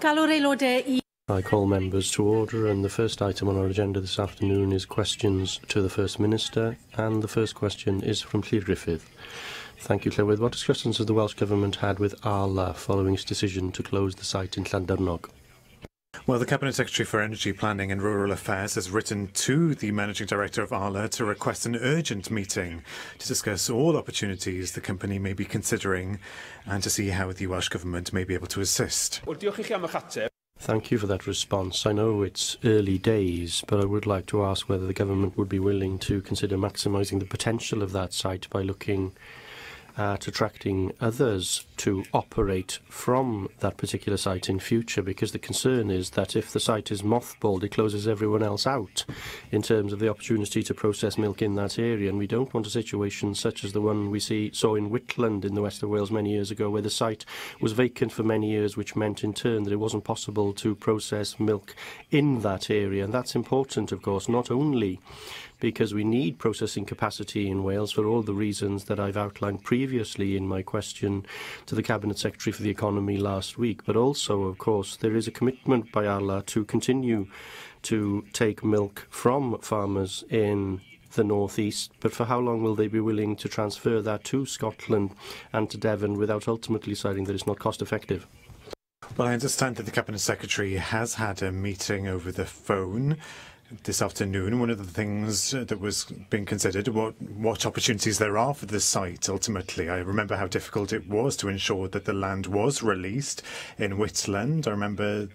I call members to order, and the first item on our agenda this afternoon is questions to the First Minister, and the first question is from Llŷr Griffith. Thank you, Llywydd. What discussions has the Welsh Government had with Arla following its decision to close the site in Llandyrnog? Well, the Cabinet Secretary for Energy Planning and Rural Affairs has written to the Managing Director of Arla to request an urgent meeting to discuss all opportunities the company may be considering and to see how the Welsh Government may be able to assist. Thank you for that response. I know it's early days, but I would like to ask whether the government would be willing to consider maximising the potential of that site by looking at attracting others to operate from that particular site in future, because the concern is that if the site is mothballed, it closes everyone else out in terms of the opportunity to process milk in that area, and we don't want a situation such as the one we saw in Whitland in the west of Wales many years ago, where the site was vacant for many years, which meant in turn that it wasn't possible to process milk in that area. And that's important, of course, not only because we need processing capacity in Wales for all the reasons that I've outlined previously in my question to the Cabinet Secretary for the Economy last week, but also, of course, there is a commitment by Arla to continue to take milk from farmers in the North East, but for how long will they be willing to transfer that to Scotland and to Devon without ultimately deciding that it's not cost effective? Well, I understand that the Cabinet Secretary has had a meeting over the phone this afternoon. One of the things that was being considered, what opportunities there are for this site ultimately. I remember how difficult it was to ensure that the land was released in Whitland. I remember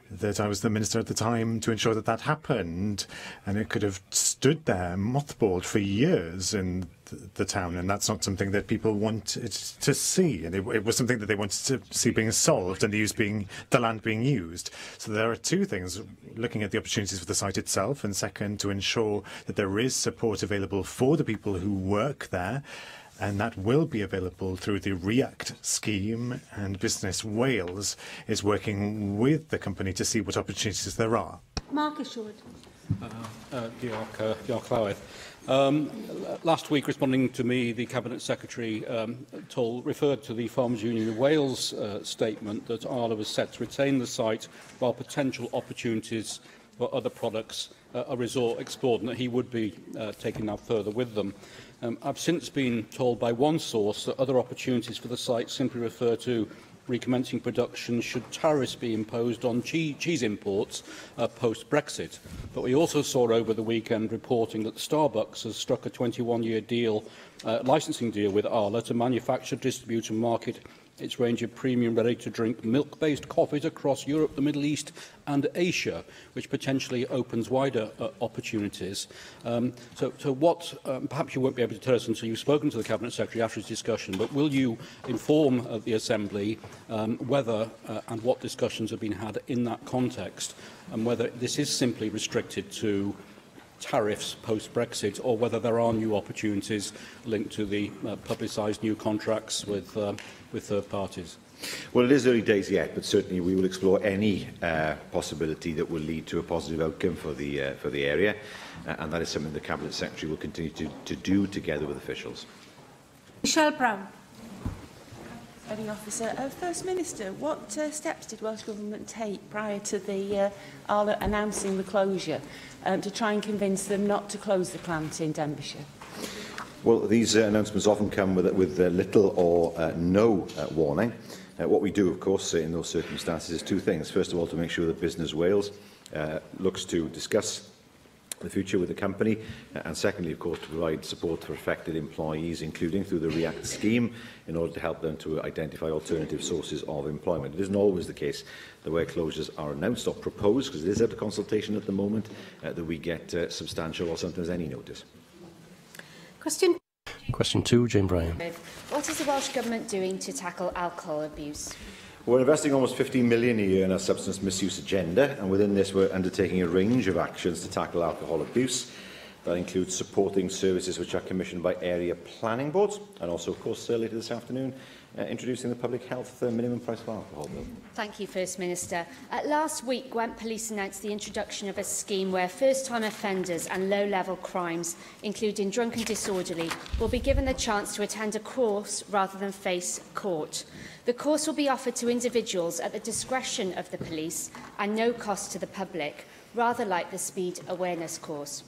that I was the minister at the time to ensure that that happened, and it could have stood there mothballed for years in the town, and that's not something that people wanted to see, and it was something that they wanted to see being solved and the land being used. So there are two things: looking at the opportunities for the site itself, and second, to ensure that there is support available for the people who work there, and that will be available through the REACT scheme, and Business Wales is working with the company to see what opportunities there are. Mark Ashwood. Diolch Llywydd. Last week, responding to me, the Cabinet Secretary referred to the Farmers Union of Wales statement that Arla was set to retain the site while potential opportunities for other products are explored, and that he would be taking that further with them. I've since been told by one source that other opportunities for the site simply refer to recommencing production should tariffs be imposed on cheese imports post-Brexit. But we also saw over the weekend reporting that Starbucks has struck a 21-year licensing deal with Arla to manufacture, distribute and market its range of premium ready-to-drink milk-based coffees across Europe, the Middle East and Asia, which potentially opens wider opportunities. Perhaps you won't be able to tell us until you've spoken to the Cabinet Secretary after his discussion, but will you inform the Assembly whether and what discussions have been had in that context, and whether this is simply restricted to tariffs post-Brexit, or whether there are new opportunities linked to the publicised new contracts with third parties? Well, it is early days yet, but certainly we will explore any possibility that will lead to a positive outcome for the area, and that is something the Cabinet Secretary will continue to do together with officials. Michelle Brown. Presiding Officer. First Minister, what steps did Welsh Government take prior to the Arla announcing the closure to try and convince them not to close the plant in Denbighshire? Well, these announcements often come with little or no warning. What we do, of course, in those circumstances is two things. First of all, to make sure that Business Wales looks to discuss the future with the company, and secondly, of course, to provide support for affected employees, including through the REACT scheme, in order to help them to identify alternative sources of employment. It isn't always the case that where closures are announced or proposed, because it is under consultation at the moment, that we get substantial or sometimes any notice. Question 2, Jane Bryan. What is the Welsh Government doing to tackle alcohol abuse? We're investing almost 15 million a year in our substance misuse agenda, and within this we're undertaking a range of actions to tackle alcohol abuse. That includes supporting services which are commissioned by area planning boards, and also, of course, later this afternoon, introducing the Public Health Minimum Price for Alcohol Bill. Thank you, First Minister. Last week, Gwent Police announced the introduction of a scheme where first-time offenders and low-level crimes, including drunk and disorderly, will be given the chance to attend a course rather than face court. The course will be offered to individuals at the discretion of the police and no cost to the public, rather like the speed awareness course.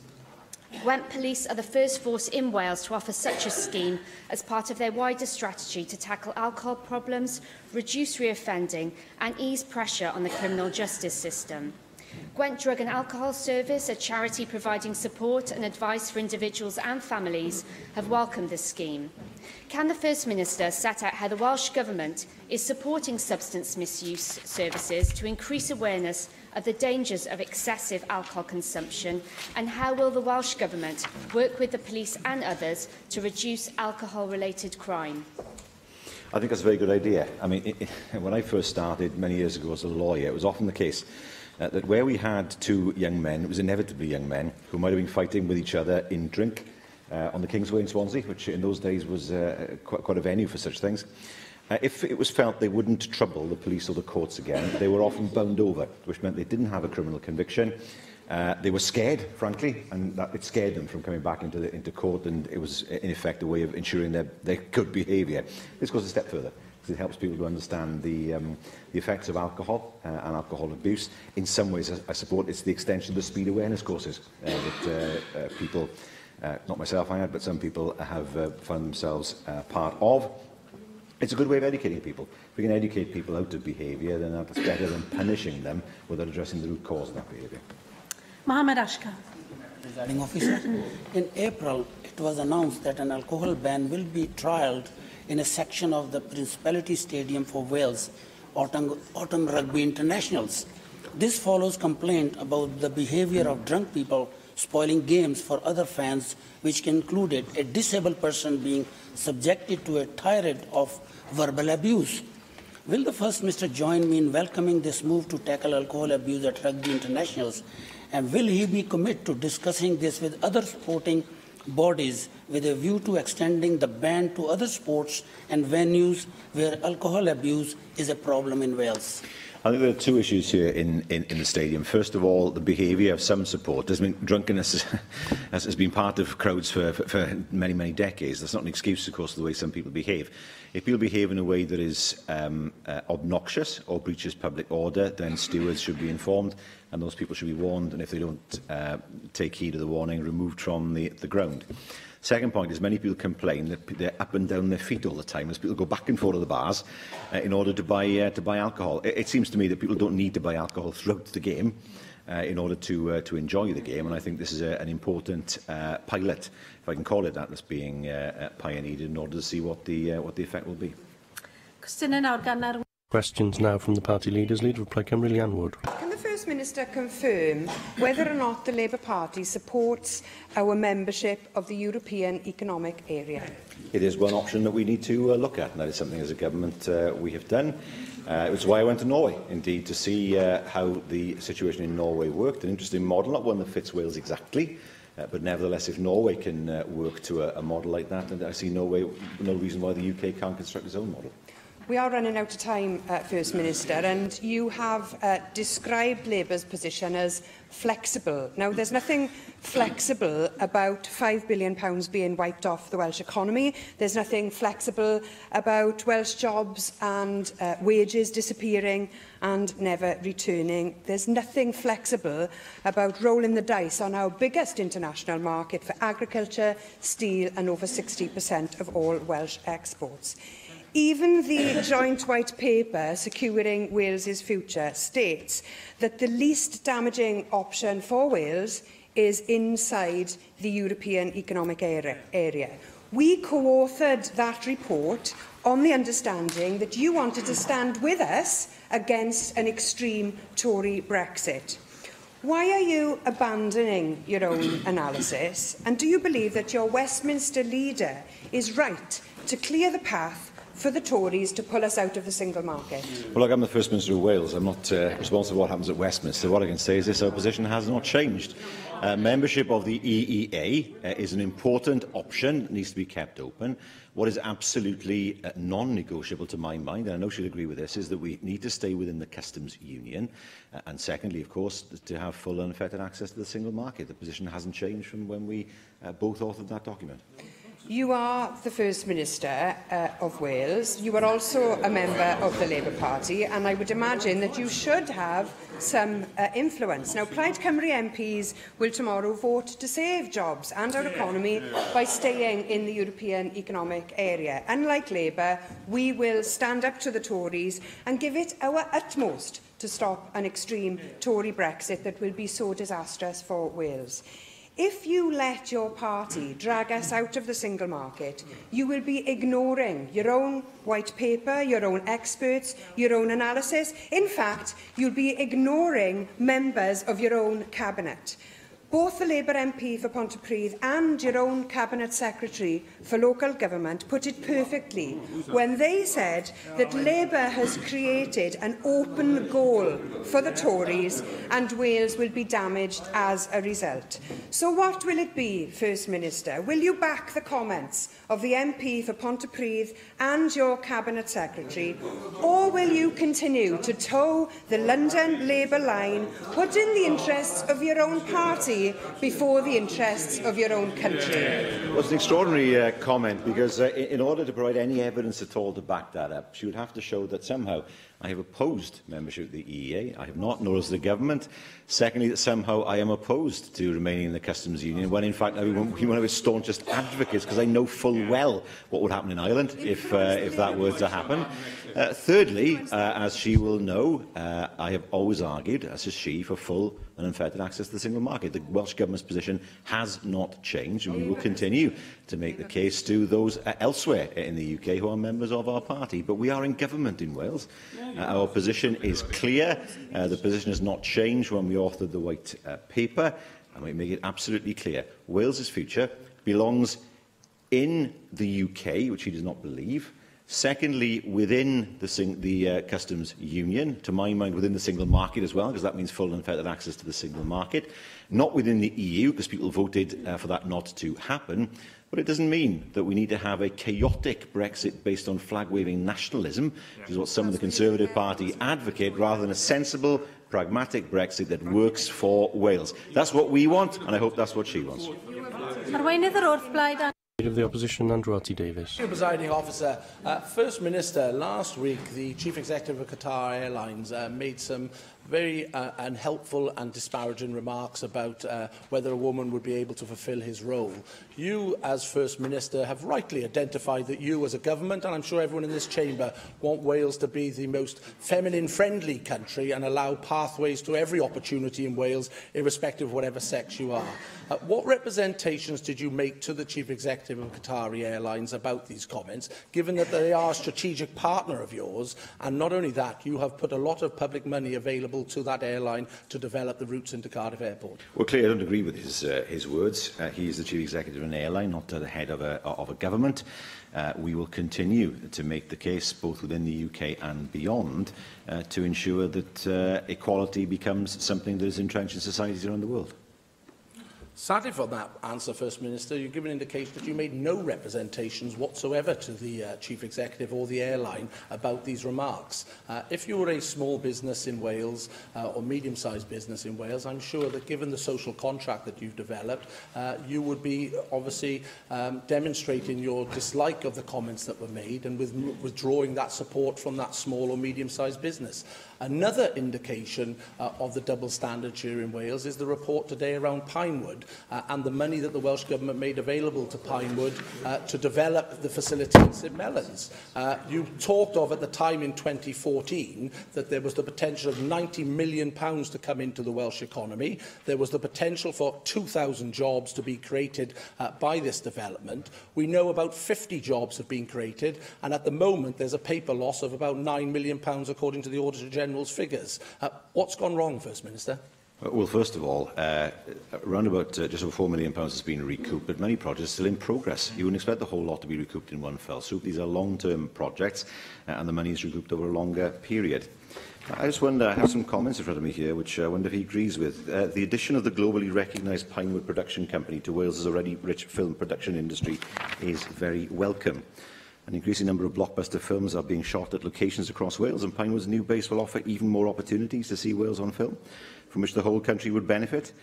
Gwent Police are the first force in Wales to offer such a scheme as part of their wider strategy to tackle alcohol problems, reduce reoffending and ease pressure on the criminal justice system. Gwent Drug and Alcohol Service, a charity providing support and advice for individuals and families, have welcomed this scheme. Can the First Minister set out how the Welsh Government is supporting substance misuse services to increase awareness of the dangers of excessive alcohol consumption, and how will the Welsh Government work with the police and others to reduce alcohol-related crime? I think that's a very good idea. I mean, when I first started many years ago as a lawyer, it was often the case that where we had two young men, it was inevitably young men, who might have been fighting with each other in drink on the Kingsway in Swansea, which in those days was quite a venue for such things. If it was felt they wouldn't trouble the police or the courts again, they were often bound over, which meant they didn't have a criminal conviction. They were scared, frankly, and it scared them from coming back into court, and it was, in effect, a way of ensuring their good behaviour. This goes a step further, because it helps people to understand the effects of alcohol and alcohol abuse. In some ways, I support it's the extension of the speed awareness courses that people, not myself, I had, but some people have found themselves part of. It's a good way of educating people. If we can educate people out of behaviour, then that's better than punishing them without addressing the root cause of that behaviour. Mohammed Ashkar. Presiding Officer, in April, it was announced that an alcohol ban will be trialled in a section of the Principality Stadium for Wales Autumn Rugby Internationals. This follows complaint about the behaviour of drunk people spoiling games for other fans, which included a disabled person being subjected to a tirade of verbal abuse. Will the First Minister join me in welcoming this move to tackle alcohol abuse at rugby internationals? And will he be committed to discussing this with other sporting bodies with a view to extending the ban to other sports and venues where alcohol abuse is a problem in Wales? I think there are two issues here in the stadium. First of all, the behaviour of some supporters. I mean, drunkenness has been part of crowds for many, many decades. That's not an excuse, of course, for the way some people behave. If people behave in a way that is obnoxious or breaches public order, then stewards should be informed, and those people should be warned, and if they don't take heed of the warning, removed from the ground. Second point is many people complain that they're up and down their feet all the time as people go back and forth to the bars in order to buy alcohol. It seems to me that people don't need to buy alcohol throughout the game in order to enjoy the game, and I think this is an important pilot, if I can call it that, that's being pioneered in order to see what the effect will be. Questions now from the party leaders. Leader of Plaid Cymru, Leanne Wood. Can the First Minister confirm whether or not the Labour Party supports our membership of the European Economic Area? It is one option that we need to look at, and that is something as a government we have done. It was why I went to Norway, indeed, to see how the situation in Norway worked. An interesting model, not one that fits Wales exactly, but nevertheless, if Norway can work to a model like that, then I see no reason why the UK can't construct its own model. We are running out of time, First Minister, and you have described Labour's position as flexible. Now, there's nothing flexible about £5 billion being wiped off the Welsh economy. There's nothing flexible about Welsh jobs and wages disappearing and never returning. There's nothing flexible about rolling the dice on our biggest international market for agriculture, steel and over 60% of all Welsh exports. Even the joint white paper securing Wales's future states that the least damaging option for Wales is inside the European Economic Area. We co-authored that report on the understanding that you wanted to stand with us against an extreme Tory Brexit. Why are you abandoning your own analysis? And do you believe that your Westminster leader is right to clear the path for the Tories to pull us out of the single market? Well, look, I'm the First Minister of Wales. I'm not responsible for what happens at Westminster. What I can say is this: our position has not changed. Membership of the EEA is an important option that needs to be kept open. What is absolutely non-negotiable to my mind, and I know she'll agree with this, is that we need to stay within the customs union, and secondly, of course, to have full and unfettered access to the single market. The position hasn't changed from when we both authored that document. You are the First Minister of Wales. You are also a member of the Labour Party, and I would imagine that you should have some influence. Now, Plaid Cymru MPs will tomorrow vote to save jobs and our economy by staying in the European Economic Area. Unlike Labour, we will stand up to the Tories and give it our utmost to stop an extreme Tory Brexit that will be so disastrous for Wales. If you let your party drag us out of the single market, you will be ignoring your own white paper, your own experts, your own analysis. In fact, you'll be ignoring members of your own cabinet. Both the Labour MP for Pontypridd and your own Cabinet Secretary for Local Government put it perfectly when they said that Labour has created an open goal for the Tories and Wales will be damaged as a result. So what will it be, First Minister? Will you back the comments of the MP for Pontypridd and your Cabinet Secretary, or will you continue to toe the London Labour line, putting the interests of your own party before the interests of your own country? Well, it's an extraordinary comment, because in order to provide any evidence at all to back that up, she would have to show that somehow I have opposed membership of the EEA. I have not, nor has the government. Secondly, that somehow I am opposed to remaining in the customs union, when in fact I am one of its staunchest advocates, because I know full well what would happen in Ireland if that were to happen. Thirdly, as she will know, I have always argued, as has she, for full and unfettered access to the single market. The Welsh Government's position has not changed, and we will continue to make the case to those elsewhere in the UK who are members of our party. But we are in government in Wales. Our position is clear. The position has not changed when we authored the White Paper, and we make it absolutely clear. Wales's future belongs in the UK, which he does not believe. Secondly, within the customs union, to my mind, within the single market as well, because that means full and unfettered access to the single market. Not within the EU, because people voted for that not to happen. But it doesn't mean that we need to have a chaotic Brexit based on flag-waving nationalism, which is what some of the Conservative Party advocate, rather than a sensible, pragmatic Brexit that works for Wales. That's what we want, and I hope that's what she wants. Leader of the Opposition, Andrew Davies. Thank you, Presiding Officer. First Minister, last week the Chief Executive of Qatar Airlines made some very unhelpful and disparaging remarks about whether a woman would be able to fulfil his role. You, as First Minister, have rightly identified that you, as a government, and I'm sure everyone in this chamber, want Wales to be the most feminine-friendly country and allow pathways to every opportunity in Wales, irrespective of whatever sex you are. What representations did you make to the Chief Executive of Qatari Airlines about these comments, given that they are a strategic partner of yours, and not only that, you have put a lot of public money available to that airline to develop the routes into Cardiff Airport? Well, clearly I don't agree with his words. He is the Chief Executive of an airline, not the head of a government. We will continue to make the case, both within the UK and beyond, to ensure that equality becomes something that is entrenched in societies around the world. Sadly for that answer, First Minister, you give an indication that you made no representations whatsoever to the Chief Executive or the airline about these remarks. If you were a small business in Wales or medium-sized business in Wales, I'm sure that given the social contract that you've developed, you would be obviously demonstrating your dislike of the comments that were made and withdrawing that support from that small or medium-sized business. Another indication of the double standard here in Wales is the report today around Pinewood and the money that the Welsh Government made available to Pinewood to develop the facility in St Mellons. You talked of at the time in 2014 that there was the potential of £90 million to come into the Welsh economy. There was the potential for 2,000 jobs to be created by this development. We know about 50 jobs have been created, and at the moment there's a paper loss of about £9 million according to the Auditor General's figures. What's gone wrong, First Minister? Well, first of all, around about just over £4 million has been recouped, but many projects are still in progress. You wouldn't expect the whole lot to be recouped in one fell swoop. These are long-term projects, and the money is recouped over a longer period. I just wonder, I have some comments in front of me here, which I wonder if he agrees with. The addition of the globally recognised Pinewood Production Company to Wales's already rich film production industry is very welcome. An increasing number of blockbuster films are being shot at locations across Wales, and Pinewood's new base will offer even more opportunities to see Wales on film, from which the whole country would benefit.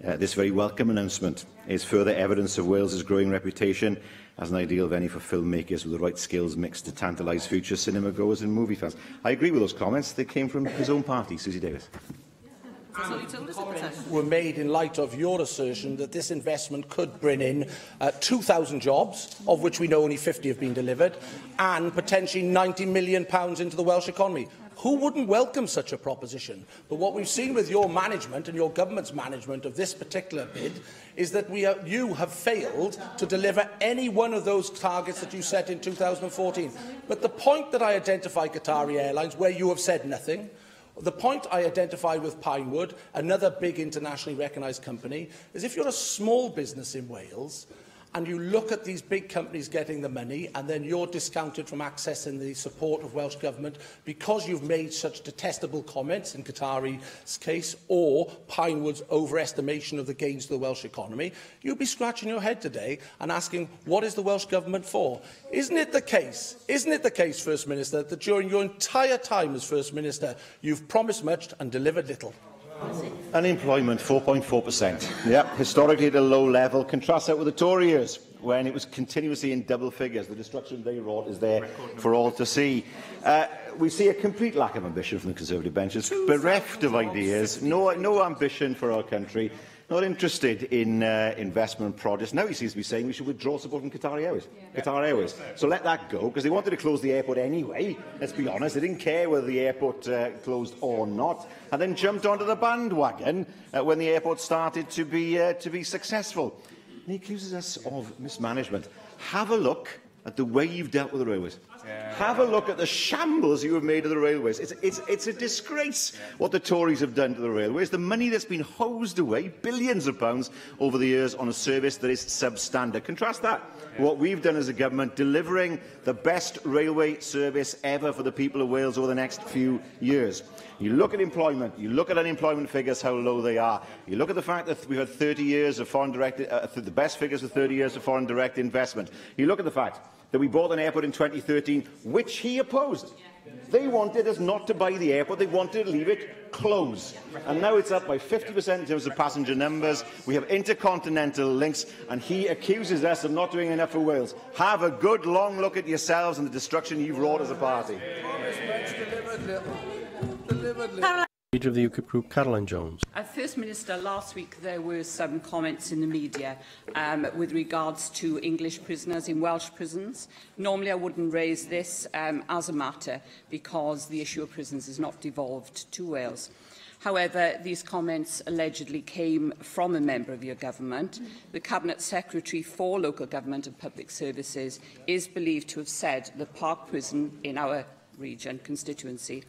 This very welcome announcement is further evidence of Wales's growing reputation as an ideal venue for filmmakers with the right skills mixed to tantalise future cinema goers and movie fans. I agree with those comments. They came from his own party, Susie Davis. Were made in light of your assertion that this investment could bring in 2,000 jobs, of which we know only 50 have been delivered, and potentially £90 million into the Welsh economy. Who wouldn't welcome such a proposition? But what we've seen with your management and your government's management of this particular bid is that you have failed to deliver any one of those targets that you set in 2014. But the point that I identify Qatari Airlines, where you have said nothing, the point I identify with Pinewood, another big internationally recognised company, is if you're a small business in Wales and you look at these big companies getting the money and then you're discounted from accessing the support of Welsh Government because you've made such detestable comments in Qatari's case or Pinewood's overestimation of the gains to the Welsh economy, you'll be scratching your head today and asking, what is the Welsh Government for? Isn't it the case, First Minister, that during your entire time as First Minister you've promised much and delivered little? Unemployment, 4.4%. Yep, historically at a low level. Contrast that with the Tory years, when it was continuously in double figures. The destruction they wrought is there for all to see. We see a complete lack of ambition from the Conservative benches, bereft of ideas, no ambition for our country, not interested in investment projects. Now he seems to be saying we should withdraw support from Qatar Airways. So let that go, because they wanted to close the airport anyway, let's be honest. They didn't care whether the airport closed or not, and then jumped onto the bandwagon when the airport started to be successful. And he accuses us of mismanagement. Have a look at the way you've dealt with the railways. Have a look at the shambles you have made of the railways. It's a disgrace what the Tories have done to the railways. The money that's been hosed away, billions of pounds over the years, on a service that is substandard. Contrast that with what we've done as a government, delivering the best railway service ever for the people of Wales over the next few years. You look at employment, you look at unemployment figures, how low they are. You look at the fact that we've had 30 years of foreign direct, the best figures of 30 years of foreign direct investment. You look at the fact that we bought an airport in 2013, which he opposed. They wanted us not to buy the airport, they wanted to leave it closed. And now it's up by 50% in terms of passenger numbers. We have intercontinental links, and he accuses us of not doing enough for Wales. Have a good long look at yourselves and the destruction you've wrought as a party. Leader of the UKIP group, Caroline Jones. First Minister, last week there were some comments in the media with regards to English prisoners in Welsh prisons. Normally I wouldn't raise this as a matter because the issue of prisons is not devolved to Wales. However, these comments allegedly came from a member of your government. The Cabinet Secretary for Local Government and Public Services is believed to have said that Park Prison in our region, constituency,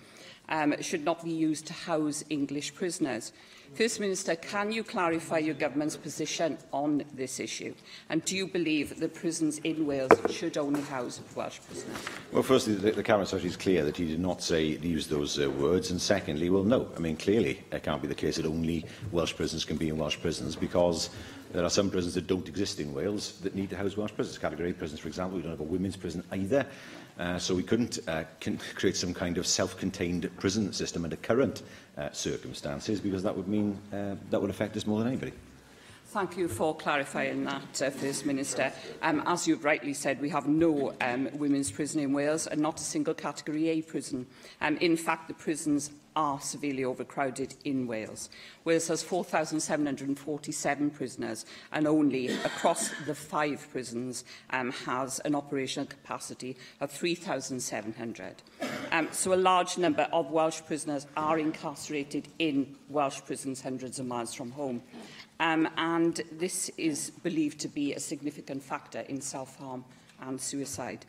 should not be used to house English prisoners. First Minister, can you clarify your government's position on this issue? And do you believe that prisons in Wales should only house Welsh prisoners? Well, firstly, the Cabinet Secretary is clear that he did not use those words. And secondly, well, no. I mean, clearly, it can't be the case that only Welsh prisons can be in Welsh prisons, because there are some prisons that don't exist in Wales that need to house Welsh prisoners. Category A prisons, for example, we don't have a women's prison either. So we couldn't create some kind of self-contained prison system under current circumstances, because that would mean that would affect us more than anybody. Thank you for clarifying that, First Minister. As you've rightly said, we have no women's prison in Wales and not a single Category A prison. In fact, the prisons are severely overcrowded in Wales. Wales has 4,747 prisoners, and only across the 5 prisons has an operational capacity of 3,700. So a large number of Welsh prisoners are incarcerated in Welsh prisons hundreds of miles from home. And this is believed to be a significant factor in self-harm and suicide.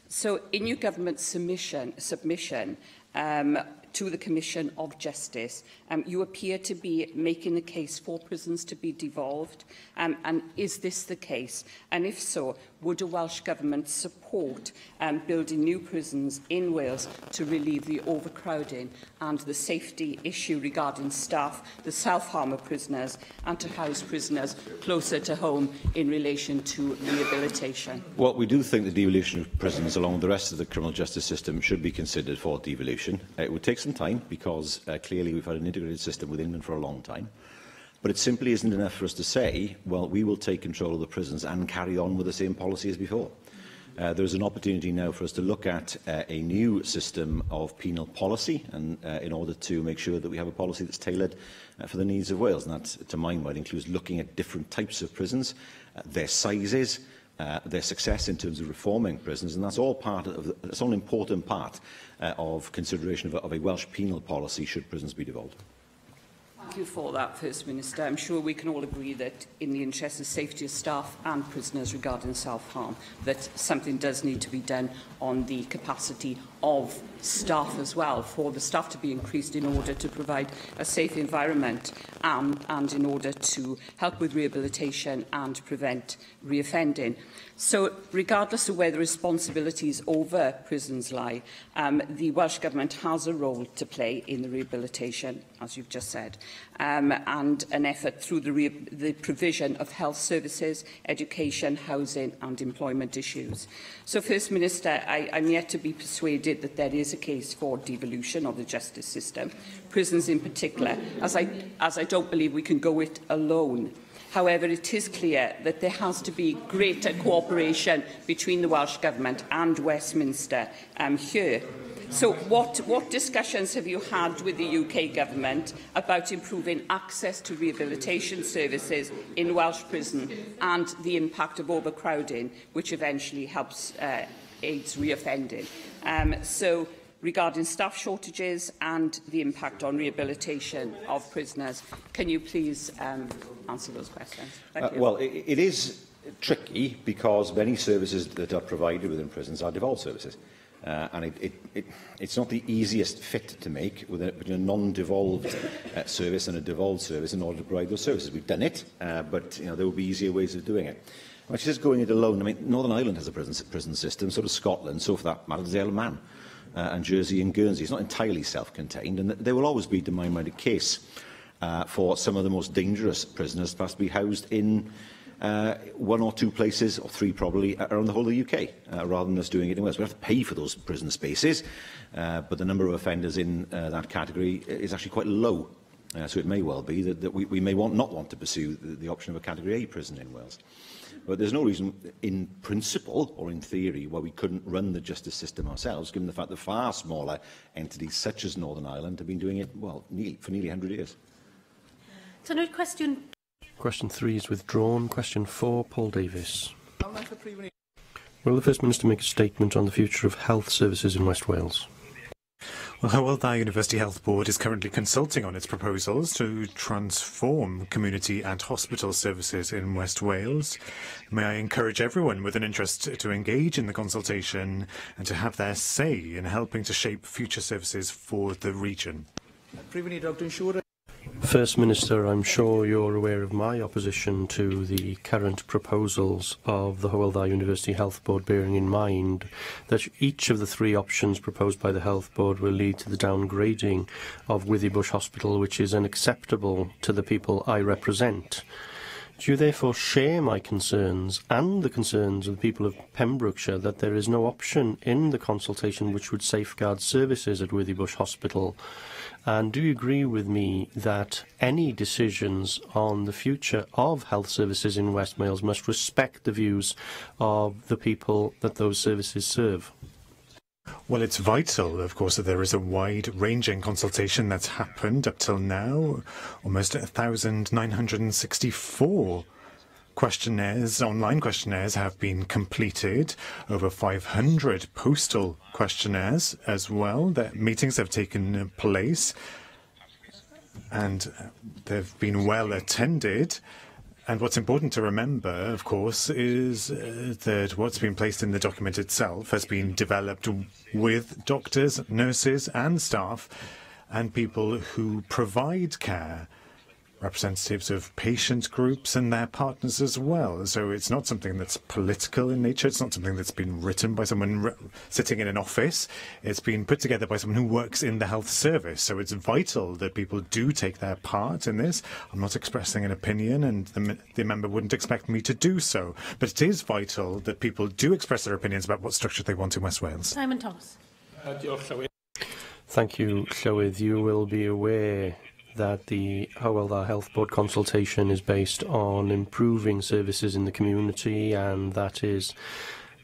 So in your government's submission, to the Commission of Justice. You appear to be making the case for prisons to be devolved, and is this the case? And if so, would the Welsh Government support building new prisons in Wales to relieve the overcrowding and the safety issue regarding staff, the self-harm of prisoners, and to house prisoners closer to home in relation to rehabilitation? Well, we do think the devolution of prisons along with the rest of the criminal justice system should be considered for devolution. It would take some time because clearly we've had an integrated system with England for a long time. But it simply isn't enough for us to say, well, we will take control of the prisons and carry on with the same policy as before. There's an opportunity now for us to look at a new system of penal policy and in order to make sure that we have a policy that's tailored for the needs of Wales. And that, to my mind, includes looking at different types of prisons, their sizes, their success in terms of reforming prisons, and that's all that's all an important part of consideration of a Welsh penal policy should prisons be devolved. Thank you for that, First Minister. I'm sure we can all agree that in the interest of safety of staff and prisoners regarding self-harm, that something does need to be done on the capacity of staff as well, for the staff to be increased in order to provide a safe environment and in order to help with rehabilitation and prevent reoffending. So, regardless of where the responsibilities over prisons lie, the Welsh Government has a role to play in the rehabilitation, as you've just said, and an effort through the provision of health services, education, housing and employment issues. So, First Minister, I'm yet to be persuaded that there is a case for devolution of the justice system, prisons in particular, as I don't believe we can go it alone. However, it is clear that there has to be greater cooperation between the Welsh Government and Westminster here. So what discussions have you had with the UK Government about improving access to rehabilitation services in Welsh prison and the impact of overcrowding, which eventually helps aids reoffending? So, regarding staff shortages and the impact on rehabilitation of prisoners, can you please answer those questions? Thank you. Well, it is tricky because many services that are provided within prisons are devolved services. And it's not the easiest fit to make with a non-devolved service and a devolved service in order to provide those services. We've done it, but there will be easier ways of doing it. Which is going it alone. I mean, Northern Ireland has a prison system, so does Scotland, so for that matter, does the Isle of Man, and Jersey and Guernsey. It's not entirely self-contained, and there will always be, to my mind, a case for some of the most dangerous prisoners perhaps to be housed in one or two places, or three probably, around the whole of the UK, rather than us doing it in Wales. We have to pay for those prison spaces, but the number of offenders in that category is actually quite low. So it may well be that we may not want to pursue the option of a Category A prison in Wales. But there's no reason, in principle or in theory, why we couldn't run the justice system ourselves, given the fact that far smaller entities such as Northern Ireland have been doing it, well, for nearly 100 years. So, no question. Question 3 is withdrawn. Question 4, Paul Davis. Will the First Minister make a statement on the future of health services in West Wales? Well, Hywel Dda University Health Board is currently consulting on its proposals to transform community and hospital services in West Wales. May I encourage everyone with an interest to engage in the consultation and to have their say in helping to shape future services for the region. First Minister, I'm sure you're aware of my opposition to the current proposals of the Hywel Dda University Health Board, bearing in mind that each of the three options proposed by the Health Board will lead to the downgrading of Withybush Hospital, which is unacceptable to the people I represent. Do you therefore share my concerns and the concerns of the people of Pembrokeshire that there is no option in the consultation which would safeguard services at Withybush Hospital? And do you agree with me that any decisions on the future of health services in West Wales must respect the views of the people that those services serve? Well, it's vital, of course, that there is a wide-ranging consultation that's happened up till now. Almost 1,964 questionnaires, online questionnaires, have been completed. Over 500 postal questionnaires as well. The meetings have taken place and they've been well attended. And what's important to remember, of course, is that what's been placed in the document itself has been developed with doctors, nurses and staff and people who provide care, representatives of patient groups and their partners as well. So it's not something that's political in nature. It's not something that's been written by someone sitting in an office. It's been put together by someone who works in the health service. So it's vital that people do take their part in this. I'm not expressing an opinion, and the member wouldn't expect me to do so. But it is vital that people do express their opinions about what structure they want in West Wales. Simon Thomas. Thank you, Llywydd. You will be aware that the Hywel Health Board consultation is based on improving services in the community, and that is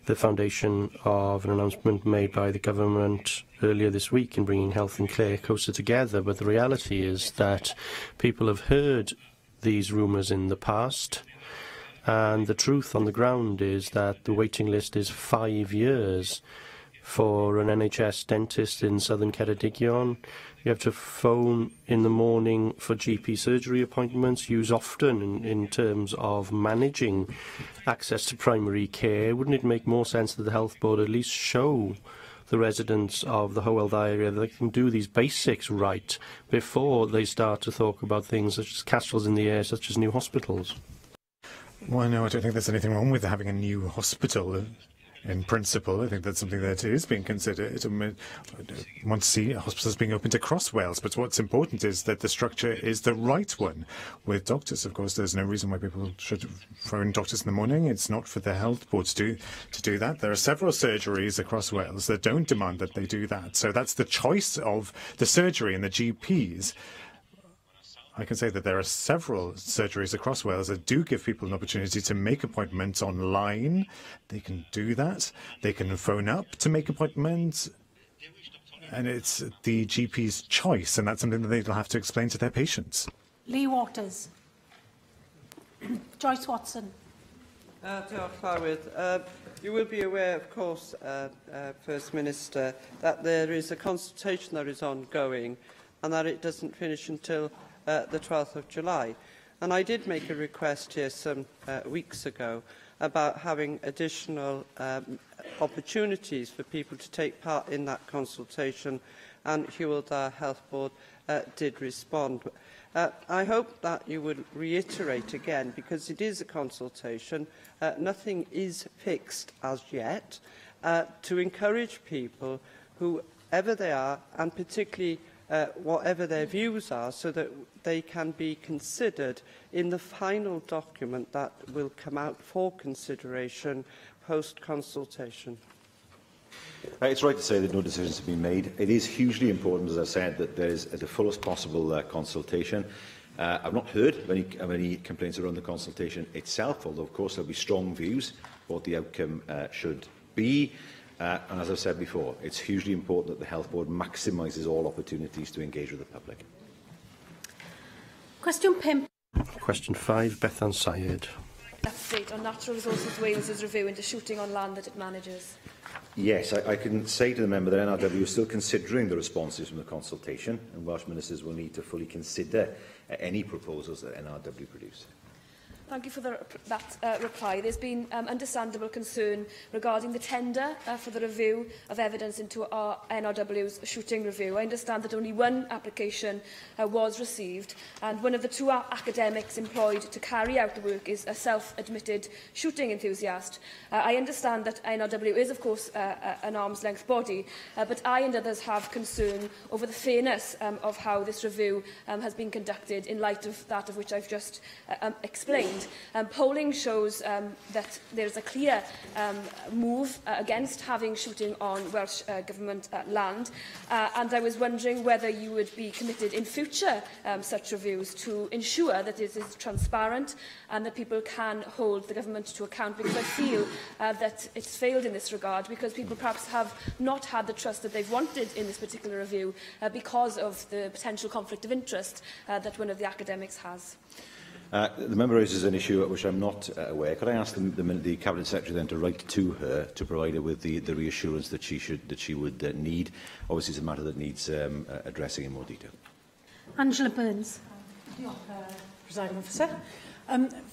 the foundation of an announcement made by the government earlier this week in bringing health and care closer together. But the reality is that people have heard these rumours in the past, and the truth on the ground is that the waiting list is 5 years for an NHS dentist in southern Ceredigion. You have to phone in the morning for GP surgery appointments, used often in terms of managing access to primary care. Wouldn't it make more sense that the Health Board at least show the residents of the Hywel Dda area that they can do these basics right before they start to talk about things such as castles in the air, such as new hospitals? Well, no, I don't think there's anything wrong with having a new hospital. In principle, I think that's something that is being considered. I want to see hospitals being opened across Wales, but what's important is that the structure is the right one. With doctors, of course, there's no reason why people should phone doctors in the morning. It's not for the health board to do that. There are several surgeries across Wales that don't demand that they do that. So that's the choice of the surgery and the GPs. I can say that there are several surgeries across Wales that do give people an opportunity to make appointments online. They can do that. They can phone up to make appointments. And it's the GP's choice, and that's something that they'll have to explain to their patients. Lee Waters. Joyce Watson. You will be aware, of course, First Minister, that there is a consultation that is ongoing and that it doesn't finish until the 12th of July. And I did make a request here some weeks ago about having additional opportunities for people to take part in that consultation, and Hywel Dda Health Board did respond. I hope that you would reiterate again, because it is a consultation, nothing is fixed as yet, to encourage people, whoever they are, and particularly whatever their views are, so that they can be considered in the final document that will come out for consideration post-consultation. It's right to say that no decisions have been made. It is hugely important, as I said, that there is the fullest possible consultation. I've not heard of any complaints around the consultation itself, although, of course, there will be strong views what the outcome should be. And as I've said before, it's hugely important that the Health Board maximises all opportunities to engage with the public. Question 5. Question 5, Bethan Syed. Update on Natural Resources Wales' review into shooting on land that it manages. Yes, I can say to the member that NRW is still considering the responses from the consultation, and Welsh ministers will need to fully consider any proposals that NRW produce. Thank you for that reply. There's been understandable concern regarding the tender for the review of evidence into our NRW's shooting review. I understand that only one application was received, and one of the two academics employed to carry out the work is a self-admitted shooting enthusiast. I understand that NRW is, of course, an arm's-length body, but I and others have concern over the fairness of how this review has been conducted in light of that of which I've just explained. Polling shows that there is a clear move against having shooting on Welsh Government land, and I was wondering whether you would be committed in future such reviews to ensure that it is transparent and that people can hold the Government to account, because I feel that it's failed in this regard, because people perhaps have not had the trust that they've wanted in this particular review because of the potential conflict of interest that one of the academics has. The member raises an issue at which I'm not aware. Could I ask the Cabinet Secretary then to write to her to provide her with the reassurance that she would need? Obviously, it's a matter that needs addressing in more detail. Angela Burns. Presiding Officer.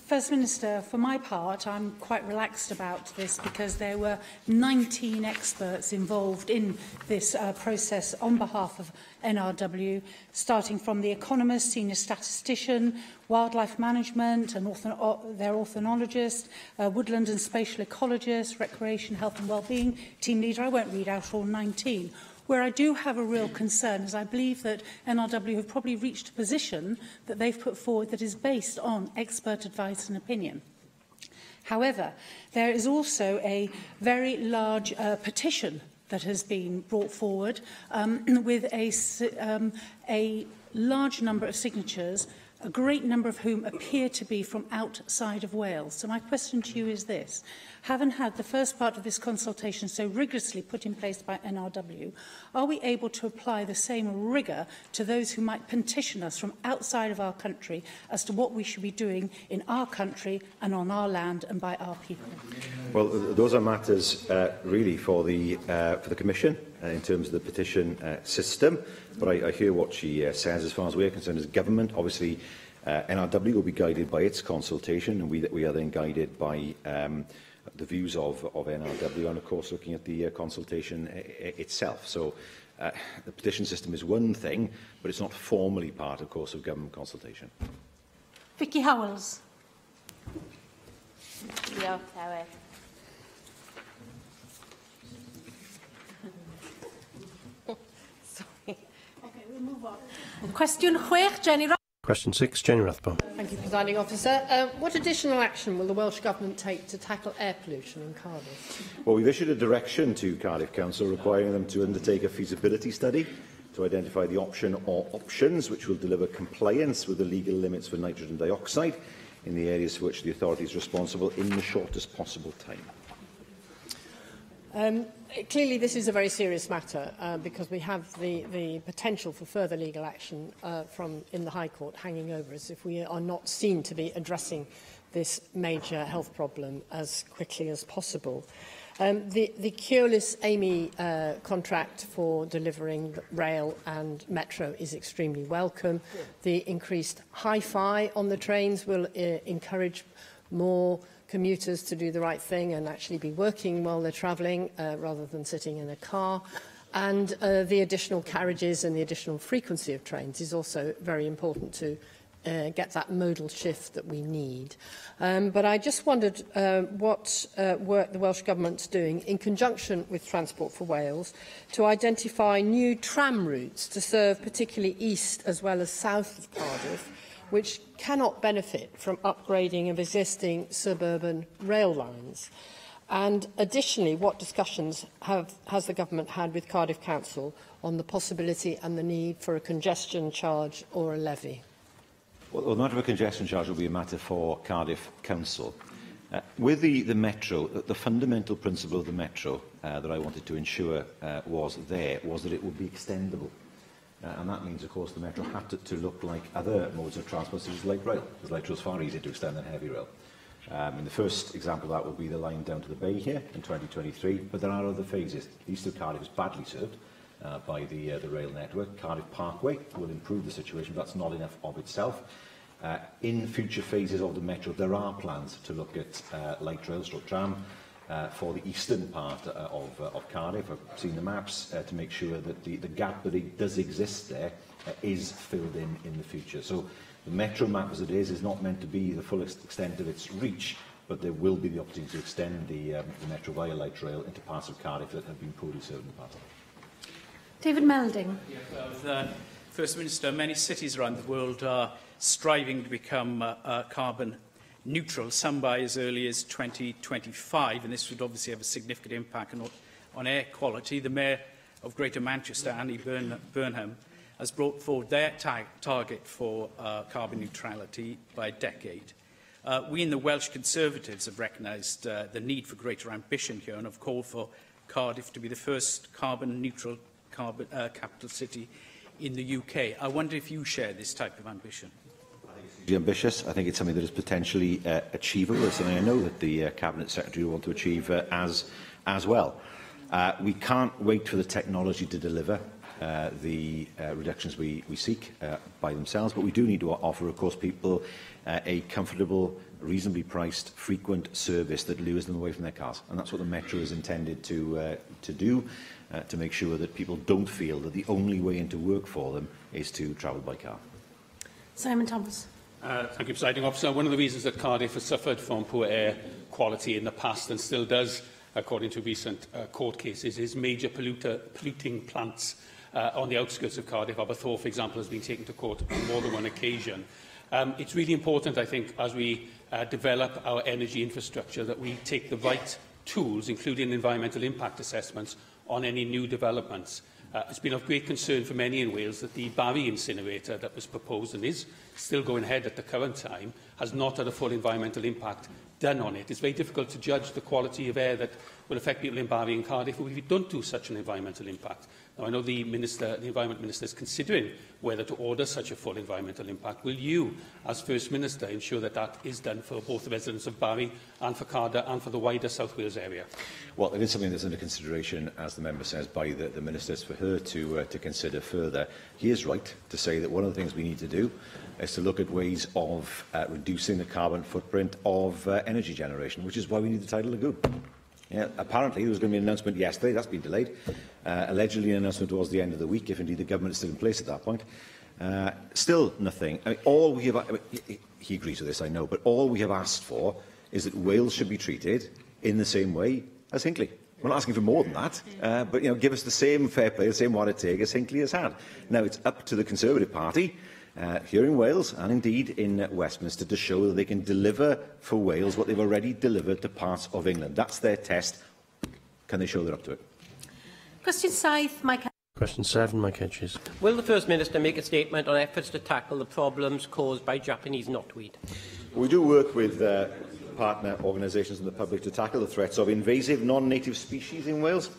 First Minister, for my part, I'm quite relaxed about this because there were 19 experts involved in this process on behalf of NRW, starting from the economist, senior statistician, wildlife management and their ornithologist, woodland and spatial ecologist, recreation, health and wellbeing, team leader. I won't read out all 19. Where I do have a real concern is I believe that NRW have probably reached a position that they've put forward that is based on expert advice and opinion. However, there is also a very large petition that has been brought forward with a large number of signatures, a great number of whom appear to be from outside of Wales. So my question to you is this. Having had the first part of this consultation so rigorously put in place by NRW, are we able to apply the same rigour to those who might petition us from outside of our country as to what we should be doing in our country and on our land and by our people? Well, those are matters really for the Commission in terms of the petition system. But I hear what she says. As far as we're concerned as government, obviously NRW will be guided by its consultation, and we are then guided by the views of NRW and, of course, looking at the consultation itself. So the petition system is one thing, but it's not formally part, of course, of government consultation. Vicky Howells. Yeah, Terry. Okay, we'll move on. Question 6, Jenny Rathbone. Question 6, Jenny Rathbone. Thank you, Presiding Officer. What additional action will the Welsh Government take to tackle air pollution in Cardiff? Well, we've issued a direction to Cardiff Council requiring them to undertake a feasibility study to identify the option or options which will deliver compliance with the legal limits for nitrogen dioxide in the areas for which the authority is responsible in the shortest possible time. Clearly, this is a very serious matter because we have the potential for further legal action in the High Court hanging over us if we are not seen to be addressing this major health problem as quickly as possible. The Keolis Amy contract for delivering rail and metro is extremely welcome. The increased hi-fi on the trains will encourage more commuters to do the right thing and actually be working while they're travelling rather than sitting in a car. And the additional carriages and the additional frequency of trains is also very important to get that modal shift that we need. But I just wondered what work the Welsh Government's doing in conjunction with Transport for Wales to identify new tram routes to serve particularly east as well as south of Cardiff, which cannot benefit from upgrading of existing suburban rail lines. And additionally, what discussions has the Government had with Cardiff Council on the possibility and the need for a congestion charge or a levy? Well, the matter of a congestion charge will be a matter for Cardiff Council. With the Metro, the fundamental principle of the Metro that I wanted to ensure was that it would be extendable. And that means, of course, the Metro had to look like other modes of transport, such as light rail, because light rail is far easier to extend than heavy rail. And the first example of that will be the line down to the Bay here in 2023, but there are other phases. East of Cardiff is badly served by the rail network. Cardiff Parkway will improve the situation, but that's not enough of itself. In future phases of the Metro, there are plans to look at light rail, tram, for the eastern part of Cardiff. I've seen the maps to make sure that the gap that does exist there is filled in the future. So the Metro map as it is not meant to be the full extent of its reach, but there will be the opportunity to extend the Metro via light rail into parts of Cardiff that have been poorly served in the past. David Melding. First Minister, many cities around the world are striving to become carbon neutral, some by as early as 2025, and this would obviously have a significant impact on air quality. The Mayor of Greater Manchester, Andy Burnham, has brought forward their target for carbon neutrality by a decade. We in the Welsh Conservatives have recognised the need for greater ambition here and have called for Cardiff to be the first carbon neutral capital city in the UK. I wonder if you share this type of ambition. Ambitious. I think it's something that is potentially achievable. It's something I know that the Cabinet Secretary will want to achieve as well. We can't wait for the technology to deliver. the reductions we seek by themselves, but we do need to offer, of course, people a comfortable, reasonably priced, frequent service that lures them away from their cars. And that's what the Metro is intended to do, to make sure that people don't feel that the only way into work for them is to travel by car. Simon Thomas. Thank you, Presiding Officer. One of the reasons that Cardiff has suffered from poor air quality in the past and still does, according to recent court cases, is major polluting plants on the outskirts of Cardiff. Aberthaw, for example, has been taken to court on more than one occasion. It's really important, I think, as we develop our energy infrastructure, that we take the right tools, including environmental impact assessments, on any new developments. It's been of great concern for many in Wales that the Barry incinerator that was proposed and is still going ahead at the current time has not had a full environmental impact done on it. It's very difficult to judge the quality of air that will affect people in Barry and Cardiff if we don't do such an environmental impact. Now, I know the Environment Minister is considering whether to order such a full environmental impact. Will you, as First Minister, ensure that that is done for both the residents of Barry and for Cardiff and for the wider South Wales area? Well, it is something that's under consideration, as the member says, by the Ministers for her to consider further. He is right to say that one of the things we need to do is to look at ways of reducing the carbon footprint of energy generation, which is why we need the tidal lagoon. Yeah, apparently, there was going to be an announcement yesterday. That's been delayed. Allegedly, an announcement towards the end of the week, if indeed the government is still in place at that point. Still nothing. I mean, all we have... he agrees with this, I know, but all we have asked for is that Wales should be treated in the same way as Hinckley. We're not asking for more than that, but give us the same fair play, the same what take as Hinckley has had. Now, it's up to the Conservative Party here in Wales and indeed in Westminster to show that they can deliver for Wales what they've already delivered to parts of England. That's their test. Can they show they're up to it? Question 7, Mike. Question 7, Mike Hedges. Will the First Minister make a statement on efforts to tackle the problems caused by Japanese knotweed? We do work with partner organisations in the public to tackle the threats of invasive non-native species in Wales.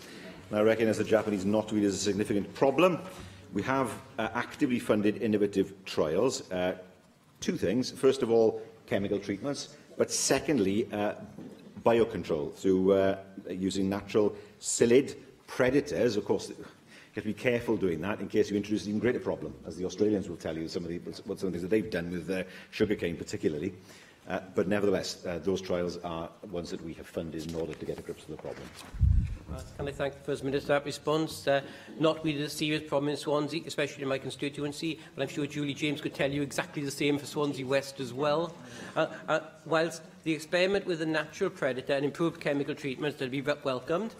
And I recognise that Japanese knotweed is a significant problem. We have actively funded innovative trials. Two things. First of all, chemical treatments, but secondly, biocontrol through using natural psyllid predators. Of course, you have to be careful doing that in case you introduce an even greater problem, as the Australians will tell you some of the things that they've done with sugarcane particularly. But nevertheless, those trials are ones that we have funded in order to get to grips with the problem. Can I thank the First Minister for that response? Knotweed is a serious problem in Swansea, especially in my constituency, but I'm sure Julie James could tell you exactly the same for Swansea West as well. Whilst the experiment with the natural predator and improved chemical treatments will be welcomed,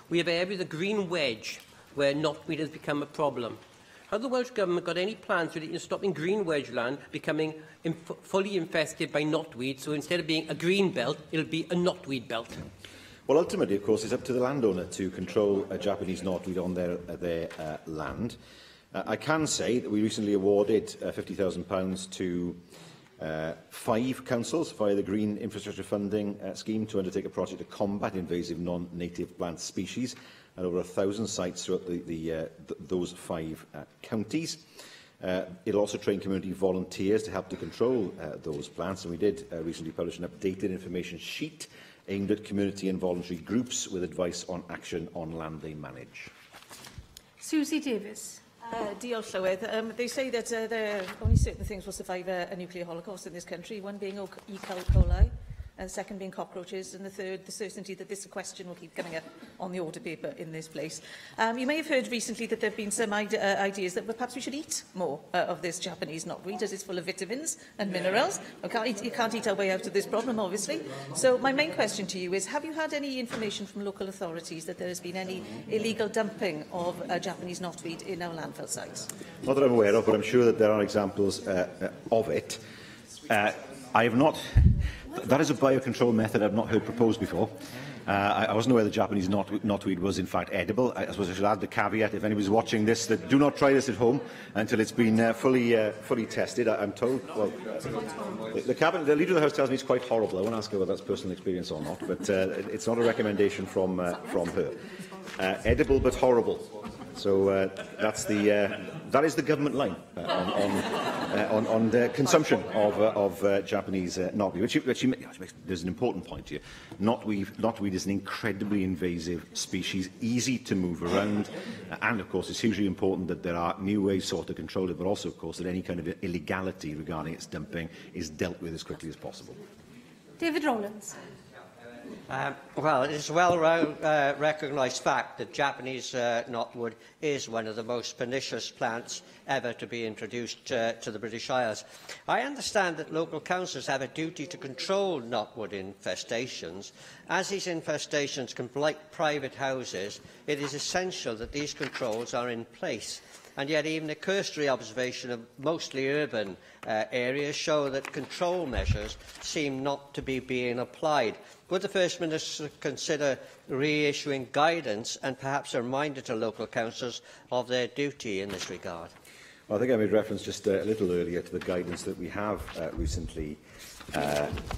we have areas of green wedge where knotweed has become a problem. Has the Welsh Government got any plans for stopping green wedge land becoming fully infested by knotweed, so instead of being a green belt, it will be a knotweed belt? Well, ultimately, of course, it's up to the landowner to control a Japanese knotweed on their land. I can say that we recently awarded £50,000 to 5 councils via the Green Infrastructure Funding Scheme to undertake a project to combat invasive non-native plant species at over 1,000 sites throughout those 5 counties. It'll also train community volunteers to help to control those plants, and we did recently publish an updated information sheet aimed at community and voluntary groups with advice on action on land they manage. Susie Davis. Diolch, Llywydd. They say that there are only certain things will survive a nuclear holocaust in this country, one being E. coli, and the second being cockroaches, and the third, the certainty that this question will keep coming up on the order paper in this place. You may have heard recently that there have been some ideas that perhaps we should eat more of this Japanese knotweed, as it's full of vitamins and minerals. You can't eat our way out of this problem, obviously. So my main question to you is, have you had any information from local authorities that there has been any illegal dumping of Japanese knotweed in our landfill sites? Not that I'm aware of, but I'm sure that there are examples of it. I have not... That is a biocontrol method I've not heard proposed before. I wasn't aware the Japanese knotweed was in fact edible. I suppose I should add the caveat, if anybody's watching this, that do not try this at home until it's been fully tested. I'm told, well, the Leader of the House tells me it's quite horrible. I won't ask her whether that's personal experience or not, but it's not a recommendation from her. Edible but horrible. So that's the That is the government line on the consumption of Japanese knotweed. There's an important point here. Knotweed is an incredibly invasive species, easy to move around, and of course it's hugely important that there are new ways sought to control it, but also of course that any kind of illegality regarding its dumping is dealt with as quickly as possible. David Rowlands. Well, it is a well recognised fact that Japanese knotweed is one of the most pernicious plants ever to be introduced to the British Isles. I understand that local councils have a duty to control knotweed infestations. As these infestations can blight private houses, it is essential that these controls are in place. And yet even a cursory observation of mostly urban areas show that control measures seem not to be being applied. Would the First Minister consider reissuing guidance and perhaps a reminder to local councils of their duty in this regard? Well, I think I made reference just a little earlier to the guidance that we have recently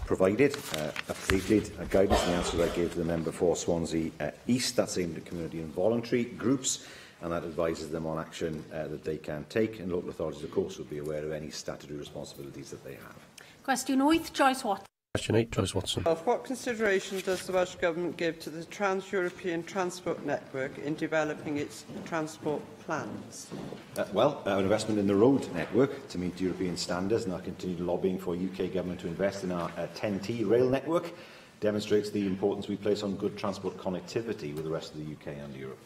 provided, updated guidance in the answer I gave to the member for Swansea East. That's aimed at community and voluntary groups, and that advises them on action that they can take, and local authorities, of course, will be aware of any statutory responsibilities that they have. Question 8, Joyce Watson. Question 8, Joyce Watson. What consideration does the Welsh Government give to the Trans-European Transport Network in developing its transport plans? Our investment in the road network to meet European standards and our continued lobbying for UK Government to invest in our TEN-T rail network demonstrates the importance we place on good transport connectivity with the rest of the UK and Europe.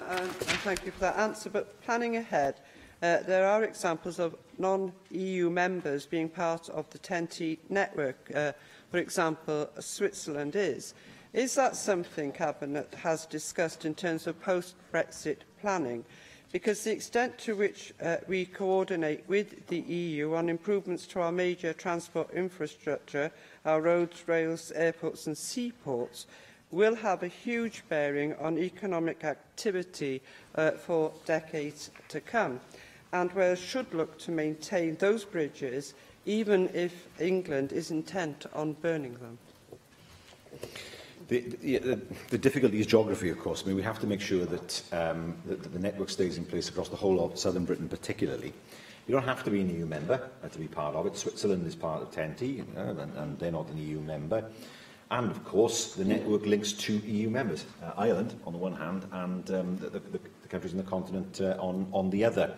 And thank you for that answer. But planning ahead, there are examples of non-EU members being part of the TEN-T network. For example, Switzerland is. Is that something Cabinet has discussed in terms of post-Brexit planning? Because the extent to which we coordinate with the EU on improvements to our major transport infrastructure, our roads, rails, airports and seaports, will have a huge bearing on economic activity for decades to come. And Wales should look to maintain those bridges, even if England is intent on burning them. The difficulty is geography, of course. I mean, we have to make sure that, that the network stays in place across the whole of southern Britain particularly. You don't have to be an EU member to be part of it. Switzerland is part of TEN-T, and they're not an EU member. And, of course, the network links two EU members, Ireland on the one hand and the countries on the continent on the other.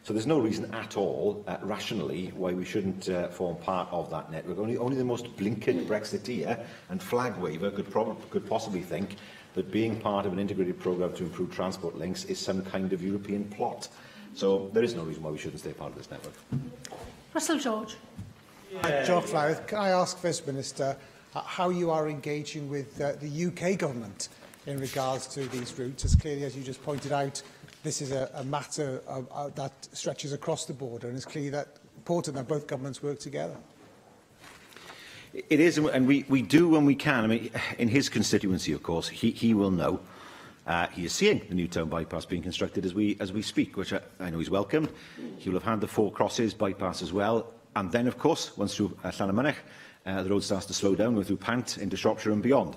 So there's no reason at all, rationally, why we shouldn't form part of that network. Only the most blinkered Brexiteer and flag waver could possibly think that being part of an integrated programme to improve transport links is some kind of European plot. So there is no reason why we shouldn't stay part of this network. Russell George. George Flywyth, can I ask First Minister how you are engaging with the UK Government in regards to these routes? As clearly as you just pointed out, this is a matter that stretches across the border, and it's clearly that important that both governments work together. It is, and we do when we can. I mean, in his constituency, of course, he will know. He is seeing the Newtown bypass being constructed as we speak, which I know he's welcomed. He will have had the Four Crosses bypass as well, and then, of course, once through Llanymynech, the road starts to slow down, going through Pant into Shropshire and beyond.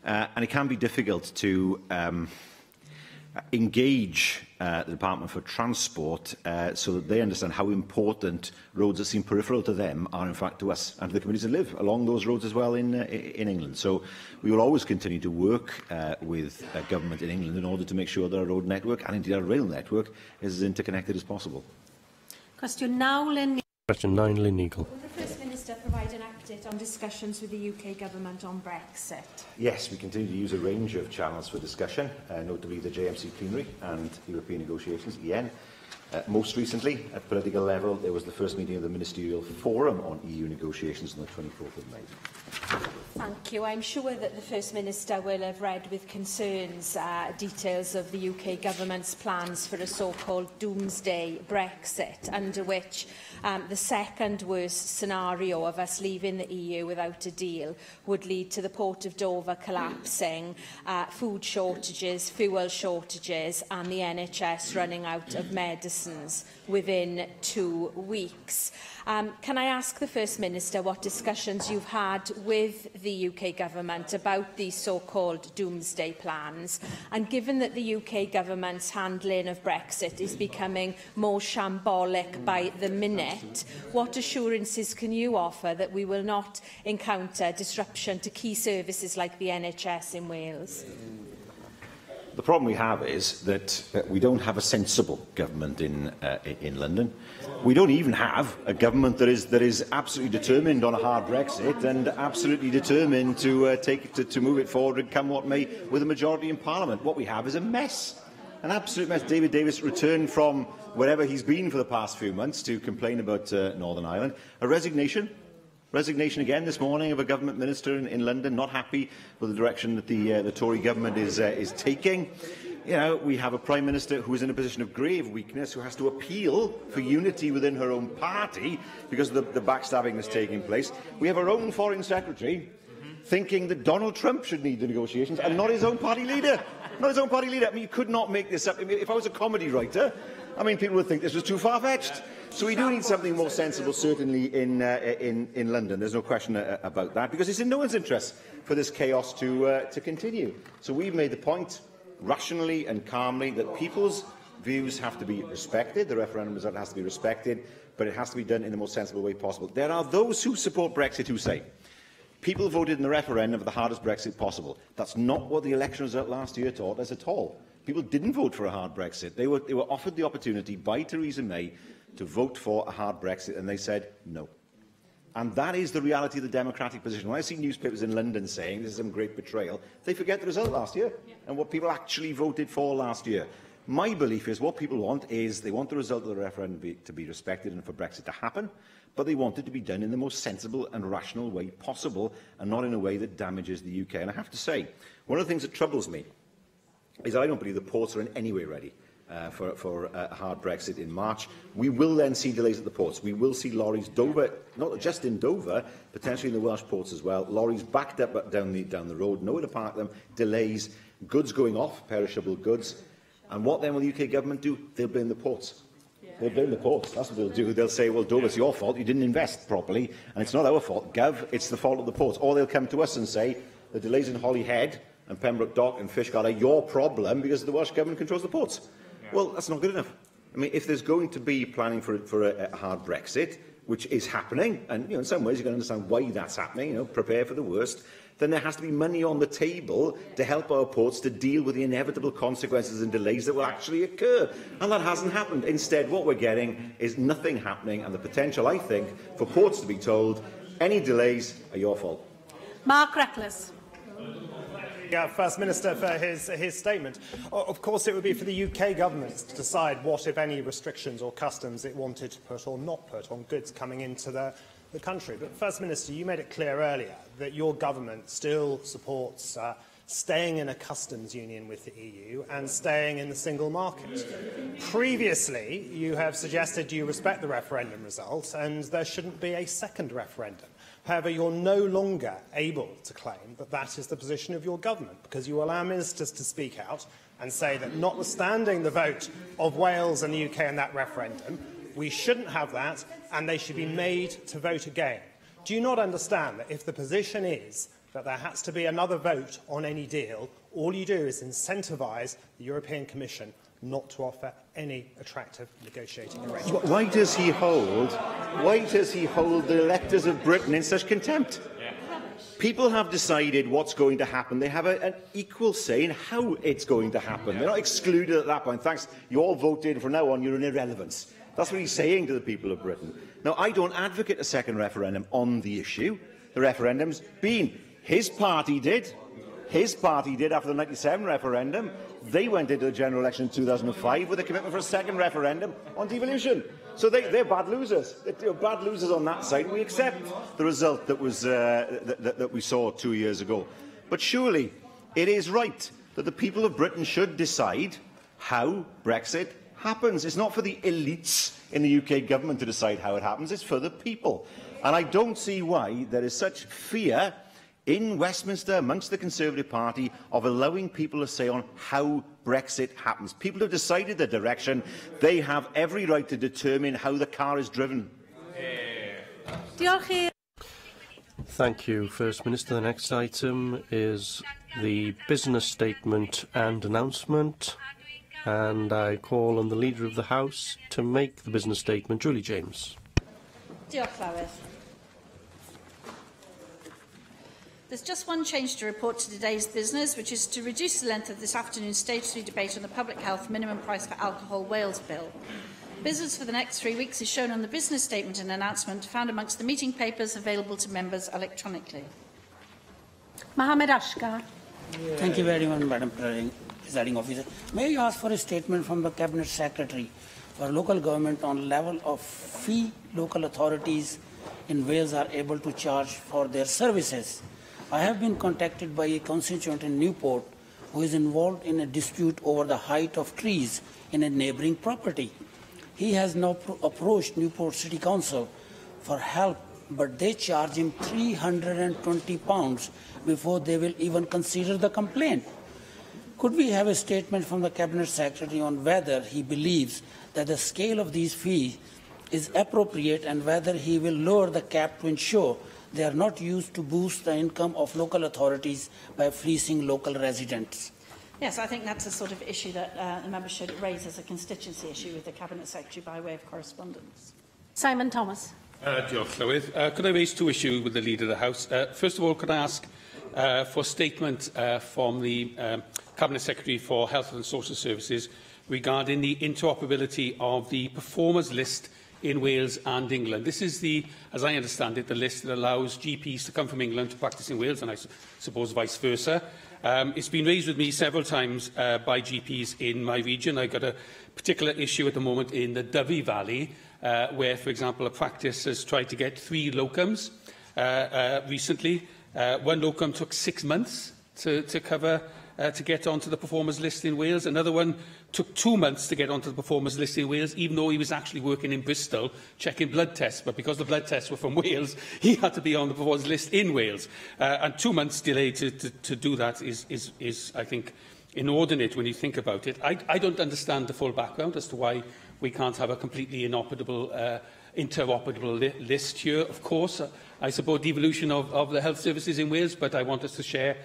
And it can be difficult to engage the Department for Transport so that they understand how important roads that seem peripheral to them are in fact to us and to the communities that live along those roads as well in England. So we will always continue to work with government in England in order to make sure that our road network and indeed our rail network is as interconnected as possible. Question 9, Lynn. Question 9, Lynn Eagle. Will the First Minister provide an update on discussions with the UK Government on Brexit? Yes, we continue to use a range of channels for discussion, notably the JMC plenary and European negotiations, EN. Most recently, at political level, there was the first meeting of the Ministerial Forum on EU negotiations on the 24th of May. Thank you. I'm sure that the First Minister will have read with concerns details of the UK Government's plans for a so-called doomsday Brexit, under which the second worst scenario of us leaving the EU without a deal would lead to the Port of Dover collapsing, food shortages, fuel shortages and the NHS running out of medicines within 2 weeks. Can I ask the First Minister what discussions you've had with the UK Government about these so-called doomsday plans, and given that the UK Government's handling of Brexit is becoming more shambolic by the minute, what assurances can you offer that we will not encounter disruption to key services like the NHS in Wales? The problem we have is that we don't have a sensible government in London. We don't even have a government that is absolutely determined on a hard Brexit and absolutely determined to move it forward and come what may with a majority in Parliament. What we have is a mess, an absolute mess. David Davis returned from wherever he's been for the past few months to complain about Northern Ireland. A resignation again this morning of a government minister in London, not happy with the direction that the Tory government is taking. You know, we have a Prime Minister who is in a position of grave weakness, who has to appeal for unity within her own party because of the backstabbing that's taking place. We have our own Foreign Secretary thinking that Donald Trump should lead the negotiations and not his own party leader. Not his own party leader. I mean, you could not make this up. I mean, if I was a comedy writer, I mean, people would think this was too far-fetched. So we do need something more sensible, certainly in London. There's no question about that, because it's in no one's interest for this chaos to continue. So we've made the point, rationally and calmly, that people's views have to be respected. The referendum result has to be respected, but it has to be done in the most sensible way possible. There are those who support Brexit who say people voted in the referendum for the hardest Brexit possible. That's not what the election result last year taught us at all. People didn't vote for a hard Brexit. They were offered the opportunity by Theresa May to vote for a hard Brexit, and they said no. And that is the reality of the democratic position. When I see newspapers in London saying this is some great betrayal, they forget the result last year and what people actually voted for last year. My belief is what people want is they want the result of the referendum to be respected and for Brexit to happen, but they want it to be done in the most sensible and rational way possible and not in a way that damages the UK. And I have to say, one of the things that troubles me is I don't believe the ports are in any way ready for a hard Brexit in March. We will then see delays at the ports. We will see lorries Dover, not just in Dover, potentially in the Welsh ports as well. Lorries backed up down the road, nowhere to park them, delays, goods going off, perishable goods. And what then will the UK government do? They'll blame the ports. They'll blame the ports. That's what they'll do. They'll say, well, Dover, it's your fault. You didn't invest properly, and it's not our fault. Gov, it's the fault of the ports. Or they'll come to us and say the delays in Holyhead and Pembroke Dock and Fishguard are your problem because the Welsh government controls the ports. Well, that's not good enough. I mean, if there's going to be planning for a hard Brexit, which is happening, and in some ways you can understand why that's happening, prepare for the worst, then there has to be money on the table to help our ports to deal with the inevitable consequences and delays that will actually occur. And that hasn't happened. Instead, what we're getting is nothing happening, and the potential, I think, for ports to be told, any delays are your fault. Mark Reckless. First Minister for his statement. Of course, it would be for the UK government to decide what, if any, restrictions or customs it wanted to put or not put on goods coming into the country. But, First Minister, you made it clear earlier that your government still supports staying in a customs union with the EU and staying in the single market. Previously, you have suggested you respect the referendum result and there shouldn't be a second referendum. However, you're no longer able to claim that that is the position of your government, because you allow ministers to speak out and say that, notwithstanding the vote of Wales and the UK in that referendum, we shouldn't have that and they should be made to vote again. Do you not understand that if the position is that there has to be another vote on any deal, all you do is incentivise the European Commission not to offer any attractive negotiating arrangements? Why does he hold the electors of Britain in such contempt? People have decided what's going to happen. They have an equal say in how it's going to happen. They're not excluded at that point. Thanks, you all voted. From now on, you're an irrelevance. That's what he's saying to the people of Britain. Now, I don't advocate a second referendum on the issue. The referendum's been. His party did. His party did after the 1997 referendum. They went into the general election in 2005 with a commitment for a second referendum on devolution. So they're bad losers. They're bad losers on that side. We accept the result that was that we saw 2 years ago. But surely it is right that the people of Britain should decide how Brexit happens. It's not for the elites in the UK government to decide how it happens. It's for the people. And I don't see why there is such fear in Westminster, amongst the Conservative Party, of allowing people to say on how Brexit happens. People have decided the direction. They have every right to determine how the car is driven. Thank you, First Minister. The next item is the business statement and announcement, and I call on the Leader of the House to make the business statement. Julie James. Diolch, Llywydd. There's just one change to report to today's business, which is to reduce the length of this afternoon's statutory debate on the Public Health Minimum Price for Alcohol Wales Bill. Business for the next 3 weeks is shown on the business statement and announcement found amongst the meeting papers available to members electronically. Mohammed Ashkar. Thank you very much, Madam Presiding Officer. May I ask for a statement from the Cabinet Secretary for local government on level of fee local authorities in Wales are able to charge for their services? I have been contacted by a constituent in Newport who is involved in a dispute over the height of trees in a neighbouring property. He has now approached Newport City Council for help, but they charge him £320 before they will even consider the complaint. Could we have a statement from the Cabinet Secretary on whether he believes that the scale of these fees is appropriate and whether he will lower the cap to ensure they are not used to boost the income of local authorities by fleecing local residents? Yes, I think that's a sort of issue that the member should raise as a constituency issue with the Cabinet Secretary by way of correspondence. Simon Thomas. Diolch, Llywydd. Could I raise two issues with the Leader of the House? First of all, could I ask for a statement from the Cabinet Secretary for Health and Social Services regarding the interoperability of the performers list in Wales and England. This is as I understand it, the list that allows GPs to come from England to practice in Wales, and I suppose vice versa. It's been raised with me several times by GPs in my region. I've got a particular issue at the moment in the Dyfi Valley, where, for example, a practice has tried to get 3 locums recently. One locum took 6 months to get onto the performers list in Wales. Another one took 2 months to get onto the performers list in Wales, even though he was actually working in Bristol checking blood tests. But because the blood tests were from Wales, he had to be on the performers list in Wales. And 2 months delay to do that is, I think, inordinate when you think about it. I don't understand the full background as to why we can't have a completely interoperable list here. Of course, I support devolution of the health services in Wales, but I want us to share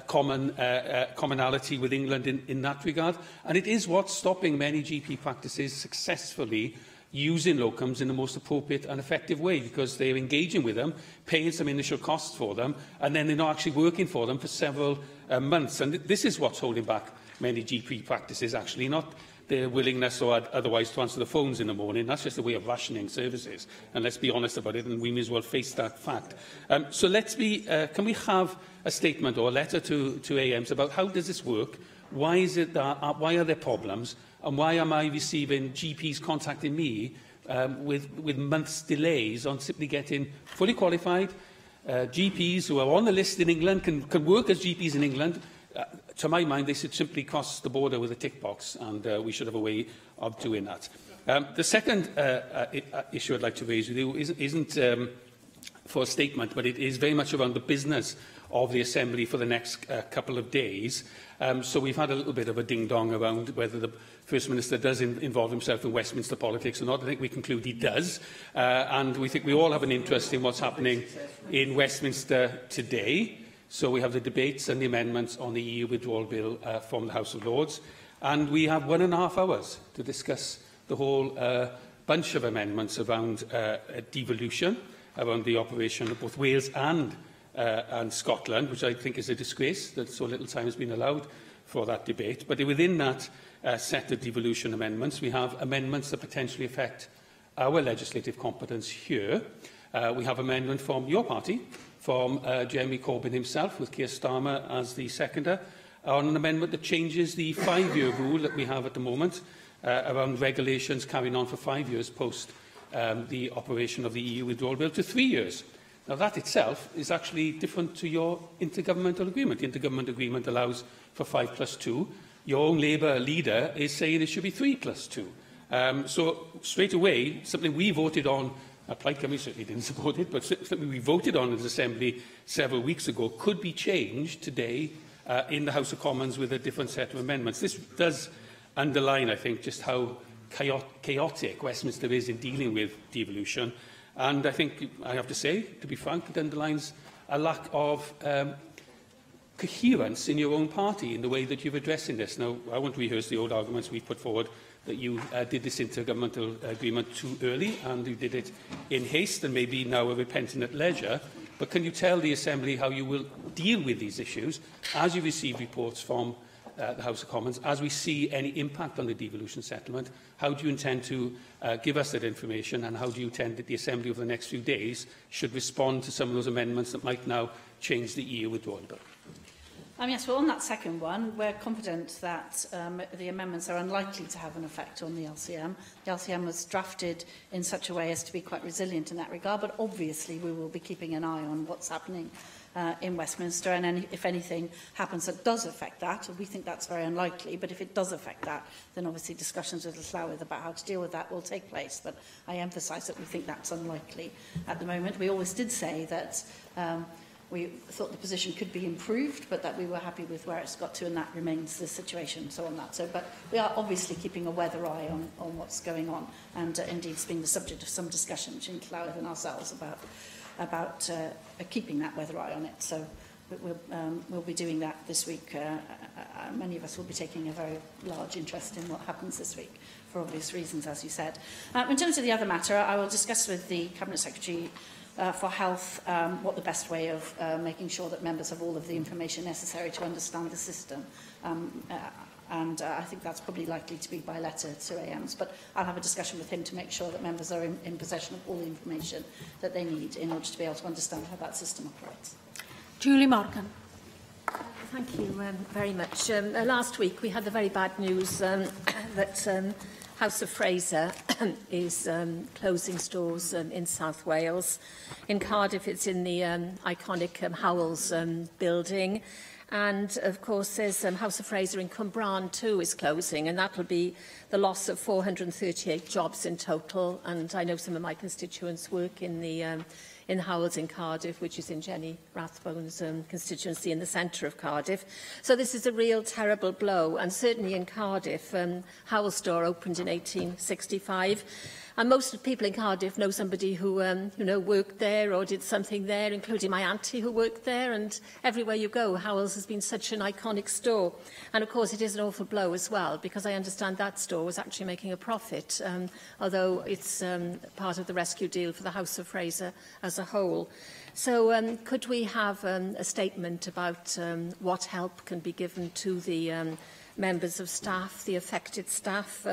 commonality with England in that regard. And it is what's stopping many GP practices successfully using locums in the most appropriate and effective way, because they're engaging with them, paying some initial costs for them, and then they're not actually working for them for several months. And this is what's holding back many GP practices, actually, not their willingness or otherwise to answer the phones in the morning. That's just a way of rationing services. And let's be honest about it, and we may as well face that fact. So can we have a statement or a letter to AMs about how does this work? Why is it that, why are there problems? And why am I receiving GPs contacting me with months' delays on simply getting fully qualified GPs who are on the list in England, can work as GPs in England? To my mind, they should simply cross the border with a tick box, and we should have a way of doing that. The second issue I'd like to raise with you isn't for a statement, but it is very much around the business of the Assembly for the next couple of days. So we've had a little bit of a ding-dong around whether the First Minister does involve himself in Westminster politics or not. I think we conclude he does. And we think we all have an interest in what's happening in Westminster today. So we have the debates and the amendments on the EU withdrawal bill from the House of Lords. And we have 1.5 hours to discuss the whole bunch of amendments around devolution, around the operation of both Wales and Scotland, which I think is a disgrace that so little time has been allowed for that debate. But within that set of devolution amendments, we have amendments that potentially affect our legislative competence here. We have amendment from your party, from Jeremy Corbyn himself, with Keir Starmer as the seconder, on an amendment that changes the 5-year rule that we have at the moment around regulations carrying on for 5 years post the operation of the EU withdrawal bill to 3 years. Now, that itself is actually different to your intergovernmental agreement. The intergovernmental agreement allows for 5+2. Your own Labour leader is saying it should be 3+2. So, straight away, something we voted on, Plaid Cymru certainly didn't support it, but something we voted on as Assembly several weeks ago could be changed today in the House of Commons with a different set of amendments. This does underline, I think, just how chaotic Westminster is in dealing with devolution. And I think, I have to say, to be frank, it underlines a lack of coherence in your own party in the way that you're addressing this. Now, I won't rehearse the old arguments we've put forward that you did this intergovernmental agreement too early and you did it in haste and maybe now are repenting at leisure. But can you tell the Assembly how you will deal with these issues as you receive reports from the House of Commons, as we see any impact on the devolution settlement? How do you intend to give us that information, and how do you intend that the Assembly over the next few days should respond to some of those amendments that might now change the EU withdrawal bill? Yes, well, on that second one, we're confident that the amendments are unlikely to have an effect on the LCM. The LCM was drafted in such a way as to be quite resilient in that regard, but obviously we will be keeping an eye on what's happening in Westminster, and if anything happens that does affect that, we think that's very unlikely, but if it does affect that, then obviously discussions with Llywelyn about how to deal with that will take place. But I emphasise that we think that's unlikely at the moment. We always did say that we thought the position could be improved, but that we were happy with where it's got to, and that remains the situation. So on that. But we are obviously keeping a weather eye on what's going on, and indeed it's been the subject of some discussion between Llywelyn and ourselves about keeping that weather eye on it. So we'll be doing that this week. Many of us will be taking a very large interest in what happens this week, for obvious reasons, as you said. In terms of the other matter, I will discuss with the Cabinet Secretary for Health what the best way of making sure that members have all of the information necessary to understand the system. And I think that's probably likely to be by letter to AMs. But I'll have a discussion with him to make sure that members are in possession of all the information that they need in order to be able to understand how that system operates. Julie Morgan. Thank you very much. Last week we had the very bad news that House of Fraser is closing stores in South Wales. In Cardiff, it's in the iconic Howells building. And, of course, there's House of Fraser in Cwmbran too is closing, and that will be the loss of 438 jobs in total. And I know some of my constituents work in the Howells in Cardiff, which is in Jenny Rathbone's constituency in the centre of Cardiff. So this is a real terrible blow, and certainly in Cardiff, Howells store opened in 1865. And most of the people in Cardiff know somebody who, worked there or did something there, including my auntie who worked there. And everywhere you go, Howells has been such an iconic store. And, of course, it is an awful blow as well, because I understand that store was actually making a profit, although it's part of the rescue deal for the House of Fraser as a whole. So could we have a statement about what help can be given to the members of staff, the affected staff?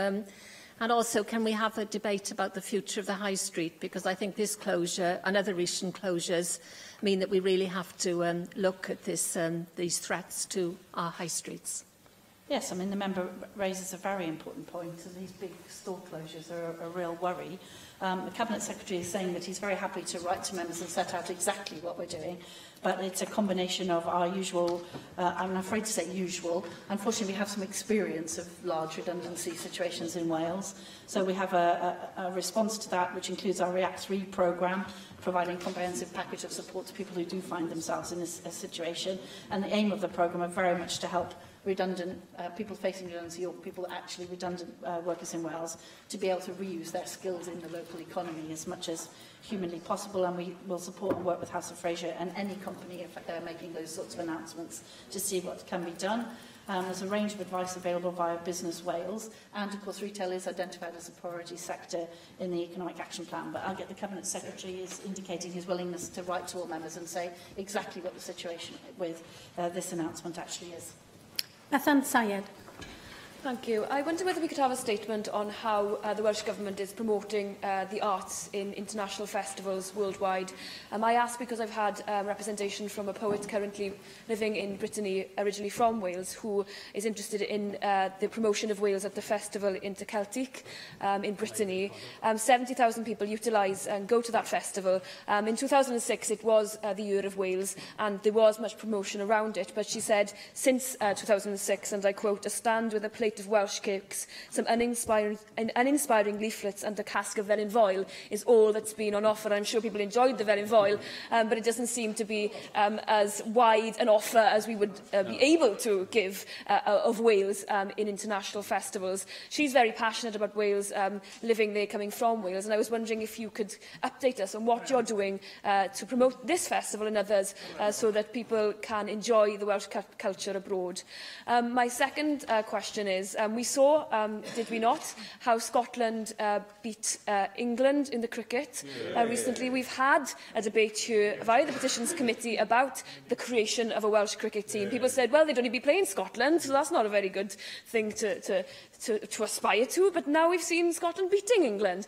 And also, can we have a debate about the future of the High Street? Because I think this closure and other recent closures mean that we really have to look at these threats to our high streets. Yes, I mean, the member raises a very important point. So these big store closures are a real worry. The Cabinet Secretary is saying that he's very happy to write to members and set out exactly what we're doing. But it's a combination of our usual, I'm afraid to say usual. Unfortunately, we have some experience of large redundancy situations in Wales. So we have a response to that, which includes our React 3 programme, providing a comprehensive package of support to people who do find themselves in this situation. And the aim of the programme are very much to help redundant people facing redundancy, or people actually redundant workers in Wales, to be able to reuse their skills in the local economy as much as humanly possible. And we will support and work with House of Fraser and any company if they're making those sorts of announcements to see what can be done. There's a range of advice available via Business Wales, and of course retail is identified as a priority sector in the Economic Action Plan. But I'll get the Cabinet Secretary is indicating his willingness to write to all members and say exactly what the situation with this announcement actually is. Bethan Syed. Thank you. I wonder whether we could have a statement on how the Welsh Government is promoting the arts in international festivals worldwide. I ask because I've had representation from a poet currently living in Brittany, originally from Wales, who is interested in the promotion of Wales at the festival Interceltic in Brittany. 70,000 people utilise and go to that festival. In 2006, it was the Year of Wales, and there was much promotion around it. But she said, since 2006, and I quote, "A stand with a place state of Welsh cakes, some uninspiring leaflets and a cask of Felin Foel is all that's been on offer. I'm sure people enjoyed the Felin Foel, but it doesn't seem to be as wide an offer as we would be able to give of Wales in international festivals. She's very passionate about Wales, living there, coming from Wales, and I was wondering if you could update us on what you're doing to promote this festival and others so that people can enjoy the Welsh culture abroad. My second question is, we saw, did we not, how Scotland beat England in the cricket recently. We've had a debate here via the Petitions Committee about the creation of a Welsh cricket team. People said, well, they'd only be playing Scotland, so that's not a very good thing to aspire to, but now we've seen Scotland beating England.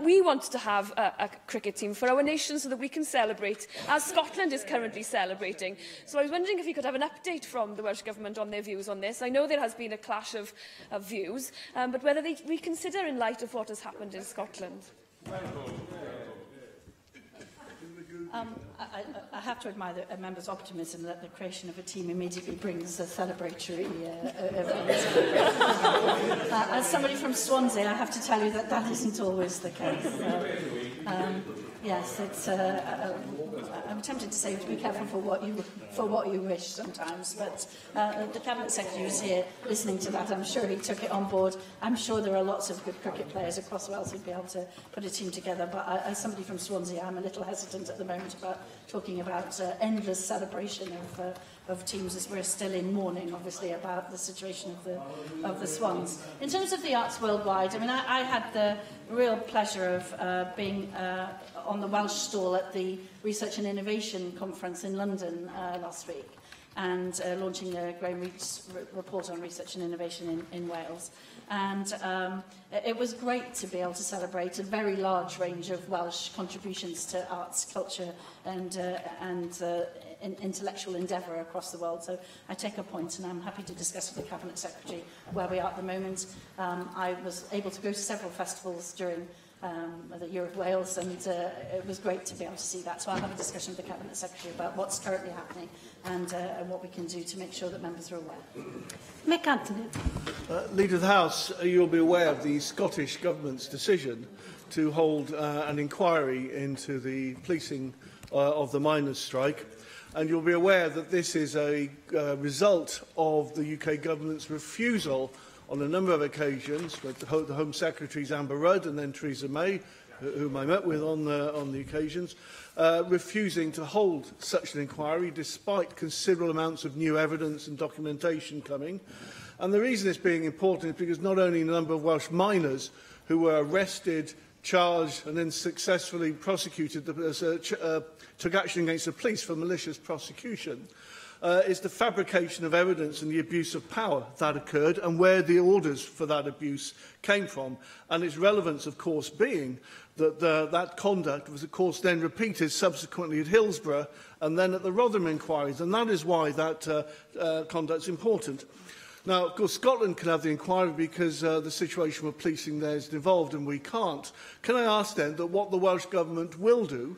We want to have a cricket team for our nation so that we can celebrate, as Scotland is currently celebrating. So I was wondering if you could have an update from the Welsh Government on their views on this. I know there has been a clash of views, but whether they reconsider in light of what has happened in Scotland. I have to admire the member's optimism that the creation of a team immediately brings a celebratory as somebody from Swansea, I have to tell you that that isn't always the case. Yes, it's. I'm tempted to say to be careful for what you wish sometimes, but the Cabinet Secretary was here listening to that. I'm sure he took it on board. I'm sure there are lots of good cricket players across Wales who'd be able to put a team together. But as somebody from Swansea, I'm a little hesitant at the moment about talking about endless celebration of teams, as we're still in mourning, obviously, about the situation of the Swans. In terms of the arts worldwide, I mean, I had the real pleasure of being on the Welsh stall at the Research and Innovation Conference in London last week, and launching the Graham Reed's report on research and innovation in Wales. And it was great to be able to celebrate a very large range of Welsh contributions to arts, culture and intellectual endeavour across the world. So I take a point, and I'm happy to discuss with the Cabinet Secretary where we are at the moment. I was able to go to several festivals during the Year of Wales, and it was great to be able to see that. So I'll have a discussion with the Cabinet Secretary about what's currently happening and what we can do to make sure that members are aware. Mick Anthony. Leader of the House, you'll be aware of the Scottish Government's decision to hold an inquiry into the policing of the miners' strike. And you'll be aware that this is a result of the UK Government's refusal on a number of occasions, with the Home Secretaries Amber Rudd and then Theresa May, whom I met with on the occasions, refusing to hold such an inquiry despite considerable amounts of new evidence and documentation coming. And the reason it's being important is because not only a number of Welsh miners who were arrested, charged and then successfully prosecuted, took action against the police for malicious prosecution, is the fabrication of evidence and the abuse of power that occurred and where the orders for that abuse came from. And its relevance, of course, being that that conduct was, of course, then repeated subsequently at Hillsborough and then at the Rotherham inquiries. And that is why that conduct is important. Now, of course, Scotland can have the inquiry because the situation with policing there is devolved and we can't. Can I ask then that what the Welsh Government will do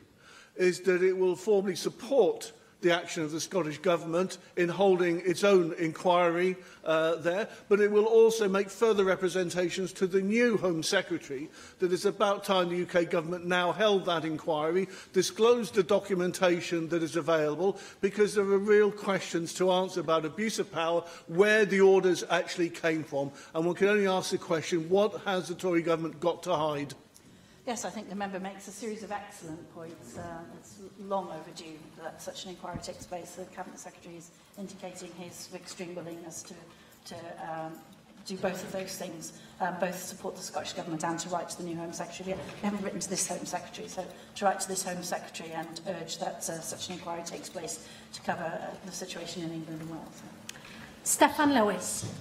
is that it will formally support the action of the Scottish Government in holding its own inquiry there, but it will also make further representations to the new Home Secretary that it's about time the UK Government now held that inquiry, disclosed the documentation that is available, because there are real questions to answer about abuse of power, where the orders actually came from, and one can only ask the question, what has the Tory Government got to hide? Yes, I think the member makes a series of excellent points. It's long overdue that such an inquiry takes place. The Cabinet Secretary is indicating his extreme willingness to do both of those things, both support the Scottish Government and to write to the new Home Secretary. We haven't written to this Home Secretary, so to write to this Home Secretary and urge that such an inquiry takes place to cover the situation in England and Wales. Steffan Lewis.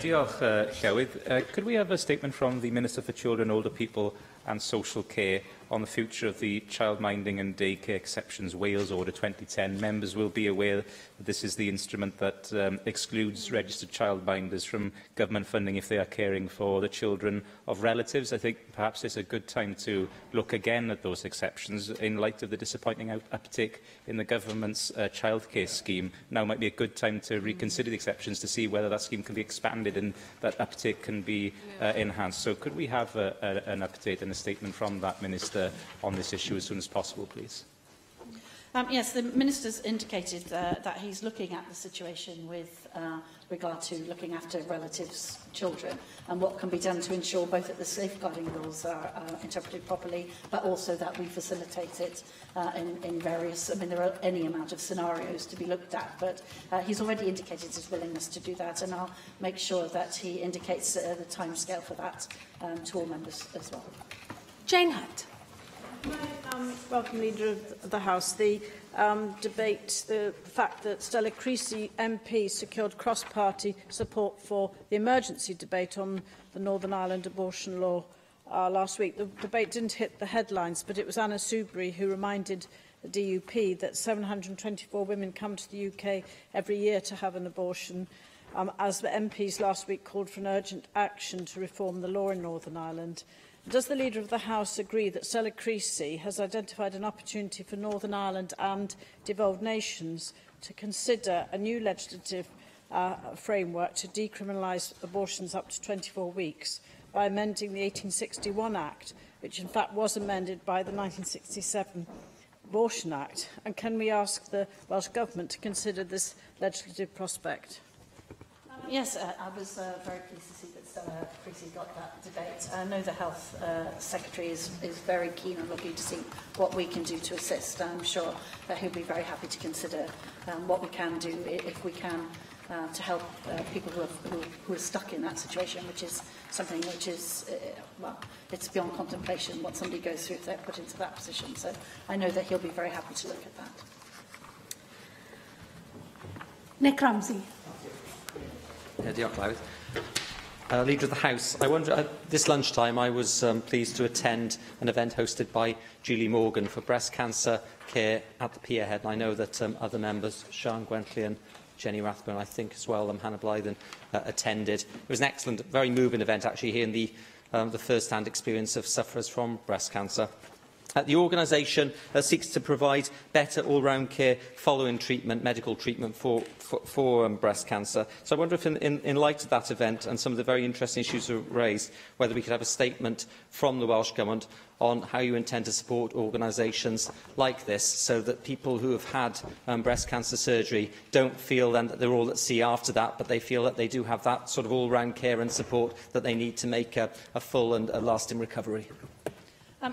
Diolch, Llywydd. Could we have a statement from the Minister for Children, Older People and Social Care on the future of the childminding and daycare exceptions Wales Order 2010. Members will be aware that this is the instrument that excludes registered childminders from government funding if they are caring for the children of relatives. I think perhaps it's a good time to look again at those exceptions in light of the disappointing uptake in the government's childcare scheme. Now might be a good time to reconsider the exceptions to see whether that scheme can be expanded and that uptake can be enhanced. So could we have an update and a statement from that Minister on this issue as soon as possible, please? Yes, the Minister's indicated that he's looking at the situation with regard to looking after relatives' children and what can be done to ensure both that the safeguarding rules are interpreted properly, but also that we facilitate it in various, I mean, there are any amount of scenarios to be looked at, but he's already indicated his willingness to do that, and I'll make sure that he indicates the timescale for that to all members as well. Jane Hunt. Welcome, Leader of the House. The debate, the fact that Stella Creasy MP secured cross-party support for the emergency debate on the Northern Ireland abortion law last week. The debate didn't hit the headlines, but it was Anna Soubry who reminded the DUP that 724 women come to the UK every year to have an abortion, as the MPs last week called for an urgent action to reform the law in Northern Ireland. Does the Leader of the House agree that Stella Creasy has identified an opportunity for Northern Ireland and devolved nations to consider a new legislative framework to decriminalise abortions up to 24 weeks by amending the 1861 Act, which in fact was amended by the 1967 Abortion Act? And can we ask the Welsh Government to consider this legislative prospect? Yes, I was very pleased to see that Stella Creasy got that debate. I know the Health Secretary is very keen on looking to see what we can do to assist. I'm sure that he'll be very happy to consider what we can do, if we can, to help people who are stuck in that situation, which is something which is, well, it's beyond contemplation what somebody goes through if they're put into that position. So I know that he'll be very happy to look at that. Nick Ramsey. Diolch, Llywydd. Leader of the House, I wonder, this lunchtime I was pleased to attend an event hosted by Julie Morgan for breast cancer care at the Pierhead, and I know that other members, Sian Gwentley and Jenny Rathbone, I think as well, Hannah Blythen, attended. It was an excellent, very moving event, actually, hearing the first-hand experience of sufferers from breast cancer. The organisation seeks to provide better all-round care following treatment, medical treatment for breast cancer. So I wonder if in light of that event and some of the very interesting issues raised, whether we could have a statement from the Welsh Government on how you intend to support organisations like this so that people who have had breast cancer surgery don't feel then that they're all at sea after that, but they feel that they do have that sort of all-round care and support that they need to make a full and a lasting recovery.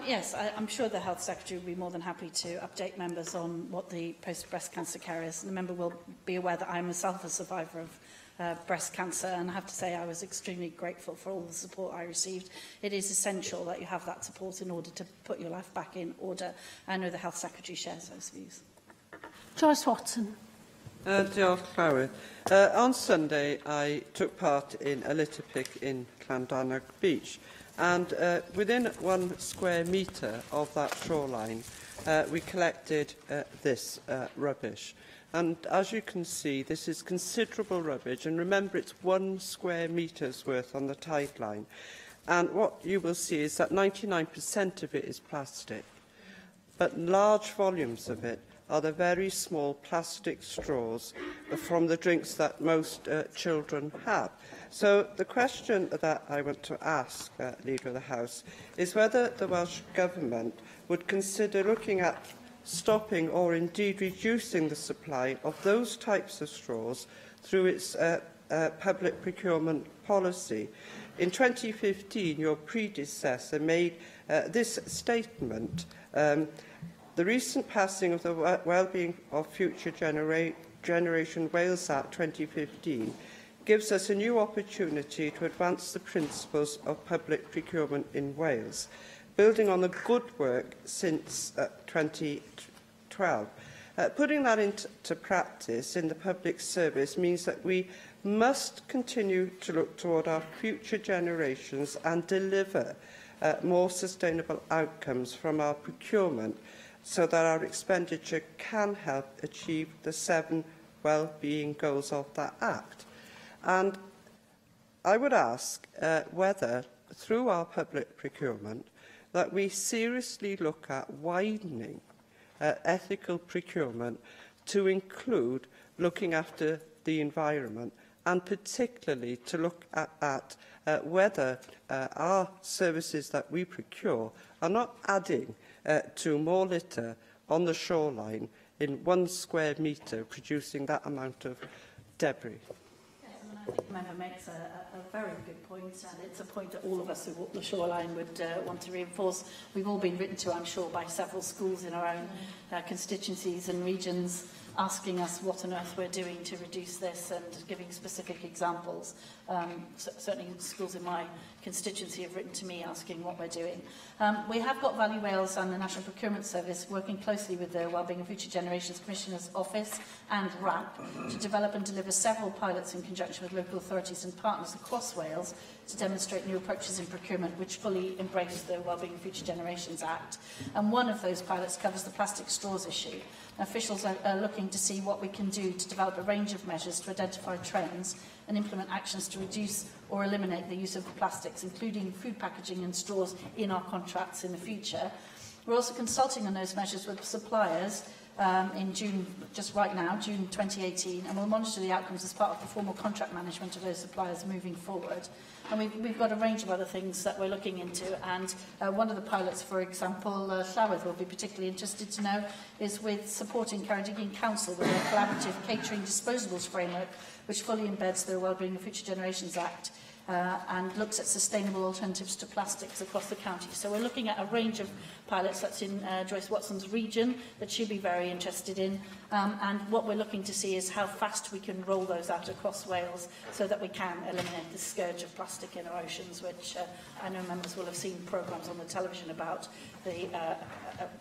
Yes, I'm sure the Health Secretary will be more than happy to update members on what the post-breast cancer care is. And the member will be aware that I am myself a survivor of breast cancer, and I have to say I was extremely grateful for all the support I received. It is essential that you have that support in order to put your life back in order. I know the Health Secretary shares those views. Joyce Watson. Diolch, Llywydd. On Sunday, I took part in a litter pick in Llandannog Beach. And within 1 square metre of that shoreline, we collected this rubbish. And as you can see, this is considerable rubbish. And remember, it's 1 square metre's worth on the tide line. And what you will see is that 99% of it is plastic. But large volumes of it are the very small plastic straws from the drinks that most children have. So the question that I want to ask, Leader of the House, is whether the Welsh Government would consider looking at stopping or indeed reducing the supply of those types of straws through its public procurement policy. In 2015, your predecessor made this statement. The recent passing of the Wellbeing of Future Generation Wales Act 2015 gives us a new opportunity to advance the principles of public procurement in Wales, building on the good work since 2012. Putting that into practice in the public service means that we must continue to look toward our future generations and deliver more sustainable outcomes from our procurement so that our expenditure can help achieve the 7 well-being goals of that Act. And I would ask whether, through our public procurement, that we seriously look at widening ethical procurement to include looking after the environment, and particularly to look at whether our services that we procure are not adding to more litter on the shoreline in 1 square metre, producing that amount of debris. I think the member makes a very good point, and it's a point that all of us who walk the shoreline would want to reinforce. We've all been written to, I'm sure, by several schools in our own constituencies and regions, asking us what on earth we're doing to reduce this and giving specific examples. Certainly schools in my constituency have written to me asking what we're doing. We have got Valley Wales and the National Procurement Service working closely with the Wellbeing and Future Generations Commissioner's Office and RAP to develop and deliver several pilots in conjunction with local authorities and partners across Wales to demonstrate new approaches in procurement which fully embrace the Wellbeing and Future Generations Act. And one of those pilots covers the plastic straws issue. Officials are looking to see what we can do to develop a range of measures to identify trends and implement actions to reduce or eliminate the use of plastics, including food packaging and straws, in our contracts in the future. We're also consulting on those measures with suppliers in June, just right now, June 2018, and we'll monitor the outcomes as part of the formal contract management of those suppliers moving forward. And we've got a range of other things that we're looking into, and one of the pilots, for example, Llawydd will be particularly interested to know, is with supporting Ceredigion Council with a collaborative catering disposables framework which fully embeds the Wellbeing of Future Generations Act and looks at sustainable alternatives to plastics across the county. So we're looking at a range of pilots that's in Joyce Watson's region that she'll be very interested in. And what we're looking to see is how fast we can roll those out across Wales so that we can eliminate the scourge of plastic in our oceans, which I know members will have seen programmes on the television about the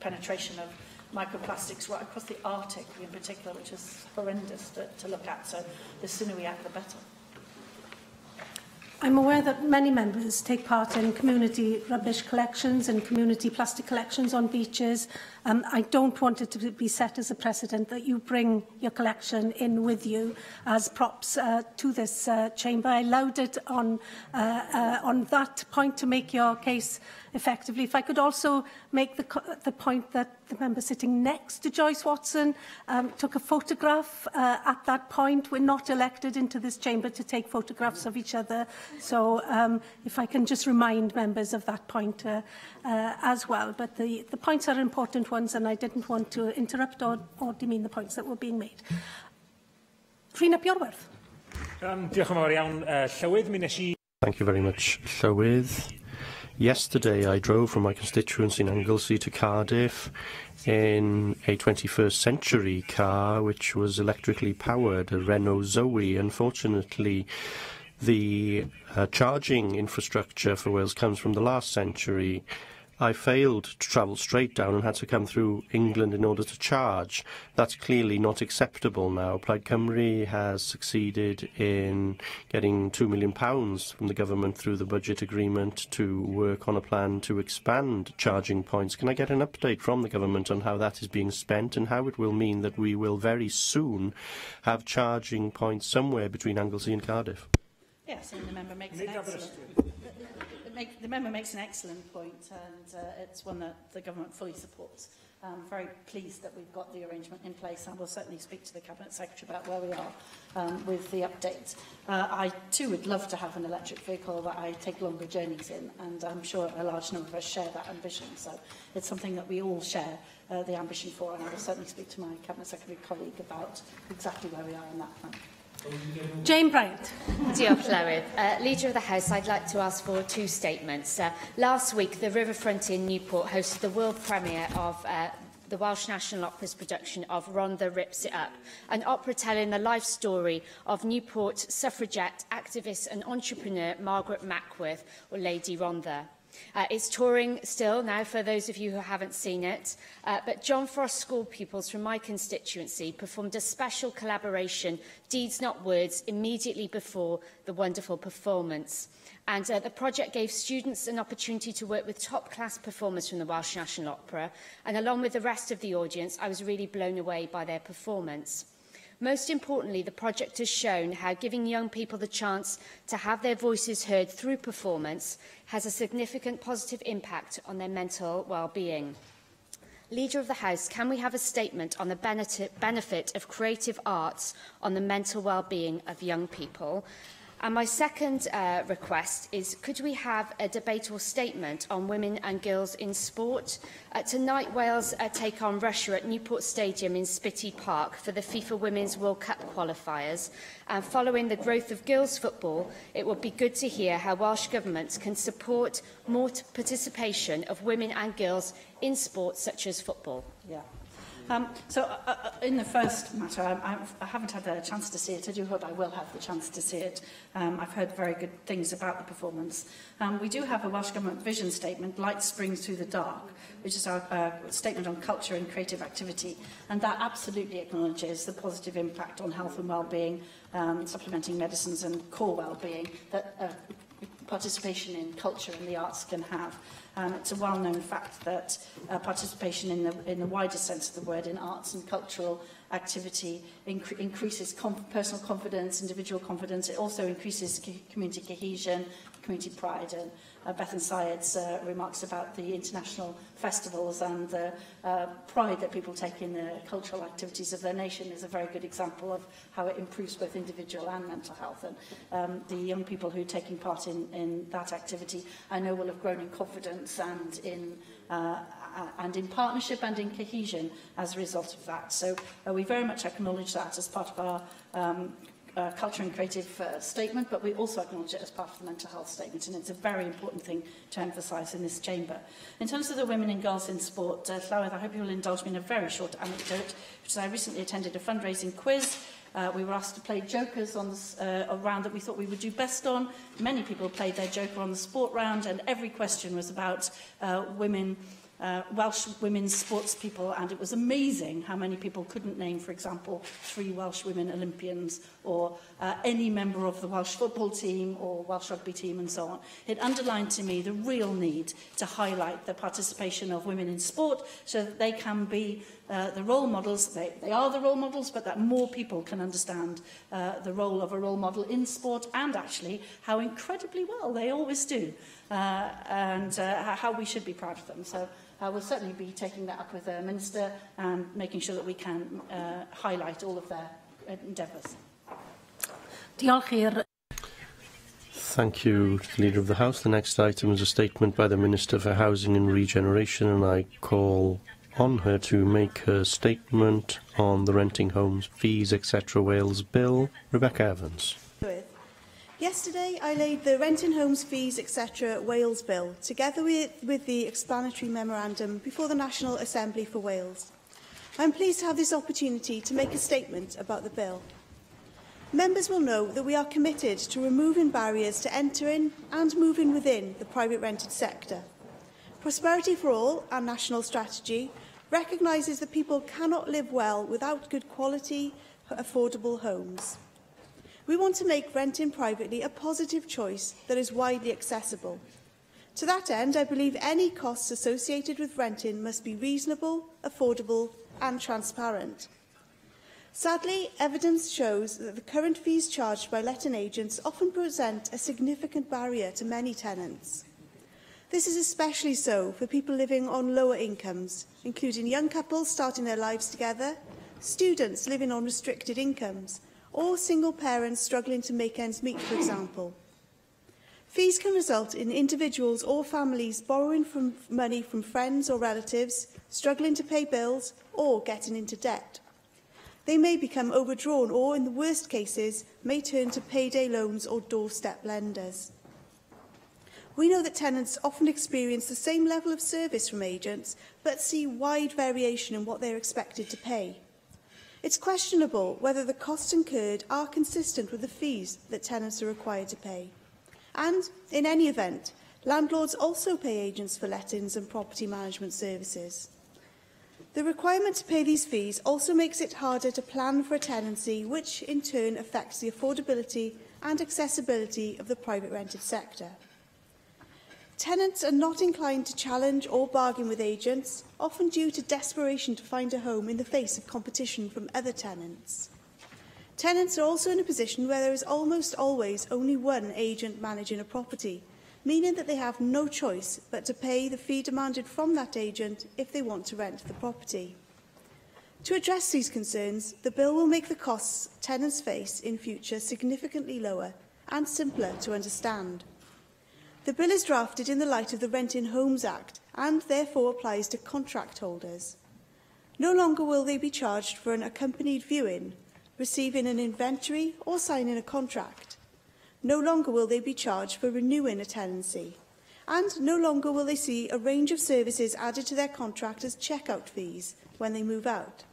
penetration of microplastics right across the Arctic in particular, which is horrendous to look at. So the sooner we act, the better. I'm aware that many members take part in community rubbish collections and community plastic collections on beaches. I don't want it to be set as a precedent that you bring your collection in with you as props to this chamber. I allowed it on that point to make your case effectively. If I could also make the point that the member sitting next to Joyce Watson took a photograph at that point. We're not elected into this chamber to take photographs of each other. So if I can just remind members of that point as well. But the points are important ones, and I didn't want to interrupt or demean the points that were being made. Rhina Bjorwerth. Diolch yn fawr iawn. Llywydd, mi nes I... Thank you very much, Llywydd. Yesterday, I drove from my constituency in Anglesey to Cardiff in a 21st century car, which was electrically powered, a Renault Zoe. Unfortunately, the charging infrastructure for Wales comes from the last century. I failed to travel straight down and had to come through England in order to charge. That's clearly not acceptable now. Plaid Cymru has succeeded in getting £2 million from the government through the budget agreement to work on a plan to expand charging points. Can I get an update from the government on how that is being spent and how it will mean that we will very soon have charging points somewhere between Anglesey and Cardiff? Yes, and the member makes an excellent... The member makes an excellent point, and it's one that the government fully supports. I'm very pleased that we've got the arrangement in place, and we'll certainly speak to the Cabinet Secretary about where we are with the update. I too would love to have an electric vehicle that I take longer journeys in, and I'm sure a large number of us share that ambition. So it's something that we all share the ambition for, and I will certainly speak to my Cabinet Secretary colleague about exactly where we are on that front. Jane Bryant. Diolch, Llywydd. Leader of the House, I'd like to ask for 2 statements. Last week, the Riverfront in Newport hosted the world premiere of the Welsh National Opera's production of Rhondda Rips It Up, an opera telling the life story of Newport suffragette, activist and entrepreneur Margaret Mackworth, or Lady Rhondda. It's touring still now, for those of you who haven't seen it, but John Frost school pupils from my constituency performed a special collaboration, Deeds Not Words, immediately before the wonderful performance. And the project gave students an opportunity to work with top-class performers from the Welsh National Opera, and along with the rest of the audience, I was really blown away by their performance. Most importantly, the project has shown how giving young people the chance to have their voices heard through performance has a significant positive impact on their mental well-being. Leader of the House, can we have a statement on the benefit of creative arts on the mental well-being of young people? And my second request is, could we have a debate or statement on women and girls in sport? Tonight, Wales take on Russia at Newport Stadium in Spitty Park for the FIFA Women's World Cup qualifiers. And following the growth of girls' football, it would be good to hear how Welsh Government can support more participation of women and girls in sports such as football. Yeah. In the first matter, I haven't had a chance to see it. I do hope I will have the chance to see it. I've heard very good things about the performance. We do have a Welsh Government vision statement, Light Springs Through the Dark, which is our statement on culture and creative activity. And that absolutely acknowledges the positive impact on health and well-being, supplementing medicines and core well-being that participation in culture and the arts can have. It's a well-known fact that participation in the wider sense of the word in arts and cultural activity increases personal confidence, individual confidence. It also increases community cohesion, community pride. And Bethan Syed's remarks about the international festivals and the pride that people take in the cultural activities of their nation is a very good example of how it improves both individual and mental health. And the young people who are taking part in that activity, I know, will have grown in confidence and in partnership and in cohesion as a result of that. So we very much acknowledge that as part of our culture and creative statement, but we also acknowledge it as part of the mental health statement, and it's a very important thing to emphasise in this chamber. In terms of the women and girls in sport, Llywedd, I hope you will indulge me in a very short anecdote, which is I recently attended a fundraising quiz. We were asked to play jokers on a round that we thought we would do best on. Many people played their joker on the sport round, and every question was about women, Welsh women's sports people, and it was amazing how many people couldn't name, for example, 3 Welsh women Olympians or any member of the Welsh football team or Welsh rugby team and so on. It underlined to me the real need to highlight the participation of women in sport so that they can be the role models. They are the role models, but that more people can understand the role of a role model in sport and actually how incredibly well they always do and how we should be proud of them. So we'll certainly be taking that up with the Minister and making sure that we can highlight all of their endeavours. Thank you, Leader of the House. The next item is a statement by the Minister for Housing and Regeneration, and I call on her to make her statement on the Renting Homes Fees, etc. Wales Bill. Rebecca Evans. Yesterday, I laid the Renting Homes Fees, etc. Wales Bill, together with the explanatory memorandum, before the National Assembly for Wales. I am pleased to have this opportunity to make a statement about the bill. Members will know that we are committed to removing barriers to entering and moving within the private rented sector. Prosperity for All, our national strategy, recognises that people cannot live well without good quality, affordable homes. We want to make renting privately a positive choice that is widely accessible. To that end, I believe any costs associated with renting must be reasonable, affordable and transparent. Sadly, evidence shows that the current fees charged by letting agents often present a significant barrier to many tenants. This is especially so for people living on lower incomes, including young couples starting their lives together, students living on restricted incomes, or single parents struggling to make ends meet, for example. Fees can result in individuals or families borrowing money from friends or relatives, struggling to pay bills, or getting into debt. They may become overdrawn or, in the worst cases, may turn to payday loans or doorstep lenders. We know that tenants often experience the same level of service from agents, but see wide variation in what they are expected to pay. It's questionable whether the costs incurred are consistent with the fees that tenants are required to pay. And, in any event, Landlords also pay agents for lettings and property management services. The requirement to pay these fees also makes it harder to plan for a tenancy, which in turn affects the affordability and accessibility of the private rented sector. Tenants are not inclined to challenge or bargain with agents, often due to desperation to find a home in the face of competition from other tenants. Tenants are also in a position where there is almost always only one agent managing a property, meaning that they have no choice but to pay the fee demanded from that agent if they want to rent the property. To address these concerns, the bill will make the costs tenants face in future significantly lower and simpler to understand. The bill is drafted in the light of the Rent in Homes Act and therefore applies to contract holders. No longer will they be charged for an accompanied viewing, receiving an inventory or signing a contract. No longer will they be charged for renewing a tenancy. And no longer will they see a range of services added to their contract as checkout fees when they move out.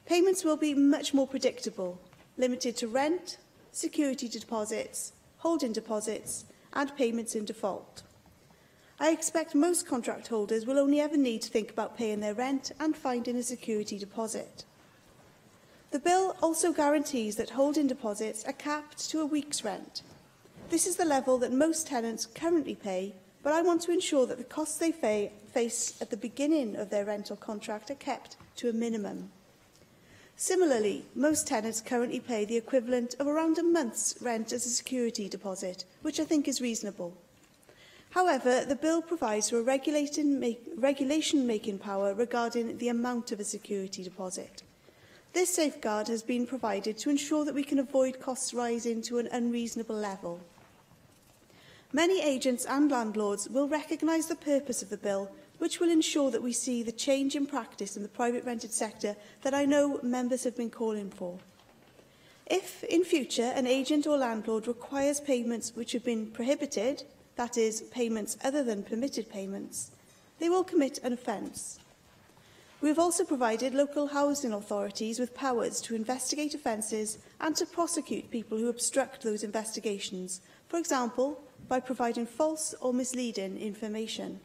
Payments will be much more predictable, limited to rent, security deposits, holding deposits, and payments in default. I expect most contract holders will only ever need to think about paying their rent and finding a security deposit. The bill also guarantees that holding deposits are capped to a week's rent. This is the level that most tenants currently pay, but I want to ensure that the costs they face at the beginning of their rental contract are kept to a minimum. Similarly, most tenants currently pay the equivalent of around a month's rent as a security deposit, which I think is reasonable. However, the bill provides for a regulation-making power regarding the amount of a security deposit. This safeguard has been provided to ensure that we can avoid costs rising to an unreasonable level. Many agents and landlords will recognise the purpose of the bill, which will ensure that we see the change in practice in the private rented sector that I know members have been calling for. If, in future, an agent or landlord requires payments which have been prohibited, that is, payments other than permitted payments, they will commit an offence. We have also provided local housing authorities with powers to investigate offences and to prosecute people who obstruct those investigations, for example, by providing false or misleading information.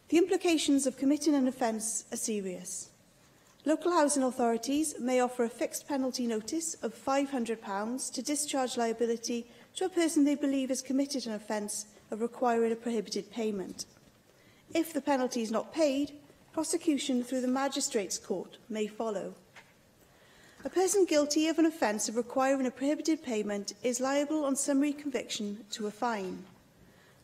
The implications of committing an offence are serious. Local housing authorities may offer a fixed penalty notice of £500 to discharge liability to a person they believe has committed an offence of requiring a prohibited payment. If the penalty is not paid, prosecution through the Magistrates' Court may follow. A person guilty of an offence of requiring a prohibited payment is liable on summary conviction to a fine.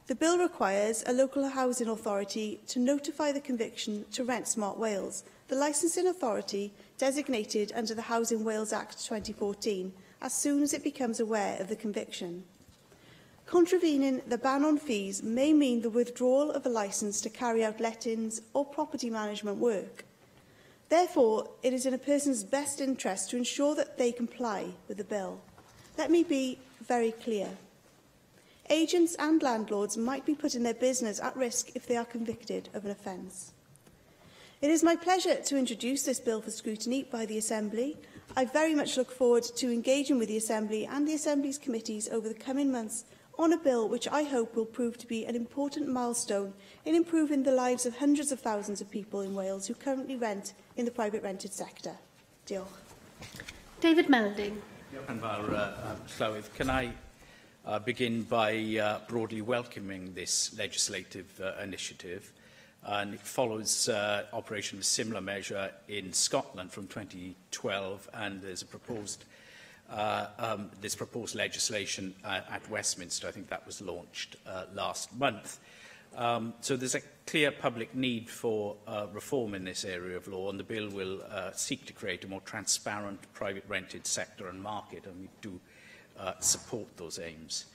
The bill requires a local housing authority to notify the conviction to Rent Smart Wales, the licensing authority designated under the Housing Wales Act 2014, as soon as it becomes aware of the conviction. Contravening the ban on fees may mean the withdrawal of a licence to carry out lettings or property management work. Therefore, it is in a person's best interest to ensure that they comply with the bill. Let me be very clear. Agents and landlords might be putting their business at risk if they are convicted of an offence. It is my pleasure to introduce this bill for scrutiny by the Assembly. I very much look forward to engaging with the Assembly and the Assembly's committees over the coming months on a bill which I hope will prove to be an important milestone in improving the lives of hundreds of thousands of people in Wales who currently rent in the private rented sector. Diolch. David Melding. Can I begin by broadly welcoming this legislative initiative, and it follows operation of a similar measure in Scotland from 2012, and there's a proposed this proposed legislation at Westminster. I think that was launched last month. So there's a clear public need for reform in this area of law, and the bill will seek to create a more transparent private rented sector and market, and we do support those aims.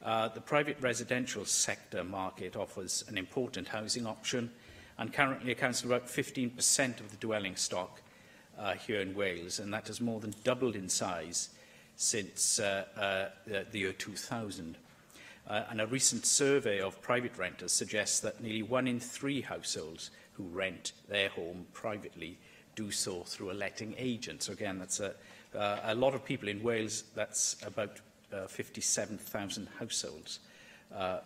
The private residential sector market offers an important housing option and currently accounts for about 15% of the dwelling stock here in Wales, and that has more than doubled in size since the year 2000. And a recent survey of private renters suggests that nearly 1 in 3 households who rent their home privately do so through a letting agent. So again, that's a lot of people in Wales. That's about 57,000 households.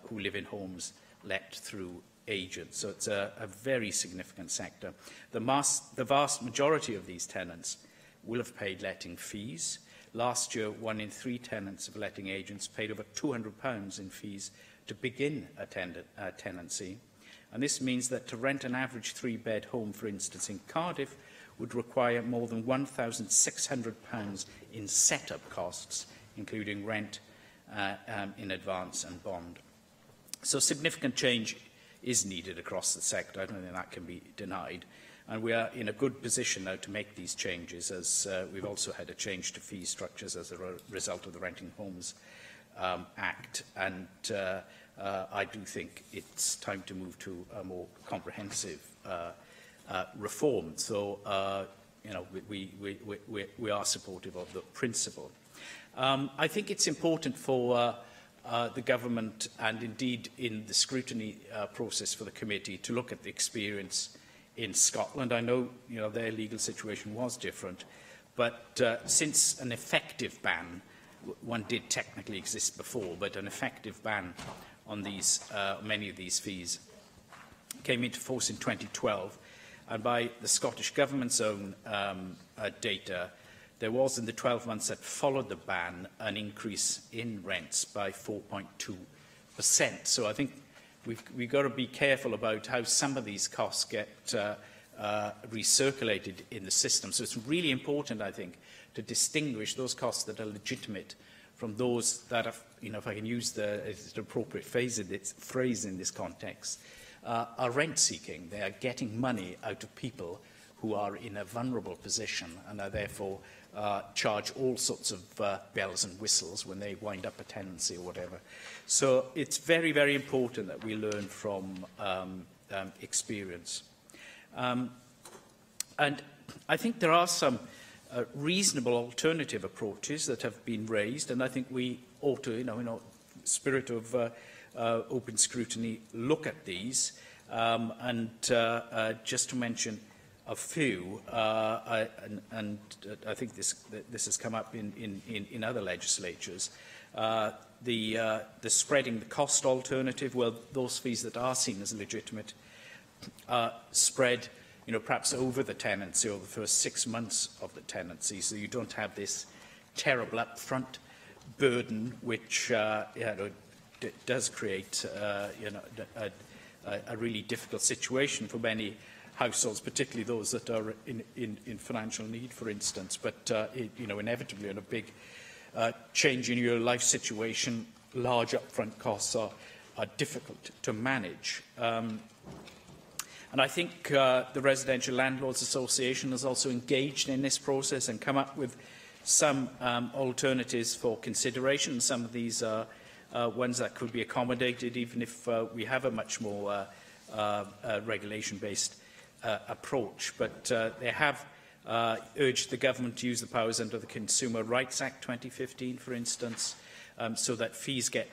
who live in homes let through agents. So it's a very significant sector. The vast majority of these tenants will have paid letting fees. Last year, 1 in 3 tenants of letting agents paid over £200 in fees to begin a tenancy. And this means that to rent an average 3-bed home, for instance, in Cardiff, would require more than £1,600 in set-up costs, including rent in advance and bond. So significant change is needed across the sector. I don't think that can be denied. And we are in a good position now to make these changes, as we've also had a change to fee structures as a result of the Renting Homes Act. And I do think it's time to move to a more comprehensive reform. So, you know, we are supportive of the principle. I think it's important for the government, and indeed in the scrutiny process for the committee, to look at the experience in Scotland. I know, you know, their legal situation was different, but since an effective ban, one did technically exist before, but an effective ban on these many of these fees came into force in 2012, and by the Scottish Government's own data, there was, in the 12 months that followed the ban, an increase in rents by 4.2%. So I think we've got to be careful about how some of these costs get recirculated in the system. So it's really important, I think, to distinguish those costs that are legitimate from those that are, you know, if I can use the appropriate phrase in this context, are rent-seeking. They are getting money out of people who are in a vulnerable position and are therefore charge all sorts of bells and whistles when they wind up a tenancy or whatever. So it's very, very important that we learn from experience. And I think there are some reasonable alternative approaches that have been raised, and I think we ought to, in a spirit of open scrutiny, look at these. And just to mention a few, and I think this has come up in other legislatures, the spreading the cost alternative, well, those fees that are seen as legitimate spread, perhaps over the tenancy or the first 6 months of the tenancy, so you don't have this terrible upfront burden, which does create a really difficult situation for many households, particularly those that are in financial need, for instance. But inevitably, in a big change in your life situation, large upfront costs are difficult to manage. And I think the Residential Landlords Association has also engaged in this process and come up with some alternatives for consideration. Some of these are ones that could be accommodated even if we have a much more regulation-based approach. But they have urged the government to use the powers under the Consumer Rights Act 2015, for instance, so that fees get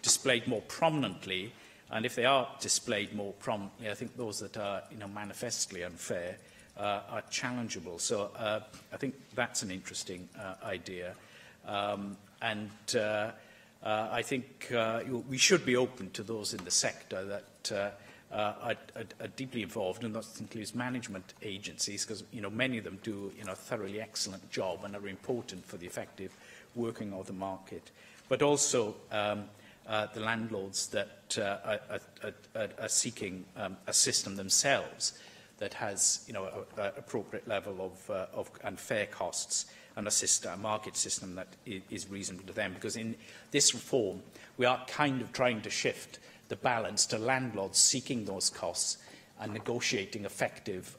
displayed more prominently. And if they are displayed more prominently, I think those that are manifestly unfair are challengeable. So I think that's an interesting idea. I think we should be open to those in the sector that are deeply involved, and that includes management agencies, because many of them do a thoroughly excellent job and are important for the effective working of the market. But also the landlords that are seeking a system themselves that has an appropriate level of unfair costs, and a market system that is reasonable to them. Because in this reform, we are kind of trying to shift the balance to landlords seeking those costs and negotiating effective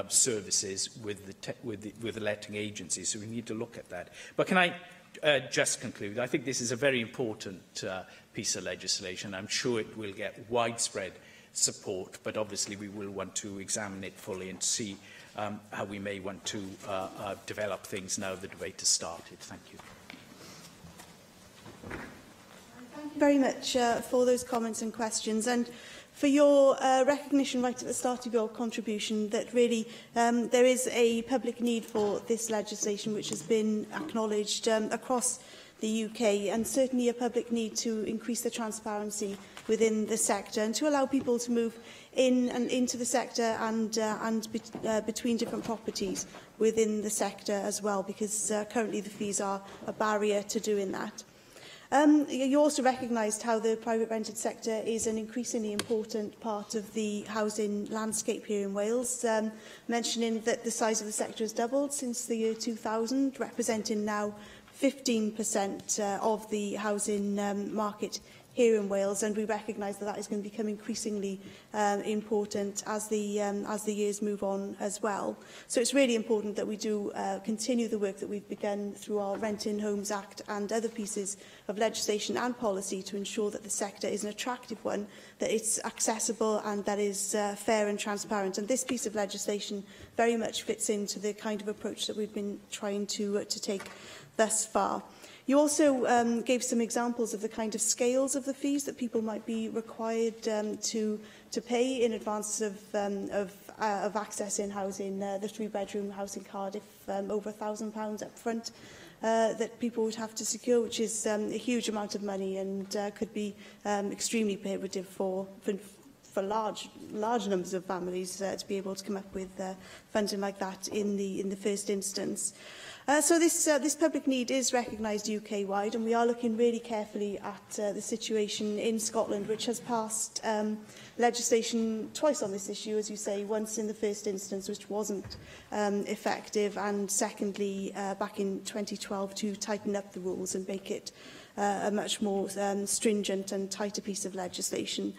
services with the letting agencies. So we need to look at that. But can I just conclude? I think this is a very important piece of legislation. I'm sure it will get widespread support, but obviously we will want to examine it fully and see how we may want to develop things now the debate has started. Thank you. Thank you very much for those comments and questions, and for your recognition right at the start of your contribution that really there is a public need for this legislation, which has been acknowledged across the UK, and certainly a public need to increase the transparency within the sector and to allow people to move in and into the sector and between different properties within the sector as well, because currently the fees are a barrier to doing that. You also recognised how the private rented sector is an increasingly important part of the housing landscape here in Wales, mentioning that the size of the sector has doubled since the year 2000, representing now 15% of the housing market here in Wales, and we recognise that that is going to become increasingly important as the years move on as well. So it's really important that we do continue the work that we've begun through our Renting Homes Act and other pieces of legislation and policy to ensure that the sector is an attractive one, that it's accessible and that is fair and transparent. And this piece of legislation very much fits into the kind of approach that we've been trying to take thus far. You also gave some examples of the kind of scales of the fees that people might be required to pay in advance of accessing housing. The three-bedroom house in Cardiff, over £1,000 up front that people would have to secure, which is a huge amount of money and could be extremely prohibitive for large numbers of families to be able to come up with funding like that in the first instance. So this public need is recognised UK-wide, and we are looking really carefully at the situation in Scotland, which has passed legislation twice on this issue, as you say, once in the first instance, which wasn't effective, and secondly, back in 2012, to tighten up the rules and make it a much more stringent and tighter piece of legislation.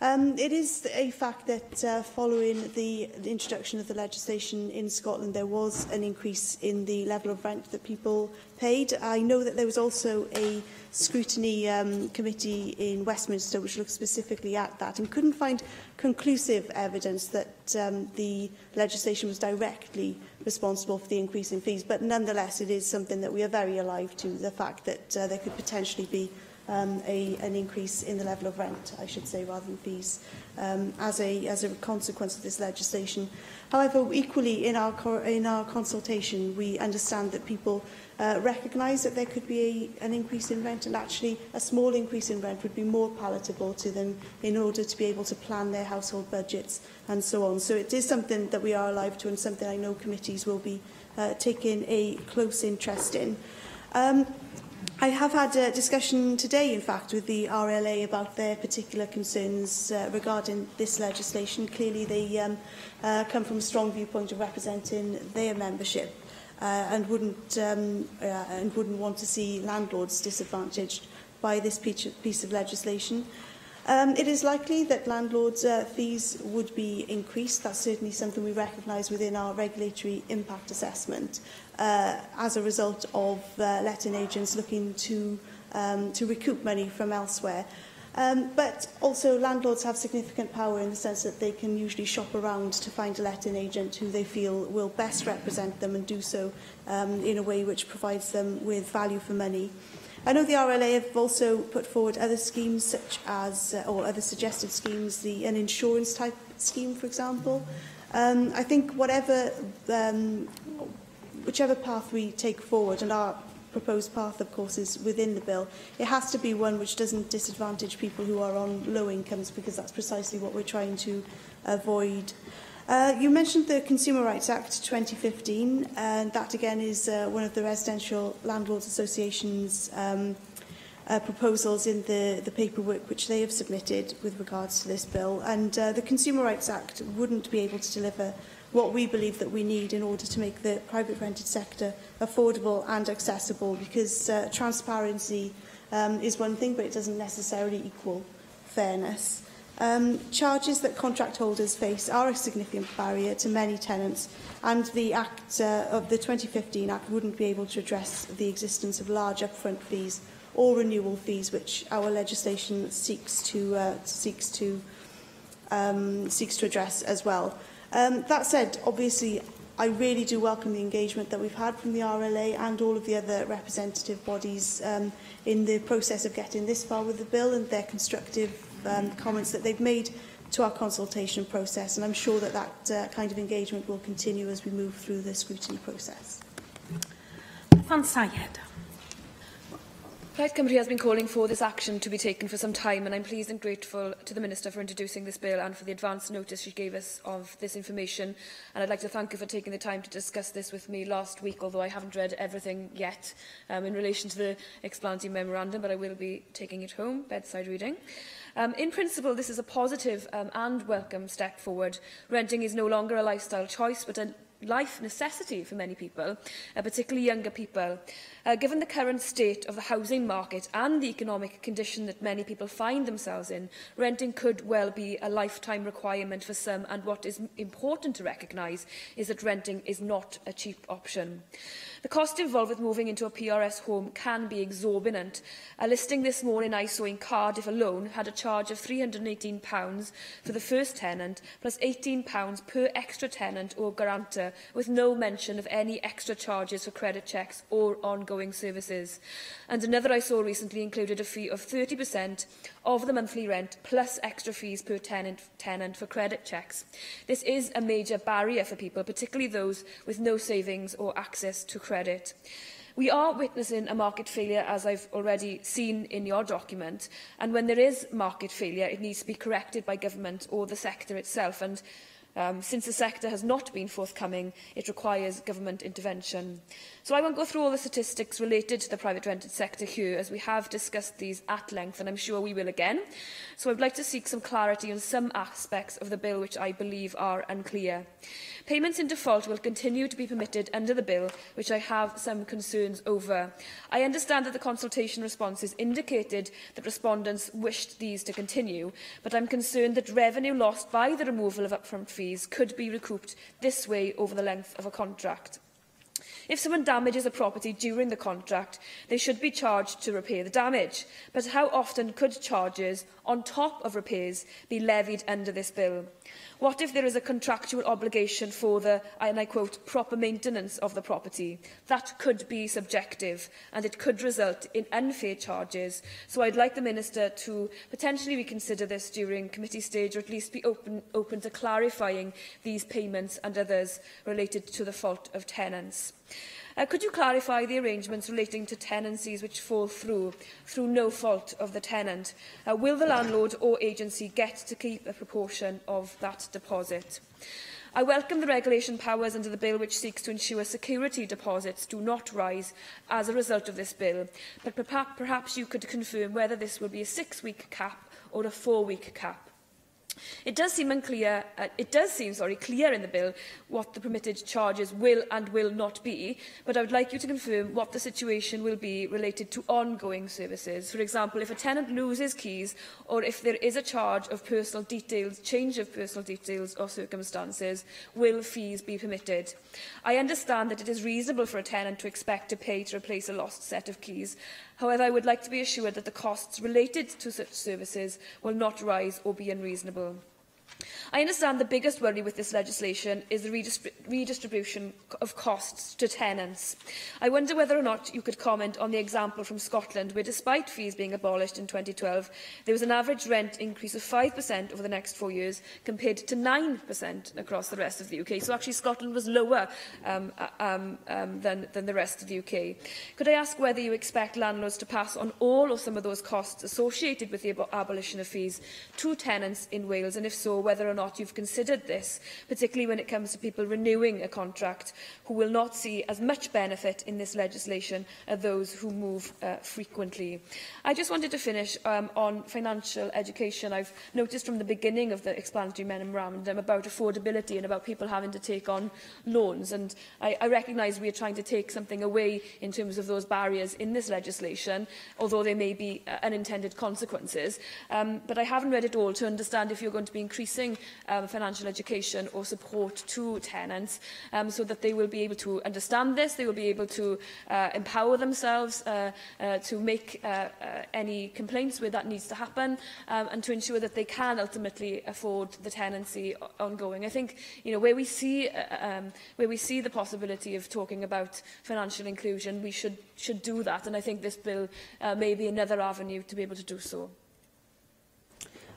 It is a fact that following the introduction of the legislation in Scotland, there was an increase in the level of rent that people paid. I know that there was also a scrutiny committee in Westminster which looked specifically at that and couldn't find conclusive evidence that the legislation was directly responsible for the increase in fees. But nonetheless, it is something that we are very alive to, the fact that there could potentially be an increase in the level of rent, I should say, rather than fees, as a consequence of this legislation. However, equally in our consultation, we understand that people recognise that there could be an increase in rent, and actually a small increase in rent would be more palatable to them in order to be able to plan their household budgets and so on. So it is something that we are alive to, and something I know committees will be taking a close interest in. I have had a discussion today, in fact, with the RLA about their particular concerns regarding this legislation. Clearly, they come from a strong viewpoint of representing their membership and wouldn't want to see landlords disadvantaged by this piece of legislation. It is likely that landlords' fees would be increased. That's certainly something we recognise within our regulatory impact assessment as a result of letting agents looking to recoup money from elsewhere. But also landlords have significant power in the sense that they can usually shop around to find a letting agent who they feel will best represent them and do so in a way which provides them with value for money. I know the RLA have also put forward other schemes, such as, or other suggested schemes, an insurance type scheme, for example. I think whichever path we take forward, and our proposed path, of course, is within the bill, it has to be one which doesn't disadvantage people who are on low incomes, because that's precisely what we're trying to avoid. You mentioned the Consumer Rights Act 2015, and that again is one of the Residential Landlords Association's proposals in the paperwork which they have submitted with regards to this bill. And the Consumer Rights Act wouldn't be able to deliver what we believe that we need in order to make the private rented sector affordable and accessible, because transparency is one thing, but it doesn't necessarily equal fairness. Charges that contract holders face are a significant barrier to many tenants, and the Act of the 2015 Act wouldn't be able to address the existence of large upfront fees or renewal fees, which our legislation seeks to address as well. That said, obviously, I really do welcome the engagement that we've had from the RLA and all of the other representative bodies in the process of getting this far with the bill, and their constructive comments that they've made to our consultation process. And I'm sure that that kind of engagement will continue as we move through the scrutiny process. Fan Syed. Plaid Cymru has been calling for this action to be taken for some time, and I'm pleased and grateful to the Minister for introducing this bill and for the advance notice she gave us of this information. And I'd like to thank her for taking the time to discuss this with me last week, although I haven't read everything yet in relation to the explanatory memorandum, but I will be taking it home, bedside reading. In principle, this is a positive and welcome step forward. Renting is no longer a lifestyle choice, but a life necessity for many people, particularly younger people. Given the current state of the housing market and the economic condition that many people find themselves in, renting could well be a lifetime requirement for some, and what is important to recognise is that renting is not a cheap option. The cost involved with moving into a PRS home can be exorbitant. A listing this morning I saw in Cardiff alone had a charge of £318 for the first tenant, plus £18 per extra tenant or guarantor, with no mention of any extra charges for credit checks or ongoing services. And another I saw recently included a fee of 30% of the monthly rent, plus extra fees per tenant for credit checks. This is a major barrier for people, particularly those with no savings or access to credit. We are witnessing a market failure, as I've already seen in your document, and when there is market failure, it needs to be corrected by government or the sector itself. And since the sector has not been forthcoming, it requires government intervention. So I won't go through all the statistics related to the private rented sector here, as we have discussed these at length, and I'm sure we will again. So I'd like to seek some clarity on some aspects of the bill which I believe are unclear. Payments in default will continue to be permitted under the bill, which I have some concerns over. I understand that the consultation responses indicated that respondents wished these to continue, but I'm concerned that revenue lost by the removal of upfront fees could be recouped this way over the length of a contract. If someone damages a property during the contract, they should be charged to repair the damage. But how often could charges, on top of repairs, be levied under this bill? What if there is a contractual obligation for the, and I quote, proper maintenance of the property? That could be subjective, and it could result in unfair charges. So I'd like the Minister to potentially reconsider this during committee stage, or at least be open to clarifying these payments and others related to the fault of tenants. Could you clarify the arrangements relating to tenancies which fall through no fault of the tenant? Will the landlord or agency get to keep a proportion of that deposit? I welcome the regulation powers under the bill which seeks to ensure security deposits do not rise as a result of this bill, but perhaps you could confirm whether this will be a 6-week cap or a 4-week cap. It does seem clear in the bill what the permitted charges will and will not be, but I would like you to confirm what the situation will be related to ongoing services. For example, if a tenant loses keys, or if there is a charge of personal details, change of personal details or circumstances, will fees be permitted? I understand that it is reasonable for a tenant to expect to pay to replace a lost set of keys. However, I would like to be assured that the costs related to such services will not rise or be unreasonable. I understand the biggest worry with this legislation is the redistribution of costs to tenants. I wonder whether or not you could comment on the example from Scotland, where despite fees being abolished in 2012, there was an average rent increase of 5% over the next 4 years, compared to 9% across the rest of the UK. So actually Scotland was lower than the rest of the UK. Could I ask whether you expect landlords to pass on all or some of those costs associated with the abolition of fees to tenants in Wales, and if so, whether or not you've considered this, particularly when it comes to people renewing a contract who will not see as much benefit in this legislation as those who move frequently. I just wanted to finish on financial education. I've noticed from the beginning of the explanatory memorandum about affordability and about people having to take on loans, and I recognise we are trying to take something away in terms of those barriers in this legislation, although there may be unintended consequences. But I haven't read it all to understand if you're going to be increasing financial education or support to tenants, so that they will be able to understand this, they will be able to empower themselves to make any complaints where that needs to happen, and to ensure that they can ultimately afford the tenancy ongoing. I think, where we see the possibility of talking about financial inclusion, we should do that, and I think this bill may be another avenue to be able to do so.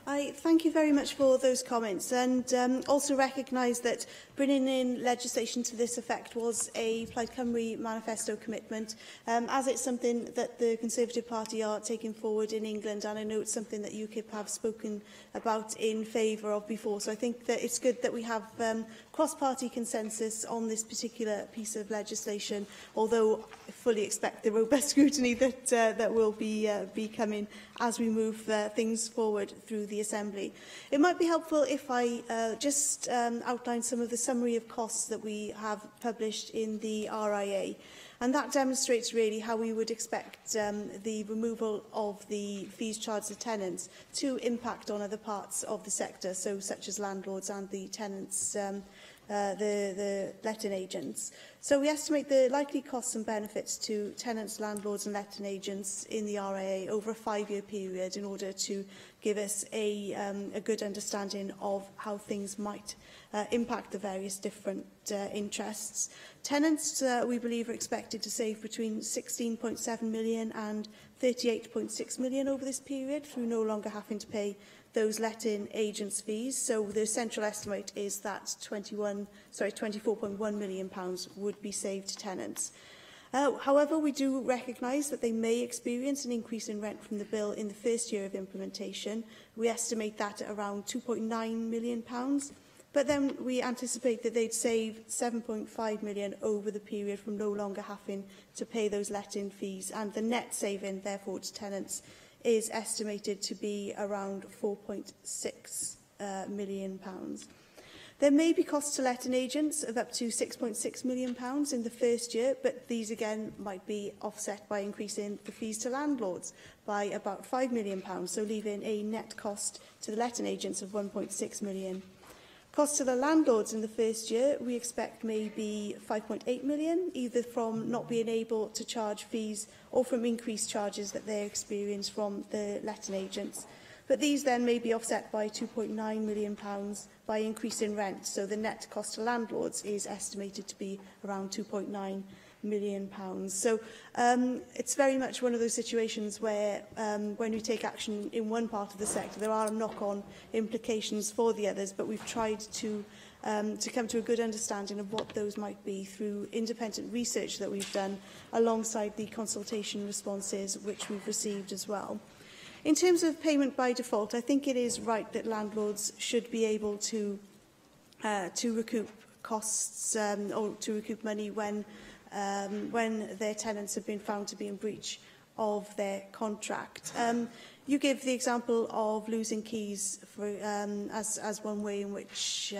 I thank you very much for those comments, and also recognise that bringing in legislation to this effect was a Plaid Cymru manifesto commitment, as it's something that the Conservative Party are taking forward in England, and I know it's something that UKIP have spoken about in favour of before. So I think that it's good that we have cross-party consensus on this particular piece of legislation, although I fully expect the robust scrutiny that will be coming as we move things forward through the Assembly. It might be helpful if I just outline some of the summary of costs that we have published in the RIA. And that demonstrates really how we would expect the removal of the fees charged to tenants to impact on other parts of the sector, so such as landlords and the tenants, the letting agents. So we estimate the likely costs and benefits to tenants, landlords and letting agents in the RIA over a 5-year period in order to give us a good understanding of how things might impact the various different interests. Tenants, we believe, are expected to save between £16.7 million and £38.6 million over this period through no longer having to pay those letting agents' fees. So the central estimate is that £24.1 million would be saved to tenants. However, we do recognise that they may experience an increase in rent from the bill in the first year of implementation. We estimate that at around £2.9 million. But then we anticipate that they'd save £7.5 million over the period from no longer having to pay those letting fees. And the net saving, therefore, to tenants is estimated to be around £4.6 million. There may be costs to letting agents of up to £6.6 million in the first year, but these again might be offset by increasing the fees to landlords by about £5 million, so leaving a net cost to the letting agents of £1.6 million. Costs to the landlords in the first year we expect may be £5.8 million, either from not being able to charge fees or from increased charges that they experience from the letting agents. But these then may be offset by £2.9 million by increasing rent, so the net cost to landlords is estimated to be around £2.9 million. So it's very much one of those situations where when we take action in one part of the sector, there are knock-on implications for the others, but we've tried to come to a good understanding of what those might be through independent research that we've done alongside the consultation responses which we've received as well. In terms of payment by default, I think it is right that landlords should be able to recoup costs or to recoup money when their tenants have been found to be in breach of their contract. You give the example of losing keys for, as one way in which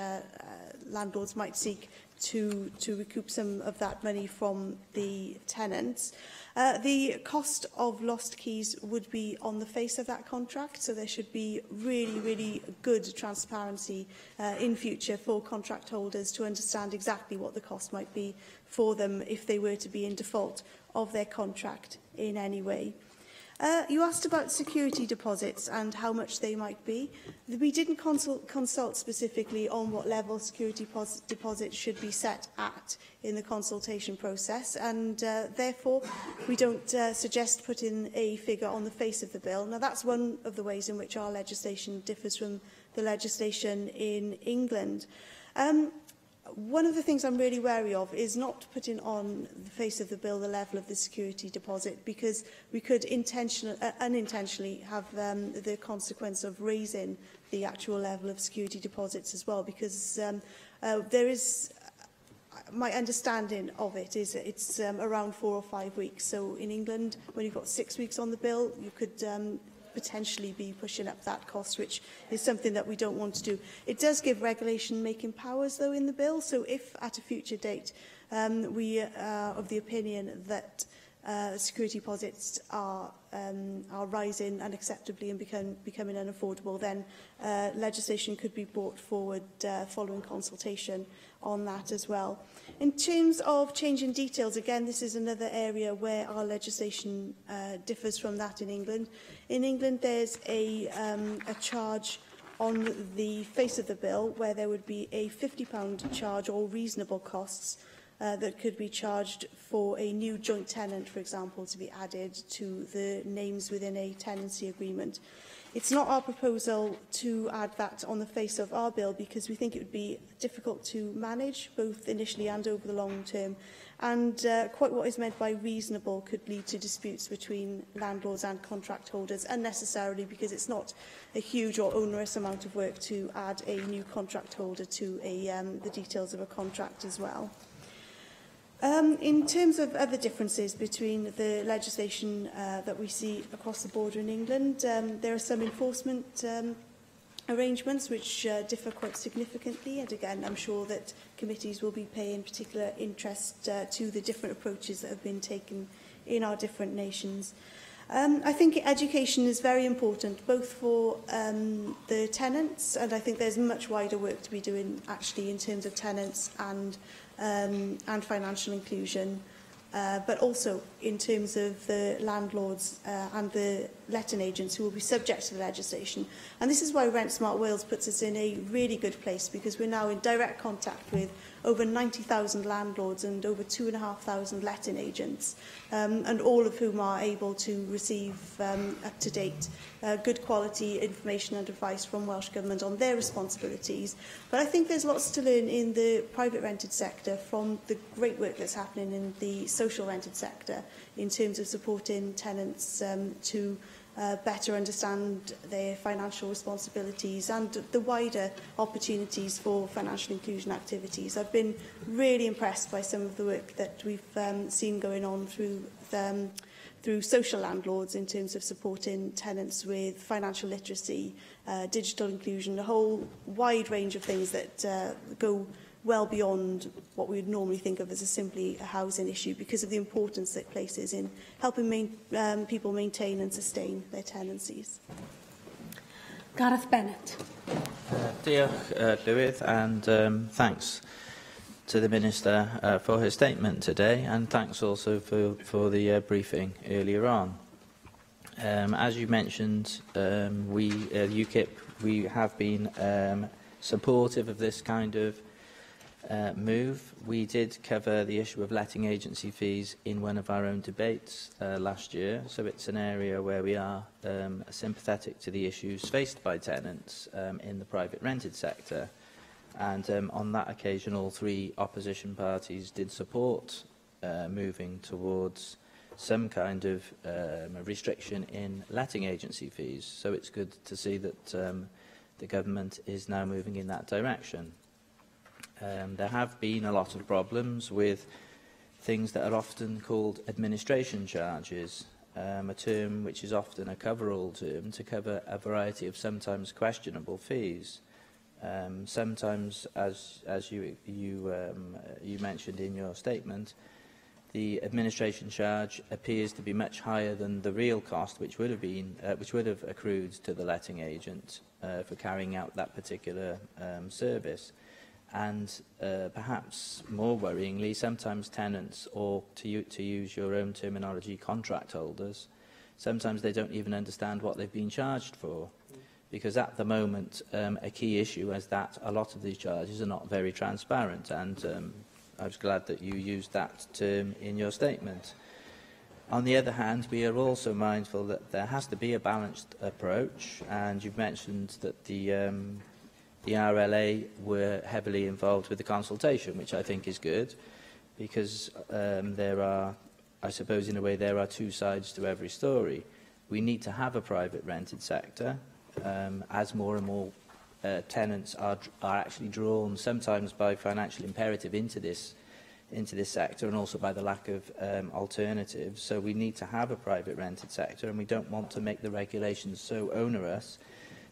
landlords might seek to recoup some of that money from the tenants. The cost of lost keys would be on the face of that contract, so there should be really, really good transparency in future for contract holders to understand exactly what the cost might be for them if they were to be in default of their contract in any way. You asked about security deposits and how much they might be. We didn't consult specifically on what level security deposits should be set at in the consultation process, and therefore we don't suggest putting a figure on the face of the bill. Now, that's one of the ways in which our legislation differs from the legislation in England. One of the things I'm really wary of is not putting on the face of the bill the level of the security deposit, because we could unintentionally have the consequence of raising the actual level of security deposits as well, because there is, my understanding of it is that it's around 4 or 5 weeks. So in England, when you've got 6 weeks on the bill, you could potentially be pushing up that cost, which is something that we don't want to do. It does give regulation-making powers, though, in the bill. So if at a future date we are of the opinion that security deposits are rising unacceptably and becoming unaffordable, then legislation could be brought forward following consultation on that as well. In terms of changing details, again, this is another area where our legislation differs from that in England. In England, there's a charge on the face of the bill where there would be a £50 charge or reasonable costs that could be charged for a new joint tenant, for example, to be added to the names within a tenancy agreement. It's not our proposal to add that on the face of our bill because we think it would be difficult to manage, both initially and over the long term. And quite what is meant by reasonable could lead to disputes between landlords and contract holders unnecessarily, because it's not a huge or onerous amount of work to add a new contract holder to the details of a contract as well. In terms of other differences between the legislation that we see across the border in England, there are some enforcement arrangements which differ quite significantly, and again I'm sure that committees will be paying particular interest to the different approaches that have been taken in our different nations. I think education is very important, both for the tenants, and I think there's much wider work to be doing actually in terms of tenants and financial inclusion, but also in terms of the landlords and the letting agents who will be subject to the legislation. And this is why Rent Smart Wales puts us in a really good place, because we're now in direct contact with over 90,000 landlords and over 2,500 letting agents, and all of whom are able to receive up-to-date, good quality information and advice from Welsh Government on their responsibilities. But I think there's lots to learn in the private rented sector from the great work that's happening in the social rented sector in terms of supporting tenants to better understand their financial responsibilities and the wider opportunities for financial inclusion activities. I've been really impressed by some of the work that we've seen going on through social landlords in terms of supporting tenants with financial literacy, digital inclusion, a whole wide range of things that go well beyond what we would normally think of as simply a housing issue, because of the importance it places in helping people maintain and sustain their tenancies. Gareth Bennett. Diolch, Llywydd, and thanks to the Minister for her statement today, and thanks also for the briefing earlier on. As you mentioned, UKIP, we have been supportive of this kind of move. We did cover the issue of letting agency fees in one of our own debates last year, so it's an area where we are sympathetic to the issues faced by tenants in the private rented sector. And on that occasion, all three opposition parties did support moving towards some kind of restriction in letting agency fees. So it's good to see that the government is now moving in that direction. There have been a lot of problems with things that are often called administration charges, a term which is often a cover-all term to cover a variety of sometimes questionable fees. Sometimes, as you mentioned in your statement, the administration charge appears to be much higher than the real cost, which would have accrued to the letting agent for carrying out that particular service. And perhaps more worryingly, sometimes tenants, or to use your own terminology, contract holders, sometimes they don't even understand what they've been charged for. Because at the moment, a key issue is that a lot of these charges are not very transparent, and I was glad that you used that term in your statement. On the other hand, we are also mindful that there has to be a balanced approach, and you've mentioned that the RLA were heavily involved with the consultation, which I think is good, because there are, I suppose in a way, there are two sides to every story. We need to have a private rented sector, as more and more tenants are actually drawn, sometimes by financial imperative, into this sector, and also by the lack of alternatives. So we need to have a private rented sector, and we don't want to make the regulations so onerous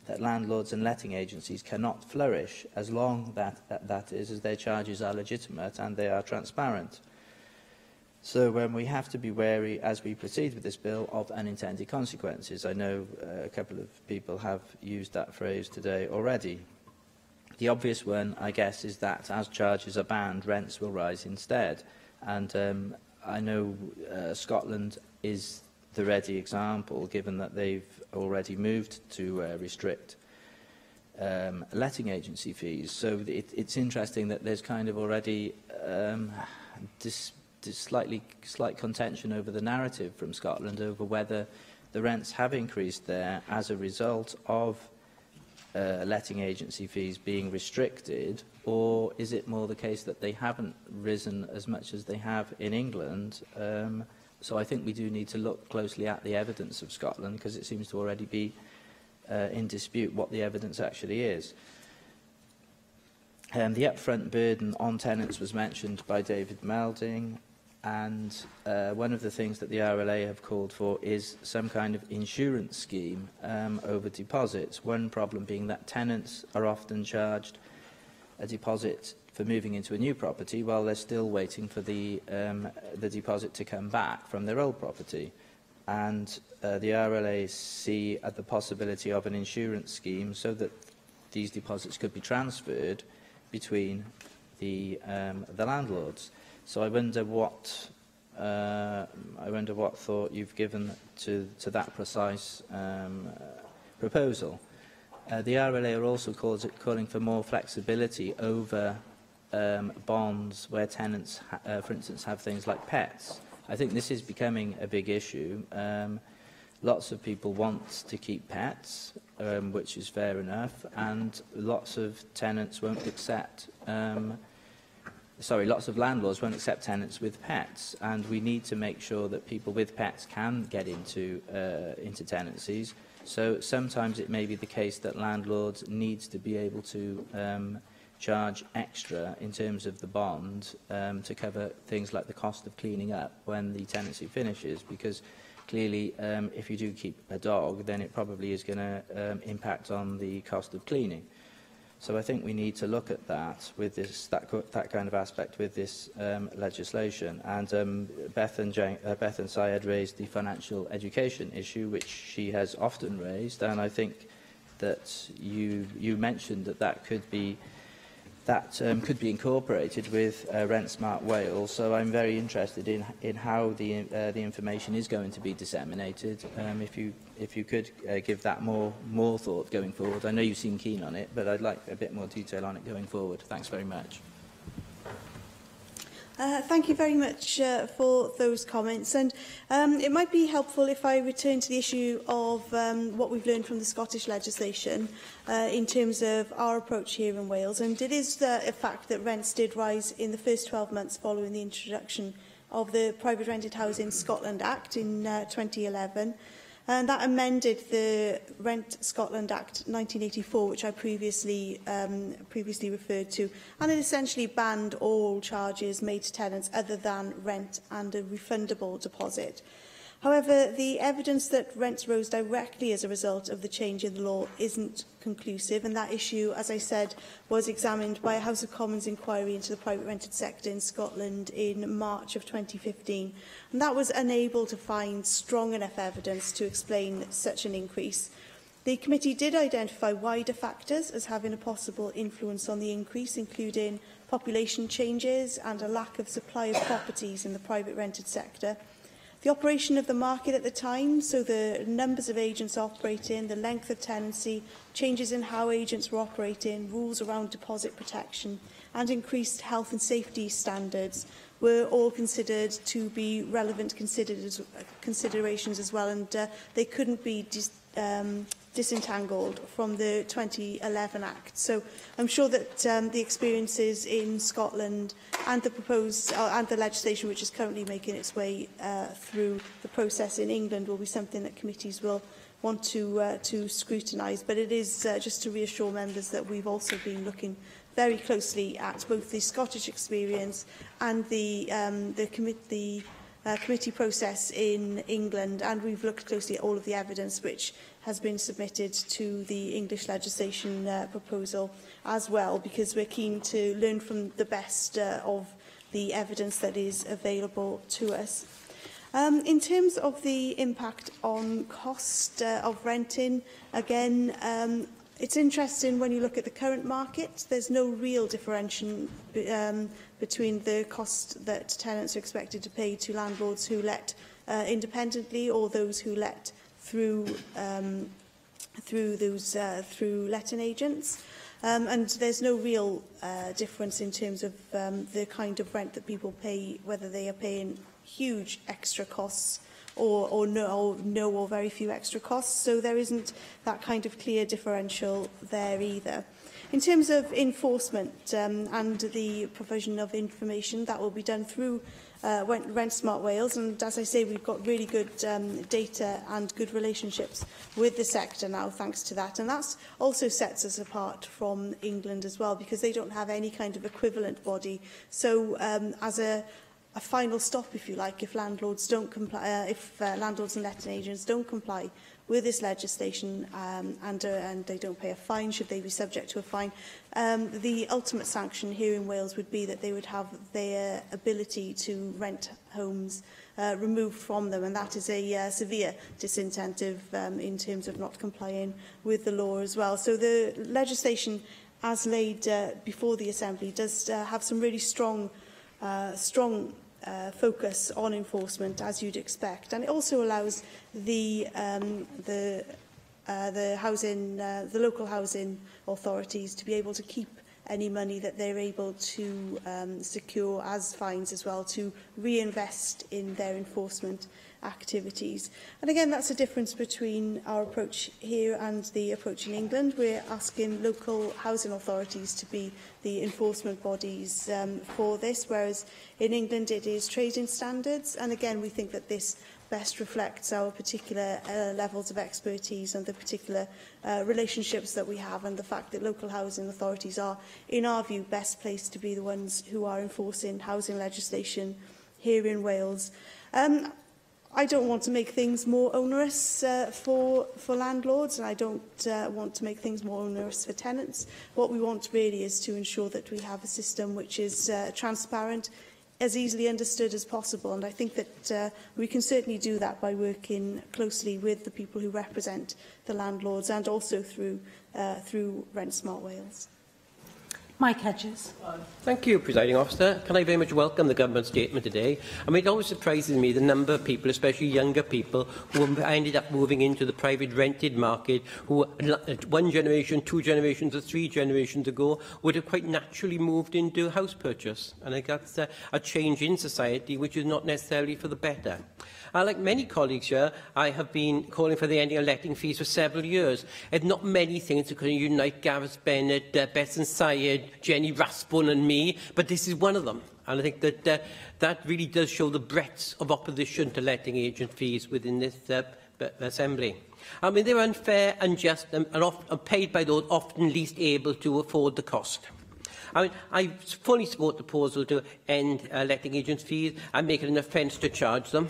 that landlords and letting agencies cannot flourish, as long that is, as their charges are legitimate and they are transparent. So we have to be wary, as we proceed with this bill, of unintended consequences. I know a couple of people have used that phrase today already. The obvious one, I guess, is that as charges are banned, rents will rise instead. And I know Scotland is the ready example, given that they've already moved to restrict letting agency fees. So it's interesting that there's kind of already slight contention over the narrative from Scotland over whether the rents have increased there as a result of letting agency fees being restricted, or is it more the case that they haven't risen as much as they have in England? So I think we do need to look closely at the evidence of Scotland, because it seems to already be in dispute what the evidence actually is. The upfront burden on tenants was mentioned by David Melding, and one of the things that the RLA have called for is some kind of insurance scheme over deposits. One problem being that tenants are often charged a deposit for moving into a new property while they're still waiting for the deposit to come back from their old property. And the RLA see the possibility of an insurance scheme so that these deposits could be transferred between the landlords. So I wonder what thought you've given to that precise proposal. The RLA are also calling for more flexibility over bonds where tenants, for instance, have things like pets. I think this is becoming a big issue. Lots of people want to keep pets, which is fair enough, and lots of tenants won't accept. Lots of landlords won't accept tenants with pets, and we need to make sure that people with pets can get into tenancies. So sometimes it may be the case that landlords need to be able to charge extra in terms of the bond to cover things like the cost of cleaning up when the tenancy finishes, because clearly if you do keep a dog, then it probably is going to impact on the cost of cleaning. So I think we need to look at that with that kind of aspect with this legislation. And Beth and Syed raised the financial education issue, which she has often raised, and I think that you mentioned that could be incorporated with Rent Smart Wales. So I'm very interested in how the information is going to be disseminated. If you could give that more thought going forward. I know you seem keen on it, but I'd like a bit more detail on it going forward. Thanks very much. Thank you very much for those comments. And it might be helpful if I return to the issue of what we've learned from the Scottish legislation in terms of our approach here in Wales. And it is a fact that rents did rise in the first 12 months following the introduction of the Private Rented Housing Scotland Act in 2011. And that amended the Rent Scotland Act 1984, which I previously referred to, and it essentially banned all charges made to tenants other than rent and a refundable deposit. However, the evidence that rents rose directly as a result of the change in the law isn't conclusive, and that issue, as I said, was examined by a House of Commons inquiry into the private rented sector in Scotland in March of 2015, and that was unable to find strong enough evidence to explain such an increase. The committee did identify wider factors as having a possible influence on the increase, including population changes and a lack of supply of properties in the private rented sector. The operation of the market at the time, so the numbers of agents operating, the length of tenancy, changes in how agents were operating, rules around deposit protection and increased health and safety standards were all considered to be relevant considerations as well, and they couldn't be disentangled from the 2011 Act. So I'm sure that the experiences in Scotland and the proposed and the legislation which is currently making its way through the process in England will be something that committees will want to scrutinise. But it is just to reassure members that we've also been looking very closely at both the Scottish experience and the committee process in England, and we've looked closely at all of the evidence which has been submitted to the English legislation proposal as well, because we're keen to learn from the best of the evidence that is available to us. In terms of the impact on cost of renting, again, it's interesting when you look at the current market, there's no real differentiation between the cost that tenants are expected to pay to landlords who let independently or those who let through letting agents. And there's no real difference in terms of the kind of rent that people pay, whether they are paying huge extra costs or no or very few extra costs. So there isn't that kind of clear differential there either. In terms of enforcement and the provision of information, that will be done through Rent Smart Wales, and as I say, we've got really good data and good relationships with the sector now, thanks to that. And that also sets us apart from England as well, because they don't have any kind of equivalent body. So as a final stop, if you like, if landlords don't comply, landlords and letting agents don't comply with this legislation and they don't pay a fine, should they be subject to a fine, the ultimate sanction here in Wales would be that they would have their ability to rent homes removed from them, and that is a severe disincentive in terms of not complying with the law as well. So the legislation as laid before the Assembly does have some really strong focus on enforcement, as you'd expect, and it also allows the local housing authorities to be able to keep any money that they're able to secure as fines as well, to reinvest in their enforcement activities. And again, that's a difference between our approach here and the approach in England. We're asking local housing authorities to be the enforcement bodies for this, whereas in England it is trading standards. And again, we think that this best reflects our particular levels of expertise and the particular relationships that we have, and the fact that local housing authorities are, in our view, best placed to be the ones who are enforcing housing legislation here in Wales. I don't want to make things more onerous for landlords, and I don't want to make things more onerous for tenants. What we want really is to ensure that we have a system which is transparent, as easily understood as possible, and I think that we can certainly do that by working closely with the people who represent the landlords, and also through Rent Smart Wales. Mike Hedges. Thank you, Presiding Officer. Can I very much welcome the Government statement today? I mean, it always surprises me the number of people, especially younger people, who ended up moving into the private rented market, who 1 generation, 2 generations or 3 generations ago would have quite naturally moved into house purchase. And I think that's a change in society which is not necessarily for the better. Like many colleagues here, I have been calling for the ending of letting fees for several years. There's not many things that can unite Gareth Bennett, Bethan Syed, Jenny Rathbone and me, but this is one of them. And I think that that really does show the breadth of opposition to letting agent fees within this Assembly. I mean, they're unfair, unjust, and paid by those often least able to afford the cost. I mean, I fully support the proposal to end letting agents fees and make it an offence to charge them.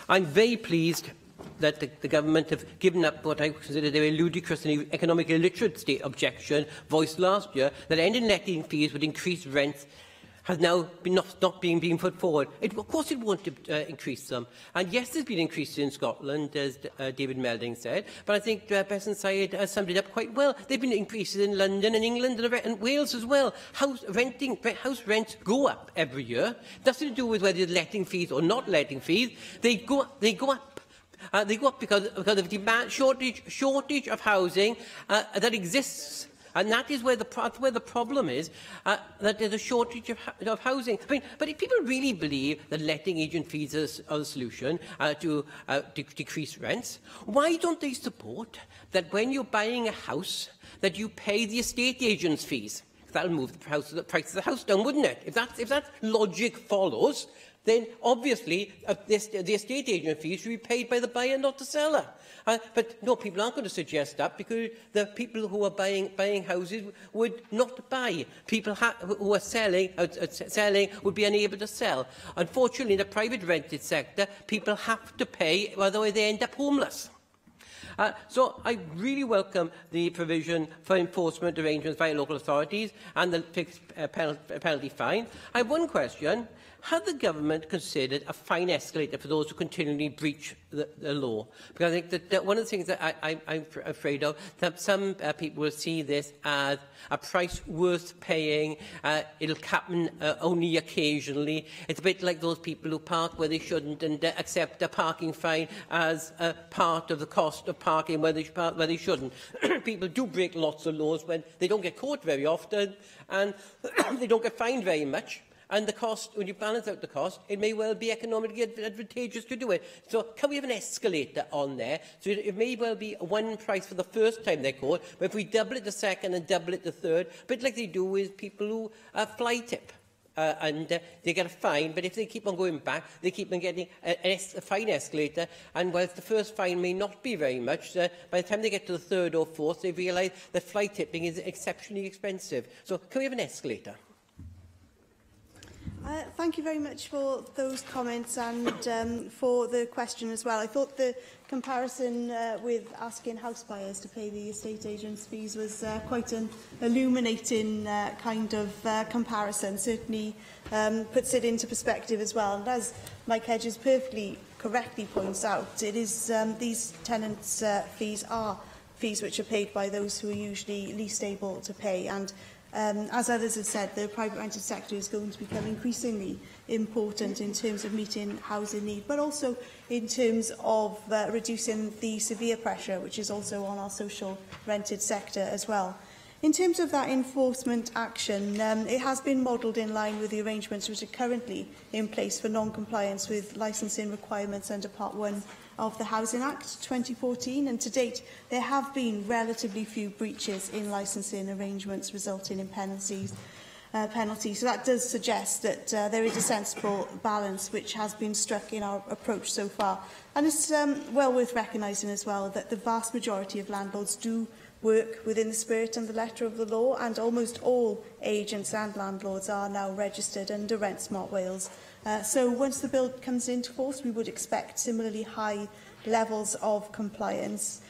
I'm very pleased that the Government have given up what I consider a ludicrous and economically illiterate state objection voiced last year, that ending letting fees would increase rents has now been not being put forward. Of course it won't increase them. And yes, there's been increases in Scotland, as David Melding said, but I think Bethan Syed has summed it up quite well. There have been increases in London and England and Wales as well. House rents go up every year. Nothing to do with whether you're letting fees or not letting fees. They go up. They go up because of demand, shortage of housing that exists. And that is where the problem is, that there's a shortage of housing. I mean, but if people really believe that letting agent fees are the solution to decrease rents, why don't they support that when you're buying a house, that you pay the estate agent's fees? That'll move the price of the house down, wouldn't it? If that logic follows, then obviously the estate agent fees should be paid by the buyer, not the seller. But no, people aren't going to suggest that, because the people who are buying houses would not buy. People who are selling would be unable to sell. Unfortunately, in the private rented sector, people have to pay, otherwise they end up homeless. So I really welcome the provision for enforcement arrangements by local authorities and the fixed penalty fine. I have one question. Has the government considered a fine escalator for those who continually breach the law? Because I think that one of the things that I'm afraid of, that some people will see this as a price worth paying. It'll happen only occasionally. It's a bit like those people who park where they shouldn't and accept a parking fine as part of the cost of parking where they park where they shouldn't. People do break lots of laws when they don't get caught very often and they don't get fined very much. And the cost, when you balance out the cost, it may well be economically advantageous to do it. So can we have an escalator on there? So it may well be one price for the first time they're caught, but if we double it the second and double it the third, a bit like they do with people who fly tip. They get a fine, but if they keep on going back, they keep on getting a fine escalator. And whilst the first fine may not be very much, by the time they get to the third or fourth, they realise that fly tipping is exceptionally expensive. So can we have an escalator? Thank you very much for those comments and for the question as well. I thought the comparison with asking house buyers to pay the estate agents' fees was quite an illuminating kind of comparison. Certainly puts it into perspective as well. And as Mike Hedges perfectly correctly points out, it is these tenants' fees are fees which are paid by those who are usually least able to pay. And as others have said, the private rented sector is going to become increasingly important in terms of meeting housing need, but also in terms of reducing the severe pressure, which is also on our social rented sector as well. In terms of that enforcement action, it has been modelled in line with the arrangements which are currently in place for non-compliance with licensing requirements under Part 1 of the Housing Act 2014, and to date there have been relatively few breaches in licensing arrangements resulting in penalties. So that does suggest that there is a sensible balance which has been struck in our approach so far. And it's well worth recognising as well that the vast majority of landlords do work within the spirit and the letter of the law, and almost all agents and landlords are now registered under Rent Smart Wales. So once the bill comes into force, we would expect similarly high levels of compliance.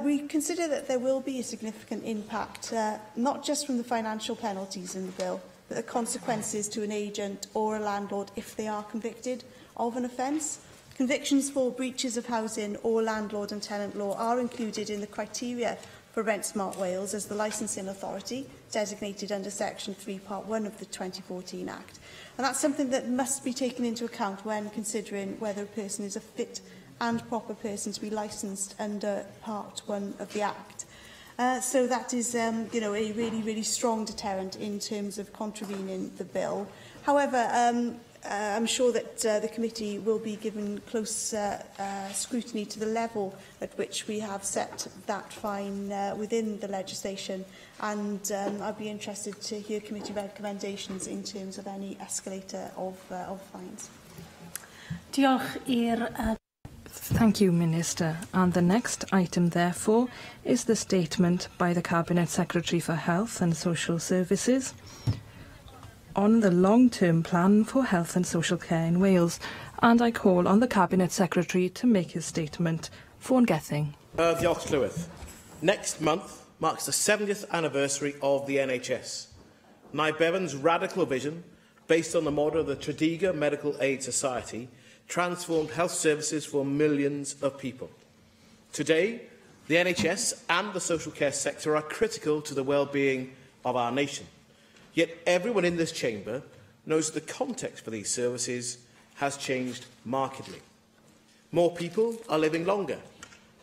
We consider that there will be a significant impact, not just from the financial penalties in the bill, but the consequences to an agent or a landlord if they are convicted of an offence. Convictions for breaches of housing or landlord and tenant law are included in the criteria for Rent Smart Wales as the licensing authority designated under Section 3, Part 1 of the 2014 Act. And that's something that must be taken into account when considering whether a person is a fit and proper person to be licensed under Part 1 of the Act. So that is a really strong deterrent in terms of contravening the bill. However, I'm sure that the committee will be given close scrutiny to the level at which we have set that fine within the legislation, and I'd be interested to hear committee recommendations in terms of any escalator of fines. Thank you, Minister. And the next item, therefore, is the statement by the Cabinet Secretary for Health and Social Services on the long-term plan for health and social care in Wales. And I call on the Cabinet Secretary to make his statement. Fawn Gething. Diolch Llywyd. Next month marks the 70th anniversary of the NHS. Nye Bevan's radical vision, based on the model of the Tredegar Medical Aid Society, transformed health services for millions of people. Today, the NHS and the social care sector are critical to the well-being of our nation. Yet everyone in this chamber knows the context for these services has changed markedly. More people are living longer.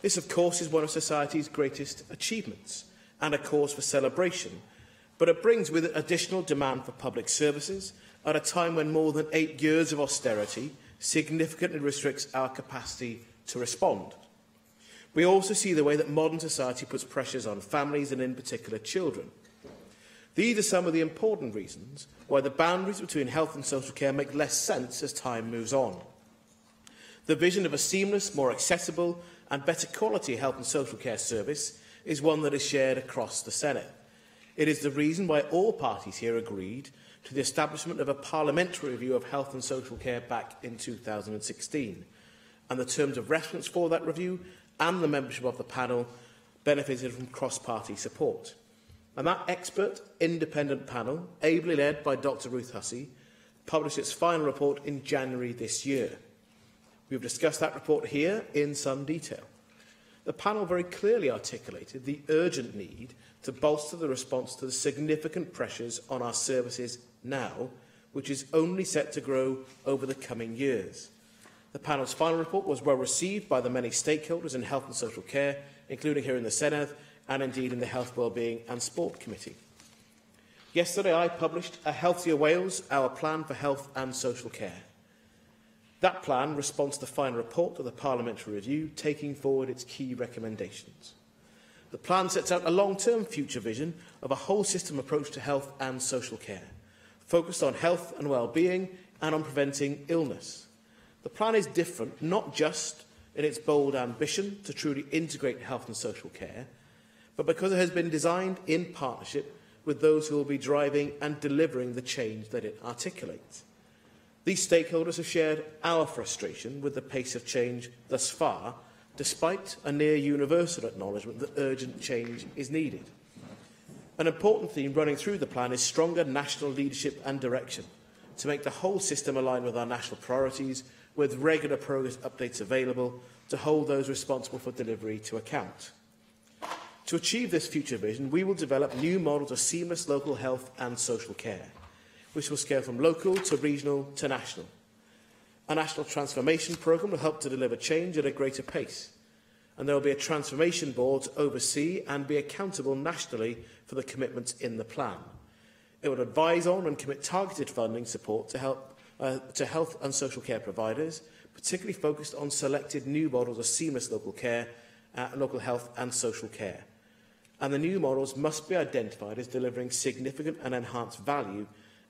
This, of course, is one of society's greatest achievements and a cause for celebration, but it brings with it additional demand for public services at a time when more than 8 years of austerity significantly restricts our capacity to respond. We also see the way that modern society puts pressures on families and in particular children. These are some of the important reasons why the boundaries between health and social care make less sense as time moves on. The vision of a seamless, more accessible and better quality health and social care service is one that is shared across the Senate. It is the reason why all parties here agreed to the establishment of a parliamentary review of health and social care back in 2016, and the terms of reference for that review and the membership of the panel benefited from cross-party support. And that expert, independent panel, ably led by Dr Ruth Hussey, published its final report in January this year. We've discussed that report here in some detail. The panel very clearly articulated the urgent need to bolster the response to the significant pressures on our services now, which is only set to grow over the coming years. The panel's final report was well received by the many stakeholders in health and social care, including here in the Senedd and indeed in the Health, Wellbeing and Sport Committee. Yesterday I published A Healthier Wales, Our Plan for Health and Social Care. That plan responds to the final report of the Parliamentary Review, taking forward its key recommendations. The plan sets out a long-term future vision of a whole-system approach to health and social care, focused on health and well-being and on preventing illness. The plan is different, not just in its bold ambition to truly integrate health and social care, but because it has been designed in partnership with those who will be driving and delivering the change that it articulates. These stakeholders have shared our frustration with the pace of change thus far, despite a near universal acknowledgement that urgent change is needed. An important theme running through the plan is stronger national leadership and direction to make the whole system align with our national priorities, with regular progress updates available to hold those responsible for delivery to account. To achieve this future vision, we will develop new models of seamless local health and social care, which will scale from local to regional to national. A national transformation programme will help to deliver change at a greater pace, and there will be a transformation board to oversee and be accountable nationally for the commitments in the plan. It will advise on and commit targeted funding support to health and social care providers, particularly focused on selected new models of seamless local care, local health and social care. And the new models must be identified as delivering significant and enhanced value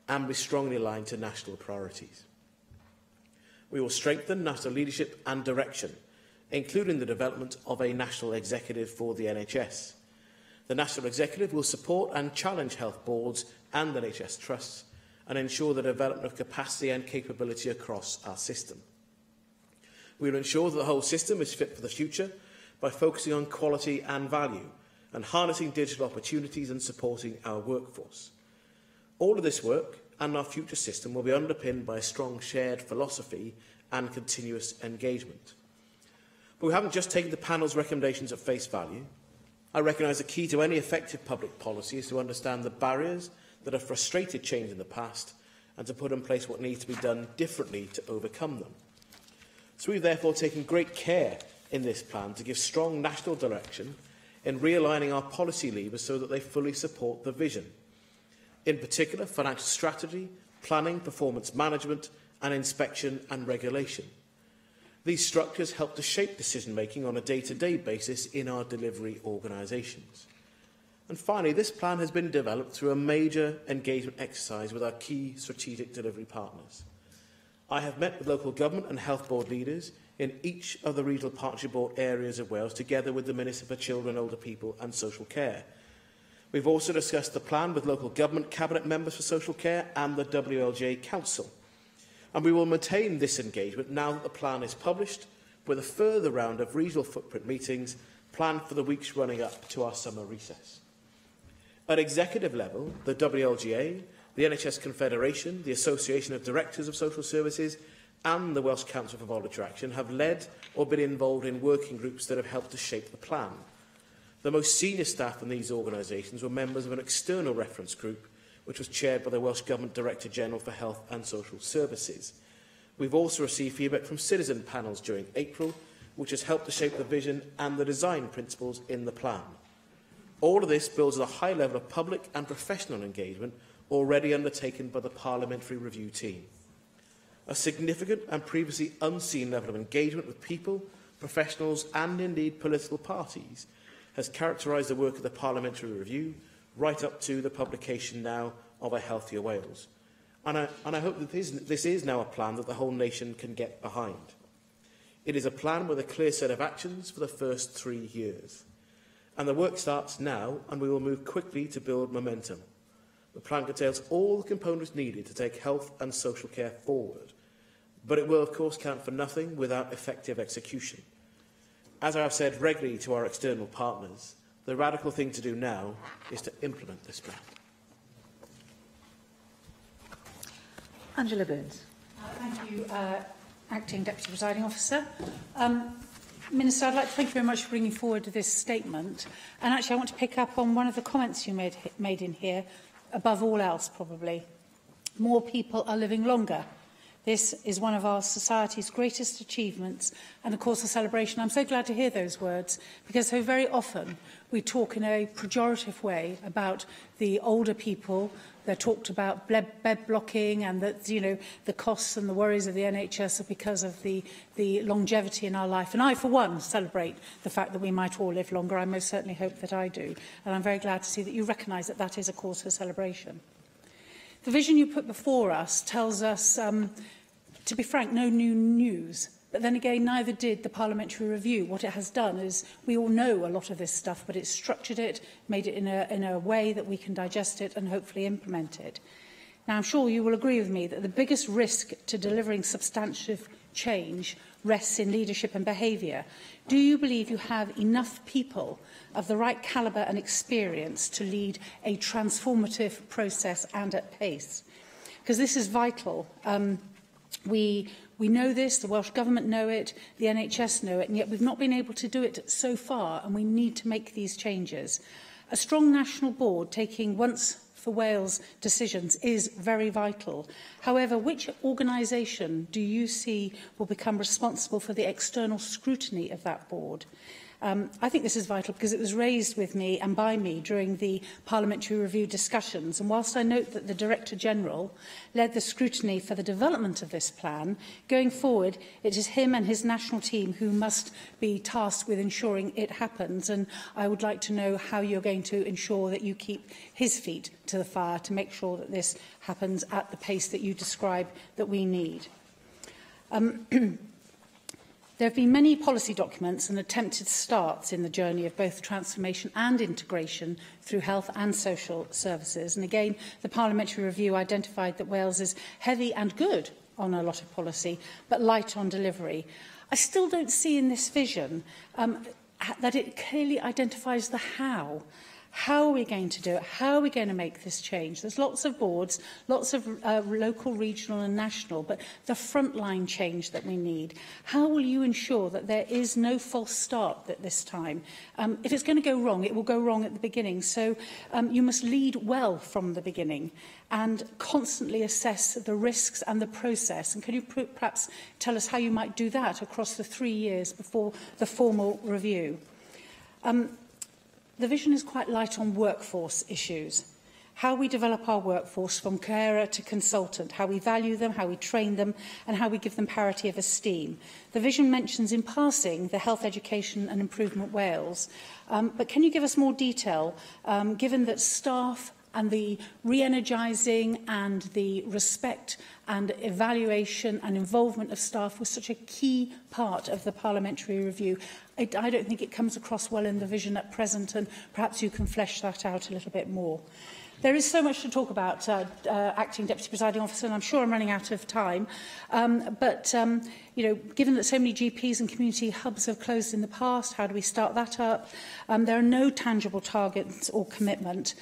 and be strongly aligned to national priorities. We will strengthen national leadership and direction, including the development of a national executive for the NHS. The national executive will support and challenge health boards and NHS trusts and ensure the development of capacity and capability across our system. We will ensure that the whole system is fit for the future by focusing on quality and value and harnessing digital opportunities and supporting our workforce. All of this work and our future system will be underpinned by a strong shared philosophy and continuous engagement. But we haven't just taken the panel's recommendations at face value. I recognise the key to any effective public policy is to understand the barriers that have frustrated change in the past and to put in place what needs to be done differently to overcome them. So we've therefore taken great care in this plan to give strong national direction in realigning our policy levers so that they fully support the vision. In particular, financial strategy, planning, performance management, and inspection and regulation. These structures help to shape decision-making on a day-to-day basis in our delivery organisations. And finally, this plan has been developed through a major engagement exercise with our key strategic delivery partners. I have met with local government and health board leaders in each of the regional partnership board areas of Wales, together with the Minister for Children, Older People and Social Care. We've also discussed the plan with local government cabinet members for social care and the WLGA Council. And we will maintain this engagement now that the plan is published, with a further round of regional footprint meetings planned for the weeks running up to our summer recess. At executive level, the WLGA, the NHS Confederation, the Association of Directors of Social Services and the Welsh Council for Voluntary Action have led or been involved in working groups that have helped to shape the plan. The most senior staff in these organisations were members of an external reference group, which was chaired by the Welsh Government Director General for Health and Social Services. We've also received feedback from citizen panels during April, which has helped to shape the vision and the design principles in the plan. All of this builds on a high level of public and professional engagement already undertaken by the Parliamentary Review team. A significant and previously unseen level of engagement with people, professionals and indeed political parties has characterised the work of the Parliamentary Review right up to the publication now of A Healthier Wales. And I hope that this is now a plan that the whole nation can get behind. It is a plan with a clear set of actions for the first 3 years. And the work starts now, and we will move quickly to build momentum. The plan contains all the components needed to take health and social care forward, but it will, of course, count for nothing without effective execution. As I have said regularly to our external partners, The radical thing to do now is to implement this plan. Angela Burns. Thank you, Acting Deputy Presiding Officer. Minister, I'd like to thank you very much for bringing forward this statement. And actually, I want to pick up on one of the comments you made in here, above all else, probably. More people are living longer. This is one of our society's greatest achievements and, of course, a celebration. I'm so glad to hear those words, because so very often we talk in a pejorative way about the older people. They're talked about bed blocking, and that, you know, the costs and the worries of the NHS are because of the longevity in our life. And I, for one, celebrate the fact that we might all live longer. I most certainly hope that I do. And I'm very glad to see that you recognise that that is a cause for celebration. The vision you put before us tells us, to be frank, no new news. But then again, neither did the parliamentary review. What it has done is, we all know a lot of this stuff, but it's structured it, made it in a way that we can digest it and hopefully implement it. Now, I'm sure you will agree with me that the biggest risk to delivering substantive change rests in leadership and behaviour. Do you believe you have enough people of the right calibre and experience to lead a transformative process and at pace? Because this is vital. We know this, the Welsh Government know it, the NHS know it, and yet we've not been able to do it so far, and we need to make these changes. A strong national board taking once for Wales decisions is very vital. However, which organisation do you see will become responsible for the external scrutiny of that board? I think this is vital because it was raised with me and by me during the parliamentary review discussions. And whilst I note that the Director-General led the scrutiny for the development of this plan, going forward, it is him and his national team who must be tasked with ensuring it happens. And I would like to know how you're going to ensure that you keep his feet to the fire to make sure that this happens at the pace that you describe that we need. There have been many policy documents and attempted starts in the journey of both transformation and integration through health and social services. And again, the parliamentary review identified that Wales is heavy and good on a lot of policy, but light on delivery. I still don't see in this vision that it clearly identifies the how. How are we going to do it? How are we going to make this change? There's lots of boards, lots of local, regional and national, but the frontline change that we need. How will you ensure that there is no false start at this time? If it's going to go wrong, it will go wrong at the beginning. So you must lead well from the beginning and constantly assess the risks and the process. And can you perhaps tell us how you might do that across the 3 years before the formal review? The vision is quite light on workforce issues. How we develop our workforce from carer to consultant, how we value them, how we train them, and how we give them parity of esteem. The vision mentions in passing the Health, Education and Improvement Wales. But can you give us more detail, given that staff and the re-energising and the respect and evaluation and involvement of staff was such a key part of the parliamentary review? I don't think it comes across well in the vision at present, and perhaps you can flesh that out a little bit more. There is so much to talk about, Acting Deputy Presiding Officer, and I'm sure I'm running out of time. You know, given that so many GPs and community hubs have closed in the past, how do we start that up? There are no tangible targets or commitment.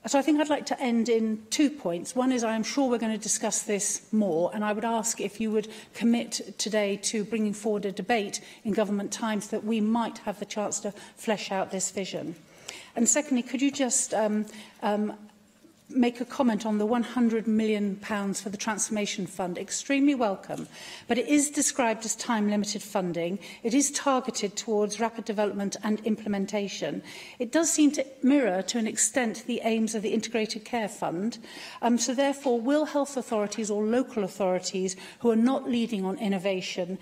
So I think I'd like to end in 2 points. One is I am sure we're going to discuss this more, and I would ask if you would commit today to bringing forward a debate in government time so that we might have the chance to flesh out this vision. And secondly, could you just make a comment on the £100 million for the Transformation Fund? Extremely welcome, but it is described as time-limited funding. It is targeted towards rapid development and implementation. It does seem to mirror, to an extent, the aims of the Integrated Care Fund. So therefore, will health authorities or local authorities who are not leading on innovation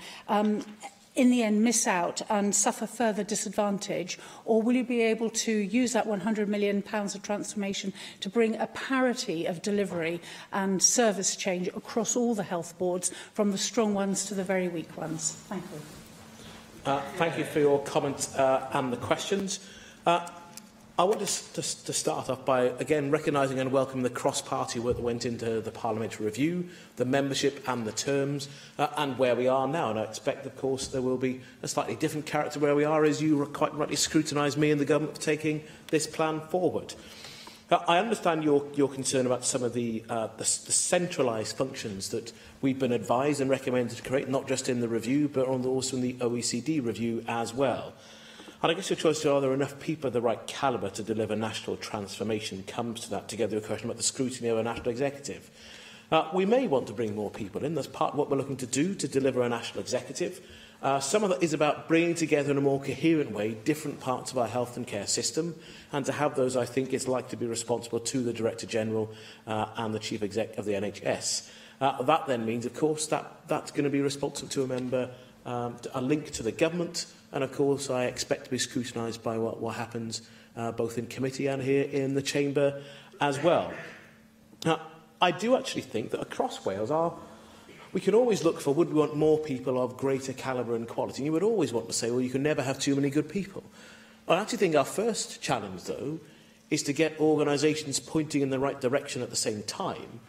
in the end miss out and suffer further disadvantage, or will you be able to use that £100 million of transformation to bring a parity of delivery and service change across all the health boards, from the strong ones to the very weak ones? Thank you. Thank you for your comments and the questions. I want to start off by, again, recognising and welcoming the cross-party work that went into the parliamentary review, the membership and the terms, and where we are now. And I expect, of course, there will be a slightly different character where we are, as you quite rightly scrutinise me and the government for taking this plan forward. I understand your concern about some of the centralised functions that we've been advised and recommended to create, not just in the review, but also in the OECD review as well. And I guess your choice to are there enough people of the right calibre to deliver national transformation comes to that, together with a question about the scrutiny of a national executive. We may want to bring more people in. That's part of what we're looking to do to deliver a national executive. Some of that is about bringing together in a more coherent way different parts of our health and care system, and to have those, I think, is likely to be responsible to the Director General and the Chief Exec of the NHS. That then means, of course, that's going to be responsible to a member, a link to the government, and of course I expect to be scrutinised by what happens both in committee and here in the Chamber as well. I do actually think that across Wales we can always look for, would we want more people of greater calibre and quality? And you would always want to say, well, you can never have too many good people. I actually think our first challenge, though, is to get organisations pointing in the right direction at the same time,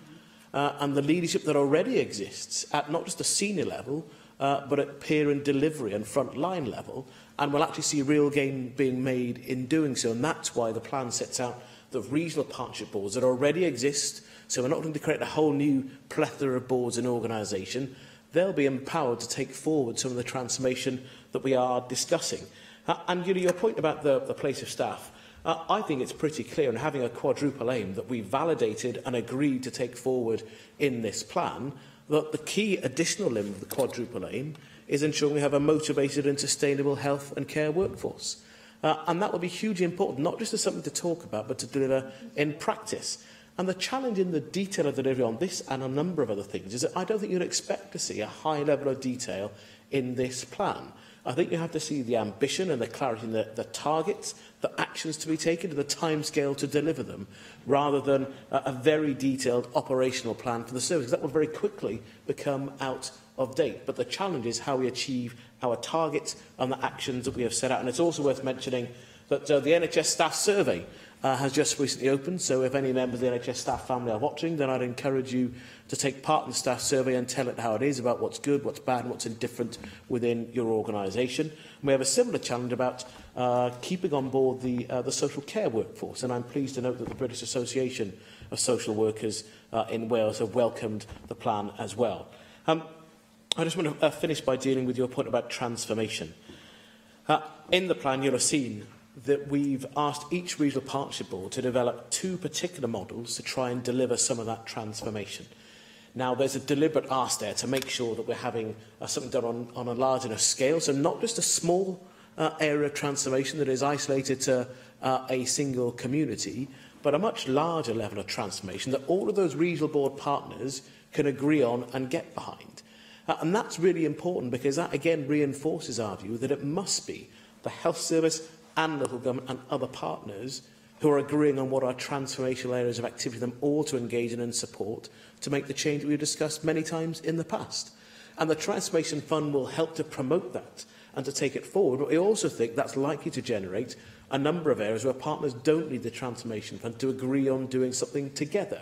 and the leadership that already exists at not just a senior level, but at peer and delivery and front-line level, and we'll actually see real gain being made in doing so. And that's why the plan sets out the regional partnership boards that already exist. So we're not going to create a whole new plethora of boards and organisation. They'll be empowered to take forward some of the transformation that we are discussing. And your point about the place of staff, I think it's pretty clear, and having a quadruple aim that we validated and agreed to take forward in this plan, that the key additional limb of the quadruple aim is ensuring we have a motivated and sustainable health and care workforce. And that will be hugely important, not just as something to talk about, but to deliver in practice. And the challenge in the detail of delivery on this and a number of other things is that I don't think you'd expect to see a high level of detail in this plan. I think you have to see the ambition and the clarity in the targets, the actions to be taken, and the timescale to deliver them, rather than a very detailed operational plan for the service. That will very quickly become out of date. But the challenge is how we achieve our targets and the actions that we have set out. And it's also worth mentioning that the NHS staff survey has just recently opened, so if any members of the NHS staff family are watching, then I'd encourage you to take part in the staff survey and tell it how it is, about what's good, what's bad and what's indifferent within your organisation. We have a similar challenge about keeping on board the social care workforce, and I'm pleased to note that the British Association of Social Workers in Wales have welcomed the plan as well. I just want to finish by dealing with your point about transformation. In the plan, you'll have seen that we've asked each regional partnership board to develop 2 particular models to try and deliver some of that transformation. Now, there's a deliberate ask there to make sure that we're having something done on a large enough scale, so not just a small area of transformation that is isolated to a single community, but a much larger level of transformation that all of those regional board partners can agree on and get behind. And that's really important, because that again reinforces our view that it must be the health service and local government and other partners who are agreeing on what are transformational areas of activity for them all to engage in and support to make the change that we've discussed many times in the past. And the Transformation Fund will help to promote that and to take it forward. But we also think that's likely to generate a number of areas where partners don't need the Transformation Fund to agree on doing something together.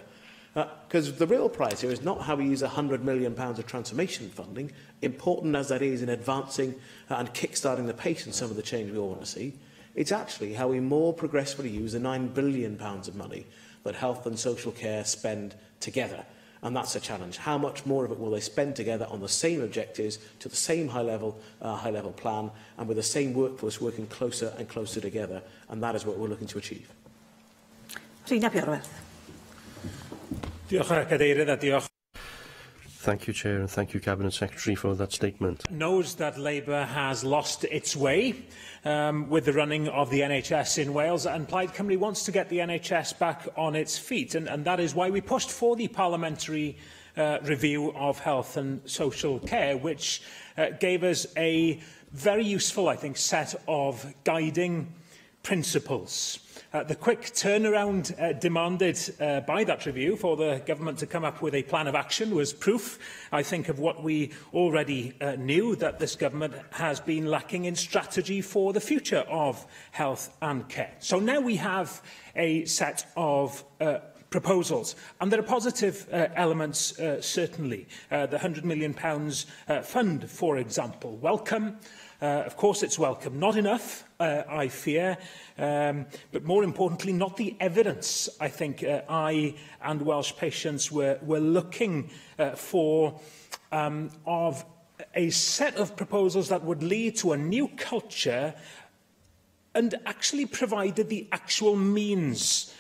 Because the real prize here is not how we use £100 million of transformation funding, important as that is in advancing and kick-starting the pace in some of the change we all want to see. It's actually how we more progressively use the £9 billion of money that health and social care spend together. And that's a challenge. How much more of it will they spend together on the same objectives, to the same high-level plan, and with the same workforce working closer and closer together? And that is what we're looking to achieve. Rhina Bjorwedd. Diolch, Cadeirydd, a diolch. Thank you, Chair, and thank you, Cabinet Secretary, for that statement. Knows that Labour has lost its way with the running of the NHS in Wales, and Plaid Cymru wants to get the NHS back on its feet, and that is why we pushed for the parliamentary review of health and social care, which gave us a very useful, I think, set of guiding principles. The quick turnaround demanded by that review for the government to come up with a plan of action was proof, I think, of what we already knew, that this government has been lacking in strategy for the future of health and care. So now we have a set of proposals, and there are positive elements, certainly. The £100 million fund, for example, welcome. Of course it's welcome. Not enough, I fear, but more importantly, not the evidence, I think, I and Welsh patients were looking for, of a set of proposals that would lead to a new culture and actually provided the actual means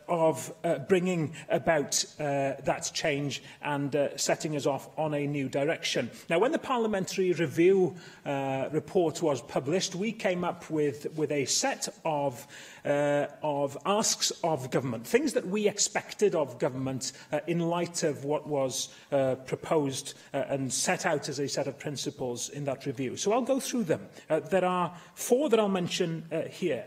of bringing about that change and setting us off on a new direction. Now, when the Parliamentary Review report was published, we came up with a set of asks of government, things that we expected of government in light of what was proposed and set out as a set of principles in that review. So I'll go through them. There are 4 that I'll mention here.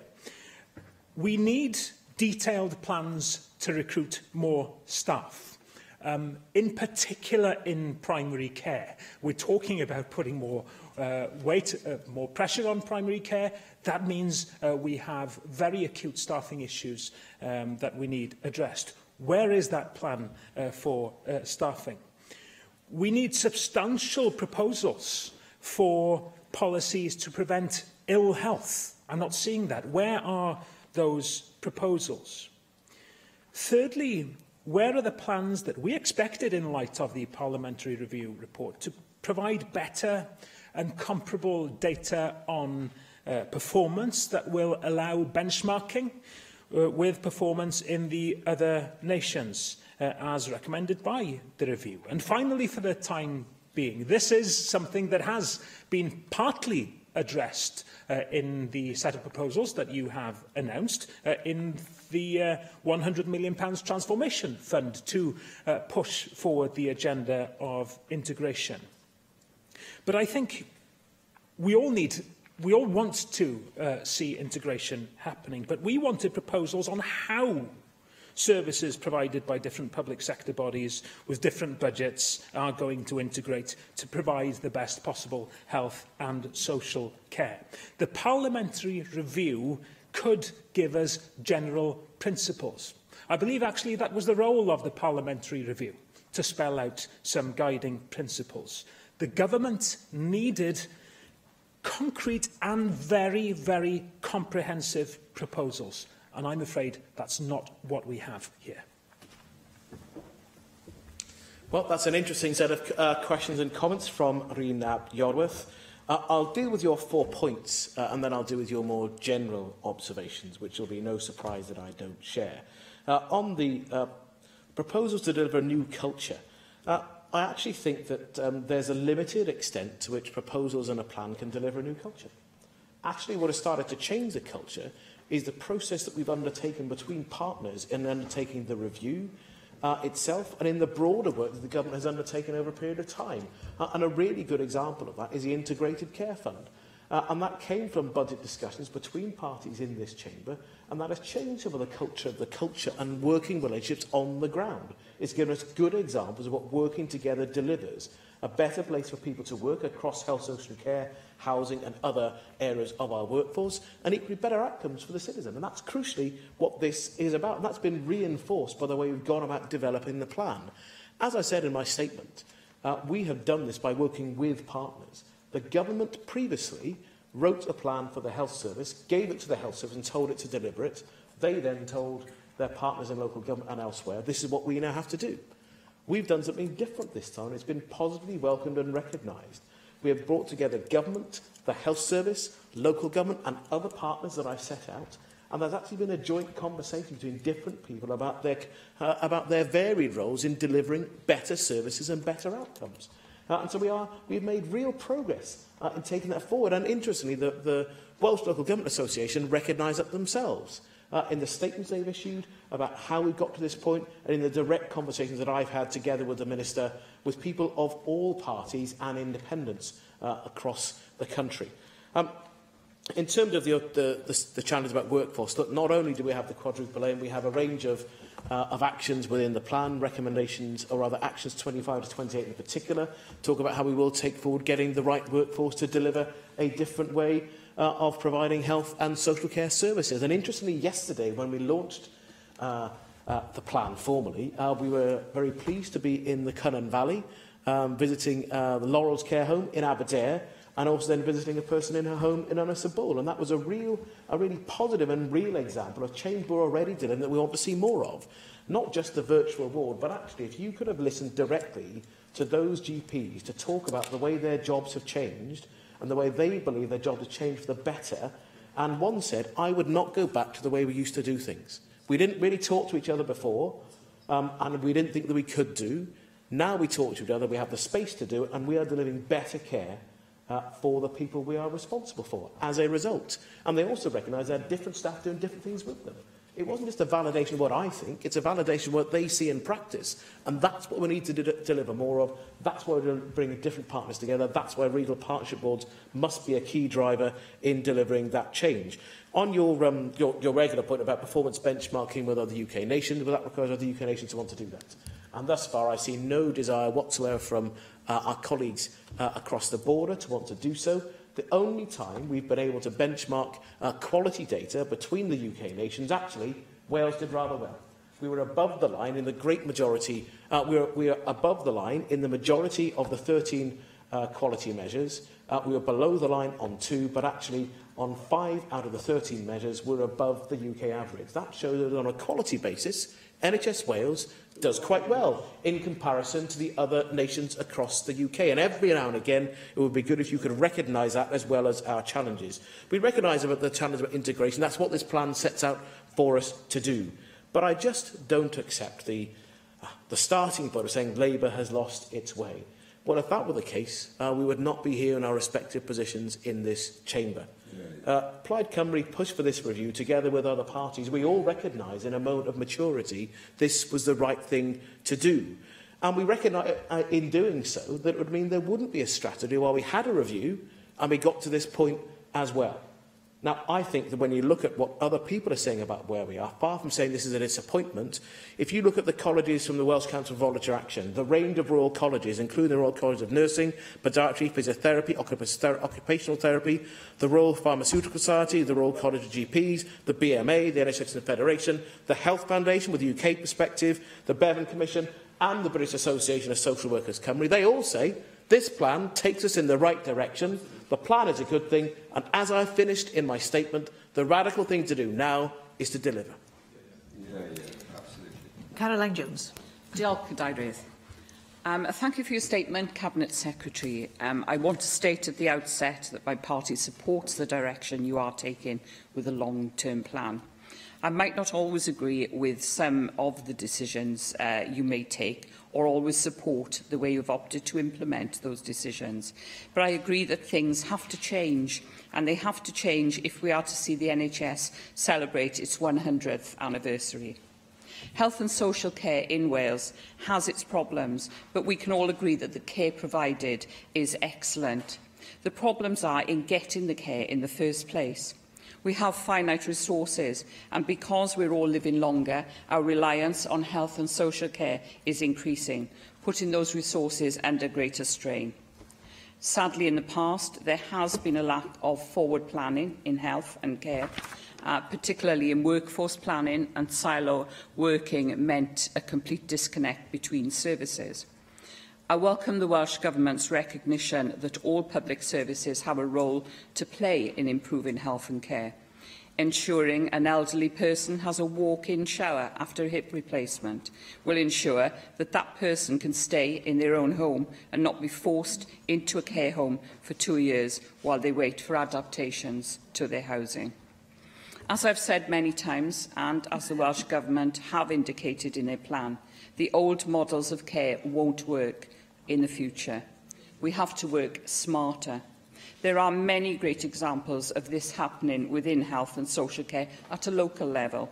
We need detailed plans to recruit more staff, in particular in primary care. We're talking about putting more more pressure on primary care. That means we have very acute staffing issues that we need addressed. Where is that plan for staffing? We need substantial proposals for policies to prevent ill health. I'm not seeing that. Where are those proposals? Thirdly, where are the plans that we expected in light of the Parliamentary Review report to provide better and comparable data on performance that will allow benchmarking with performance in the other nations, as recommended by the review? And finally, for the time being, this is something that has been partly addressed in the set of proposals that you have announced in the £100 million Transformation Fund to push forward the agenda of integration. But I think we all want to see integration happening, but we wanted proposals on how services provided by different public sector bodies with different budgets are going to integrate to provide the best possible health and social care. The Parliamentary Review could give us general principles. I believe actually that was the role of the Parliamentary Review, to spell out some guiding principles. The government needed concrete and very, very comprehensive proposals. And I'm afraid that's not what we have here. Well, that's an interesting set of questions and comments from Rhyn ap Iorwerth. I'll deal with your 4 points, and then I'll deal with your more general observations, which will be no surprise that I don't share. On the proposals to deliver a new culture, I actually think that there's a limited extent to which proposals and a plan can deliver a new culture. Actually, what has started to change the culture is the process that we've undertaken between partners in undertaking the review itself and in the broader work that the government has undertaken over a period of time. And a really good example of that is the Integrated Care Fund. And that came from budget discussions between parties in this chamber, and that has changed some of the culture and working relationships on the ground. It's given us good examples of what working together delivers: a better place for people to work across health, social care, housing and other areas of our workforce, and equally better outcomes for the citizen. And that's crucially what this is about. And that's been reinforced by the way we've gone about developing the plan. As I said in my statement, we have done this by working with partners. The government previously wrote a plan for the health service, gave it to the health service and told it to deliver it. They then told their partners in local government and elsewhere, this is what we now have to do. We've done something different this time. It's been positively welcomed and recognised. We have brought together government, the health service, local government and other partners that I've set out. And there's actually been a joint conversation between different people about their varied roles in delivering better services and better outcomes. And so we've made real progress in taking that forward. And interestingly, the Welsh Local Government Association recognise that themselves in the statements they've issued about how we've got to this point, and in the direct conversations that I've had together with the Minister, with people of all parties and independents across the country. In terms of the challenge about workforce, look, not only do we have the quadruple aim, we have a range of actions within the plan, recommendations, or rather actions 25 to 28 in particular, talk about how we will take forward getting the right workforce to deliver a different way of providing health and social care services. And interestingly, yesterday, when we launched the plan formally, we were very pleased to be in the Cynon Valley, visiting the Laurels Care Home in Aberdare, and also then visiting a person in her home in Ynys Bwl. And that was a really positive and real example of change we're already doing that we want to see more of. Not just the virtual ward, but actually if you could have listened directly to those GPs to talk about the way their jobs have changed and the way they believe their jobs have changed for the better. And one said, I would not go back to the way we used to do things. We didn't really talk to each other before, and we didn't think that we could do. Now we talk to each other, we have the space to do it, and we are delivering better care for the people we are responsible for as a result. And they also recognise there are different staff doing different things with them. It wasn't just a validation of what I think, it's a validation of what they see in practice. And that's what we need to deliver more of. That's why we're bringing different partners together. That's why regional partnership boards must be a key driver in delivering that change. On your regular point about performance benchmarking with other UK nations, well, that requires other UK nations to want to do that. And thus far, I see no desire whatsoever from our colleagues across the border to want to do so. The only time we've been able to benchmark quality data between the UK nations, actually, Wales did rather well. We were above the line in the great majority. We are above the line in the majority of the 13 quality measures. We were below the line on 2, but actually on 5 out of the 13 measures, we're above the UK average. That shows that on a quality basis, NHS Wales does quite well in comparison to the other nations across the UK. And every now and again, it would be good if you could recognise that as well as our challenges. We recognise about the challenge of integration. That's what this plan sets out for us to do. But I just don't accept the starting point of saying Labour has lost its way. Well, if that were the case, we would not be here in our respective positions in this chamber. Plaid Cymru pushed for this review together with other parties. We all recognise in a moment of maturity this was the right thing to do. And we recognise in doing so that it would mean there wouldn't be a strategy while we had a review and we got to this point as well. Now, I think that when you look at what other people are saying about where we are, far from saying this is a disappointment, if you look at the colleges from the Welsh Council for Voluntary Action, the range of Royal Colleges, including the Royal College of Nursing, Podiatry, Physiotherapy, Occupational Therapy, the Royal Pharmaceutical Society, the Royal College of GPs, the BMA, the NHS Federation, the Health Foundation with the UK perspective, the Bevan Commission and the British Association of Social Workers Cymru, they all say this plan takes us in the right direction. The plan is a good thing, and as I finished in my statement, the radical thing to do now is to deliver. Caroline Jones. Diolch, Cadeirydd. Thank you for your statement, Cabinet Secretary. I want to state at the outset that my party supports the direction you are taking with a long-term plan. I might not always agree with some of the decisions you may take or always support the way you've opted to implement those decisions. But I agree that things have to change, and they have to change if we are to see the NHS celebrate its 100th anniversary. Health and social care in Wales has its problems, but we can all agree that the care provided is excellent. The problems are in getting the care in the first place. We have finite resources, and because we're all living longer, our reliance on health and social care is increasing, putting those resources under greater strain. Sadly, in the past, there has been a lack of forward planning in health and care, particularly in workforce planning, and silo working meant a complete disconnect between services. I welcome the Welsh Government's recognition that all public services have a role to play in improving health and care. Ensuring an elderly person has a walk-in shower after a hip replacement will ensure that that person can stay in their own home and not be forced into a care home for 2 years while they wait for adaptations to their housing. As I've said many times, and as the Welsh Government have indicated in their plan, the old models of care won't work in the future. We have to work smarter. There are many great examples of this happening within health and social care at a local level.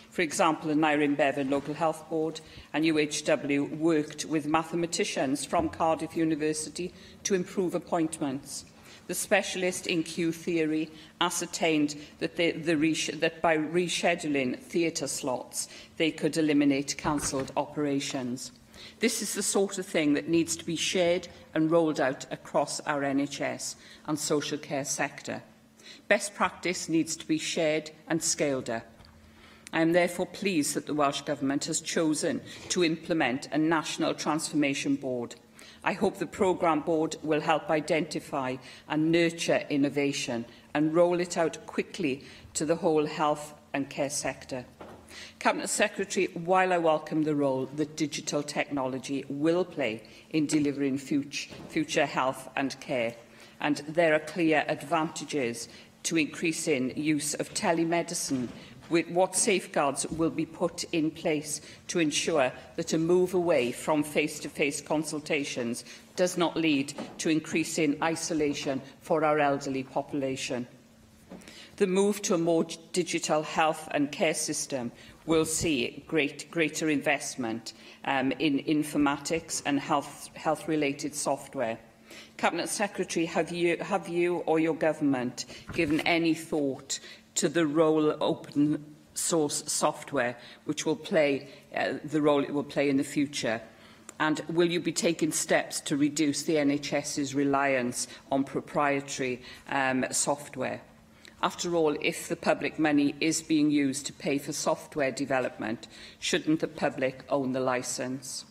For example, the Nairin Bevan Local Health Board and UHW worked with mathematicians from Cardiff University to improve appointments. The specialist in Q theory ascertained that, that by rescheduling theatre slots, they could eliminate cancelled operations. This is the sort of thing that needs to be shared and rolled out across our NHS and social care sector. Best practice needs to be shared and scaled up. I am therefore pleased that the Welsh Government has chosen to implement a National Transformation Board. I hope the Programme Board will help identify and nurture innovation and roll it out quickly to the whole health and care sector. Cabinet Secretary, while I welcome the role that digital technology will play in delivering future health and care, and there are clear advantages to increasing use of telemedicine, with what safeguards will be put in place to ensure that a move away from face-to-face consultations does not lead to increasing isolation for our elderly population. The move to a more digital health and care system will see greater investment in informatics and health-related software. Cabinet Secretary, have you or your government given any thought to the role open source software which will play, the role it will play in the future? And will you be taking steps to reduce the NHS's reliance on proprietary software? After all, if the public money is being used to pay for software development, shouldn't the public own the licence?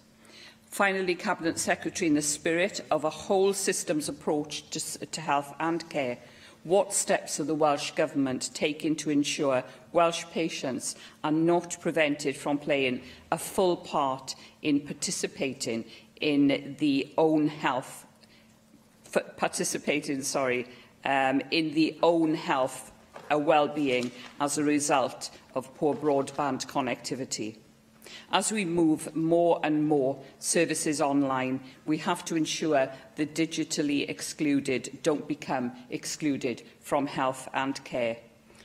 Finally, Cabinet Secretary, in the spirit of a whole systems approach to health and care, what steps are the Welsh Government taking to ensure Welsh patients are not prevented from playing a full part in participating in the own health, well-being as a result of poor broadband connectivity? As we move more and more services online, we have to ensure the digitally excluded don't become excluded from health and care.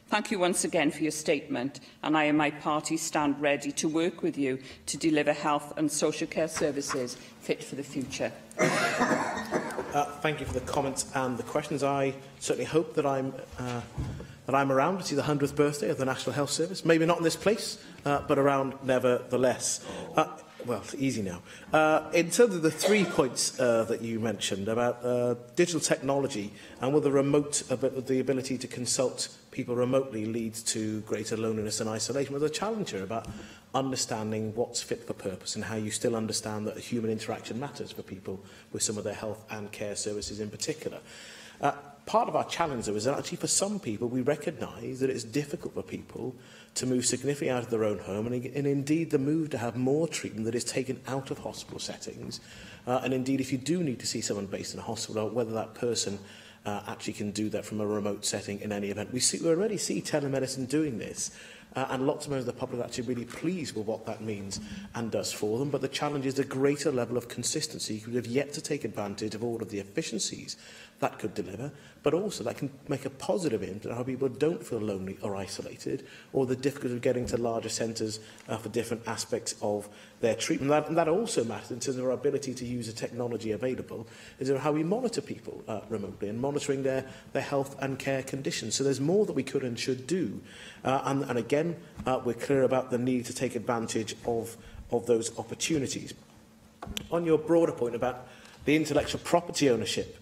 Thank you once again for your statement, and I and my party stand ready to work with you to deliver health and social care services fit for the future. Thank you for the comments and the questions. I certainly hope that I'm around to see the 100th birthday of the National Health Service. Maybe not in this place, but around nevertheless. Well, easy now. In terms of the 3 points that you mentioned about digital technology and will the ability to consult people remotely leads to greater loneliness and isolation, there's a challenge here about understanding what's fit for purpose and how you still understand that human interaction matters for people with some of their health and care services in particular. Part of our challenge, though, is that actually for some people we recognise that it's difficult for people to move significantly out of their own home and indeed the move to have more treatment that is taken out of hospital settings. And indeed, if you do need to see someone based in a hospital, whether that person actually can do that from a remote setting in any event. We already see telemedicine doing this. And lots of members of the public are actually really pleased with what that means and does for them. But the challenge is a greater level of consistency. We have yet to take advantage of all of the efficiencies that could deliver, but also that can make a positive impact on how people don't feel lonely or isolated, or the difficulty of getting to larger centres for different aspects of their treatment. And that also matters in terms of our ability to use the technology available, is how we monitor people remotely and monitoring their health and care conditions. So there's more that we could and should do. And again, we're clear about the need to take advantage of those opportunities. On your broader point about the intellectual property ownership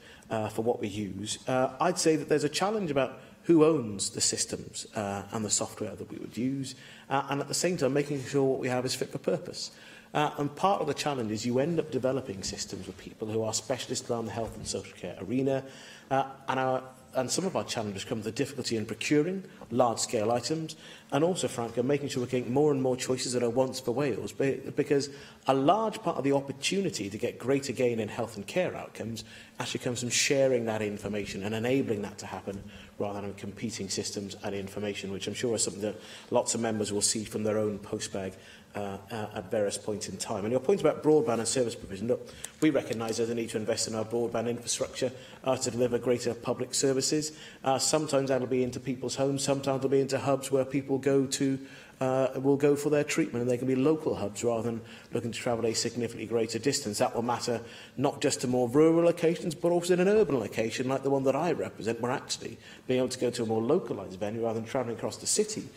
for what we use, I'd say that there's a challenge about who owns the systems and the software that we would use, and at the same time making sure what we have is fit for purpose. And part of the challenge is you end up developing systems with people who are specialists around the health and social care arena, and some of our challenges come with the difficulty in procuring large-scale items, and also, frankly, making sure we're getting more and more choices that are once for Wales, because a large part of the opportunity to get greater gain in health and care outcomes actually comes from sharing that information and enabling that to happen rather than competing systems and information, which I'm sure is something that lots of members will see from their own postbag at various points in time. And your point about broadband and service provision, look, we recognise there's a need to invest in our broadband infrastructure to deliver greater public services. Sometimes that'll be into people's homes, sometimes it'll be into hubs where people go to will go for their treatment, and they can be local hubs rather than looking to travel a significantly greater distance. That will matter not just to more rural locations, but also in an urban location like the one that I represent, where actually being able to go to a more localised venue rather than travelling across the city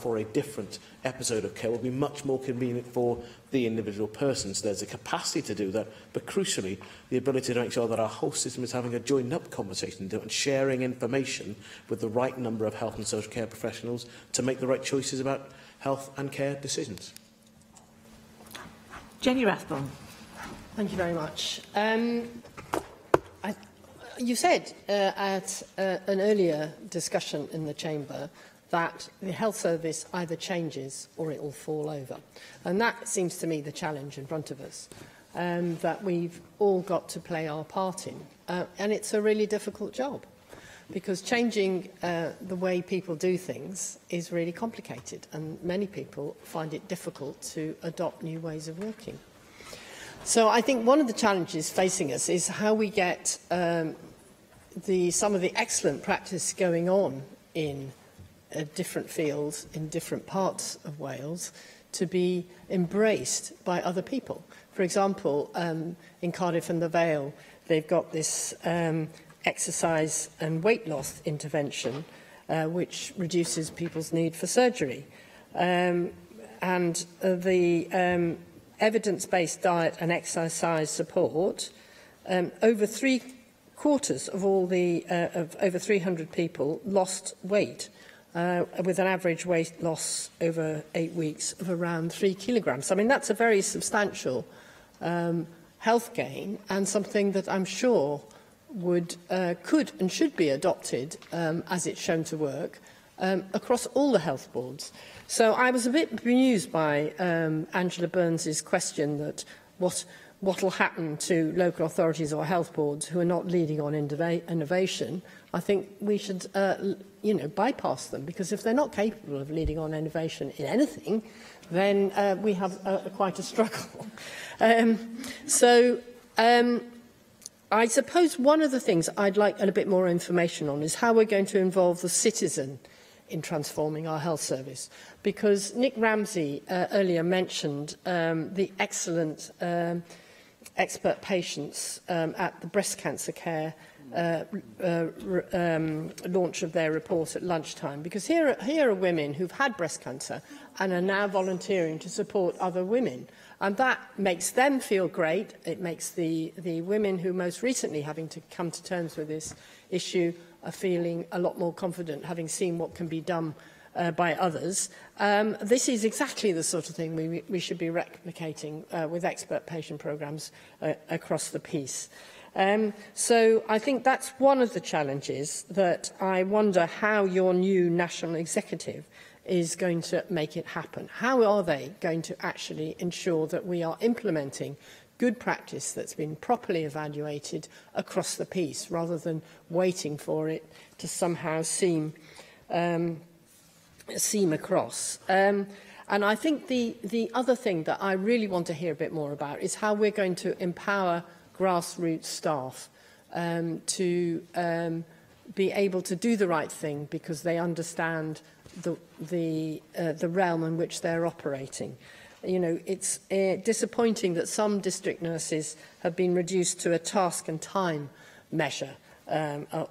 for a different episode of care will be much more convenient for the individual person. So there's a capacity to do that, but crucially, the ability to make sure that our whole system is having a joined-up conversation and sharing information with the right number of health and social care professionals to make the right choices about health and care decisions. Jenny Rathbone. Thank you very much. You said at an earlier discussion in the Chamber that the health service either changes or it will fall over. And that seems to me the challenge in front of us, that we've all got to play our part in. And it's a really difficult job, because changing the way people do things is really complicated, and many people find it difficult to adopt new ways of working. So I think one of the challenges facing us is how we get some of the excellent practice going on in different fields in different parts of Wales to be embraced by other people. For example, in Cardiff and the Vale, they've got this exercise and weight loss intervention, which reduces people's need for surgery. And the evidence-based diet and exercise support, over 3/4 of all the of over 300 people lost weight, with an average weight loss over 8 weeks of around 3 kilograms. I mean, that's a very substantial health gain, and something that I'm sure could and should be adopted, as it's shown to work, across all the health boards. So I was a bit bemused by Angela Burns's question that what will happen to local authorities or health boards who are not leading on innovation. I think we should, bypass them, because if they're not capable of leading on innovation in anything, then we have quite a struggle. I suppose one of the things I'd like a bit more information on is how we're going to involve the citizen in transforming our health service. Because Nick Ramsey earlier mentioned the excellent expert patients at the breast cancer care launch of their report at lunchtime. Because here are women who've had breast cancer and are now volunteering to support other women. And that makes them feel great. It makes the women who most recently having to come to terms with this issue are feeling a lot more confident, having seen what can be done by others. This is exactly the sort of thing we should be replicating with expert patient programmes across the piece. So I think that's one of the challenges that I wonder how your new national executive is going to make it happen. How are they going to actually ensure that we are implementing good practice that's been properly evaluated across the piece, rather than waiting for it to somehow seem across? And I think the other thing that I really want to hear a bit more about is how we're going to empower grassroots staff to be able to do the right thing, because they understand the realm in which they're operating. You know, it's disappointing that some district nurses have been reduced to a task and time measure,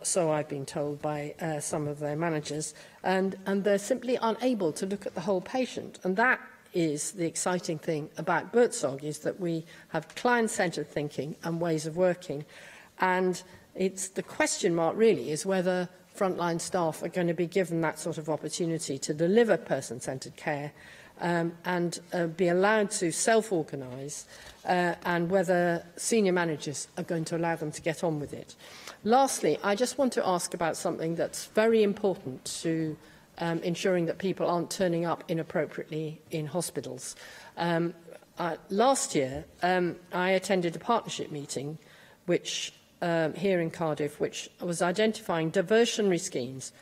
so I've been told by some of their managers, and they're simply unable to look at the whole patient. And that is the exciting thing about Birdsong, is that we have client-centred thinking and ways of working. And it's the question mark really is whether frontline staff are going to be given that sort of opportunity to deliver person-centred care and be allowed to self-organise, and whether senior managers are going to allow them to get on with it. Lastly, I just want to ask about something that's very important to ensuring that people aren't turning up inappropriately in hospitals. Last year, I attended a partnership meeting which here in Cardiff, which was identifying diversionary schemes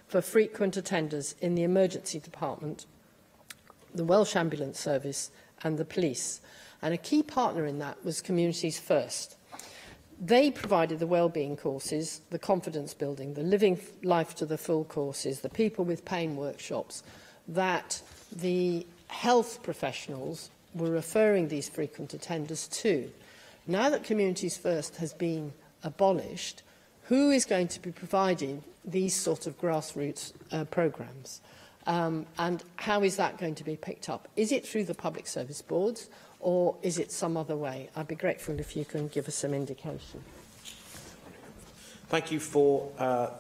for frequent attenders in the emergency department, the Welsh Ambulance Service and the police. And a key partner in that was Communities First. They provided the wellbeing courses, the confidence building, the living life to the full courses, the people with pain workshops that the health professionals were referring these frequent attenders to. Now that Communities First has been abolished, who is going to be providing these sort of grassroots programmes? And how is that going to be picked up? Is it through the public service boards, or is it some other way? I'd be grateful if you can give us some indication. Thank you for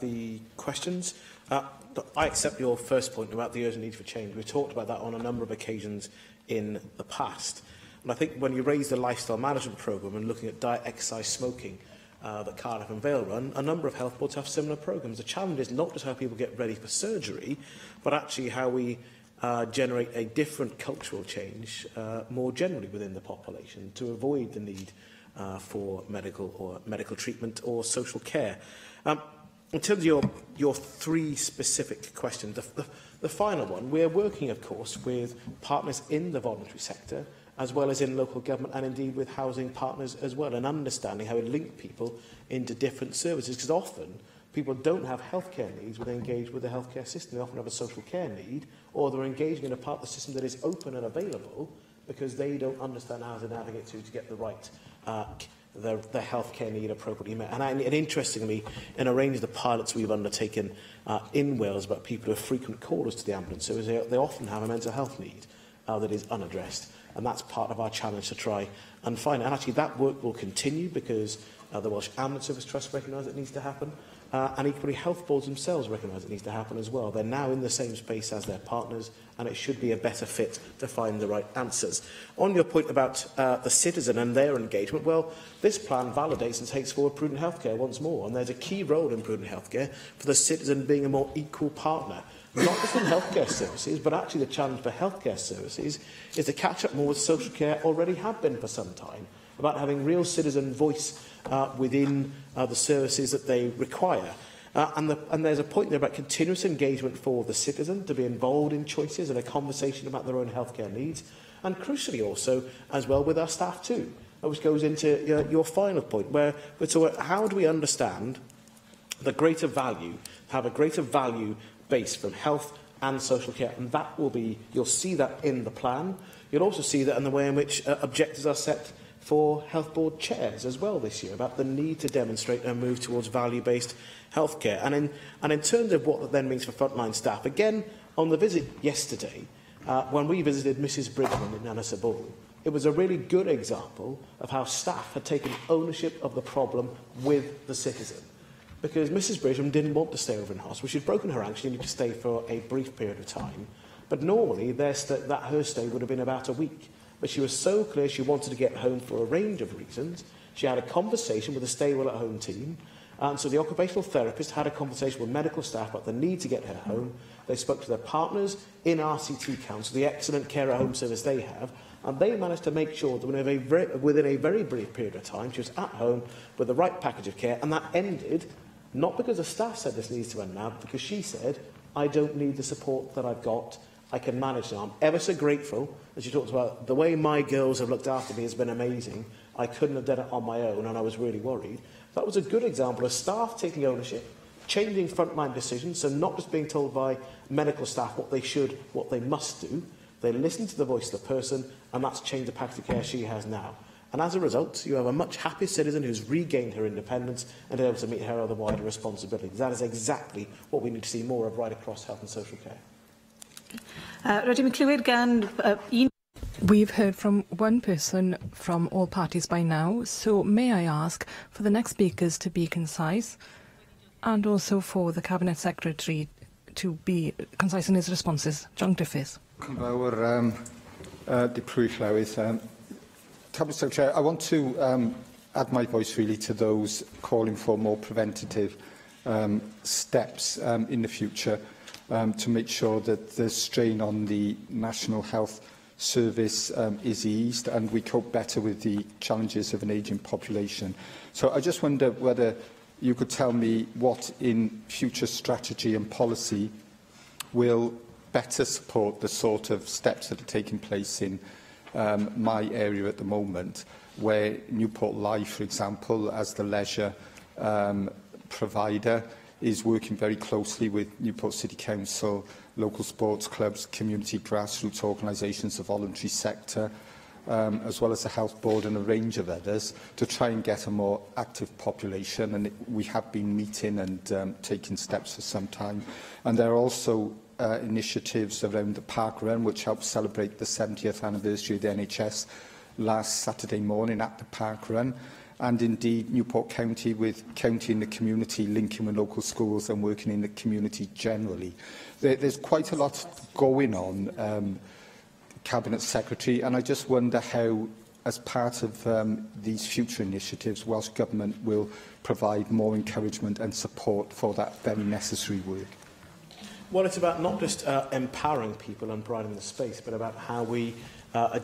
the questions. I accept your first point about the urgent need for change. We've talked about that on a number of occasions in the past. And I think when you raise the lifestyle management programme and looking at diet, exercise, smoking that Cardiff and Vale run, a number of health boards have similar programmes. The challenge is not just how people get ready for surgery, but actually how we generate a different cultural change more generally within the population to avoid the need for medical treatment or social care. In terms of your three specific questions, the final one, we're working, of course, with partners in the voluntary sector, as well as in local government, and indeed with housing partners as well, and understanding how we link people into different services, because often people don't have healthcare needs when they engage with the healthcare system. They often have a social care need, or they're engaging in a part of the system that is open and available because they don't understand how to navigate to get the right the healthcare need appropriately met. And interestingly, in a range of the pilots we've undertaken in Wales about people who are frequent callers to the ambulance service, they often have a mental health need that is unaddressed. And that's part of our challenge to try and find it. And actually that work will continue because the Welsh Ambulance Service Trust recognise it needs to happen. And equally, health boards themselves recognise it needs to happen as well. They're now in the same space as their partners, and it should be a better fit to find the right answers. On your point about the citizen and their engagement, well, this plan validates and takes forward prudent healthcare once more, and there's a key role in prudent healthcare for the citizen being a more equal partner. Not just in healthcare services, but actually the challenge for healthcare services is to catch up more with social care already have been for some time, about having real citizen voice within the services that they require. And there's a point there about continuous engagement for the citizen to be involved in choices and a conversation about their own healthcare needs, and crucially also as well with our staff too, which goes into your final point, where so how do we understand the greater value, have a greater value base from health and social care, and that will be, you'll see that in the plan. You'll also see that in the way in which objectives are set for health board chairs as well this year, about the need to demonstrate and move towards value-based healthcare. And in terms of what that then means for frontline staff, again, on the visit yesterday, when we visited Mrs Bridgman in Ynys-y-Bwrw, it was a really good example of how staff had taken ownership of the problem with the citizen. Because Mrs Bridgman didn't want to stay over in hospital. She'd broken her ankle, she needed to stay for a brief period of time. But normally, her stay would have been about a week. But she was so clear she wanted to get home for a range of reasons. She had a conversation with the Stay Well at Home team. And so the occupational therapist had a conversation with medical staff about the need to get her home. They spoke to their partners in RCT Council, the excellent care at home service they have, and they managed to make sure that within a very brief period of time, she was at home with the right package of care, and that ended, not because the staff said this needs to end now, but because she said, I don't need the support that I've got, I can manage now. I'm ever so grateful that she talks about the way my girls have looked after me has been amazing. I couldn't have done it on my own, and I was really worried. That was a good example of staff taking ownership, changing frontline decisions, so not just being told by medical staff what they should, what they must do. They listened to the voice of the person, and that's changed the package of care she has now. And as a result, you have a much happier citizen who's regained her independence and is able to meet her other wider responsibilities. That is exactly what we need to see more of right across health and social care. We've heard from one person from all parties by now, so may I ask for the next speakers to be concise and also for the Cabinet Secretary to be concise in his responses. John Griffiths. Cabinet Secretary, I want to add my voice really to those calling for more preventative steps in the future to make sure that the strain on the National Health Service is eased and we cope better with the challenges of an ageing population. So I just wonder whether you could tell me what in future strategy and policy will better support the sort of steps that are taking place in my area at the moment, where Newport Life, for example, as the leisure provider, is working very closely with Newport City Council, local sports clubs, community grassroots organisations, the voluntary sector, as well as the Health Board and a range of others, to try and get a more active population. And we have been meeting and taking steps for some time. And there are also initiatives around the Park Run, which helped celebrate the 70th anniversary of the NHS last Saturday morning at the Park Run. And indeed, Newport County, with county and the community, linking with local schools and working in the community generally. There's quite a lot going on, Cabinet Secretary, and I just wonder how, as part of these future initiatives, Welsh Government will provide more encouragement and support for that very necessary work. Well, it's about not just empowering people and providing the space, but about how we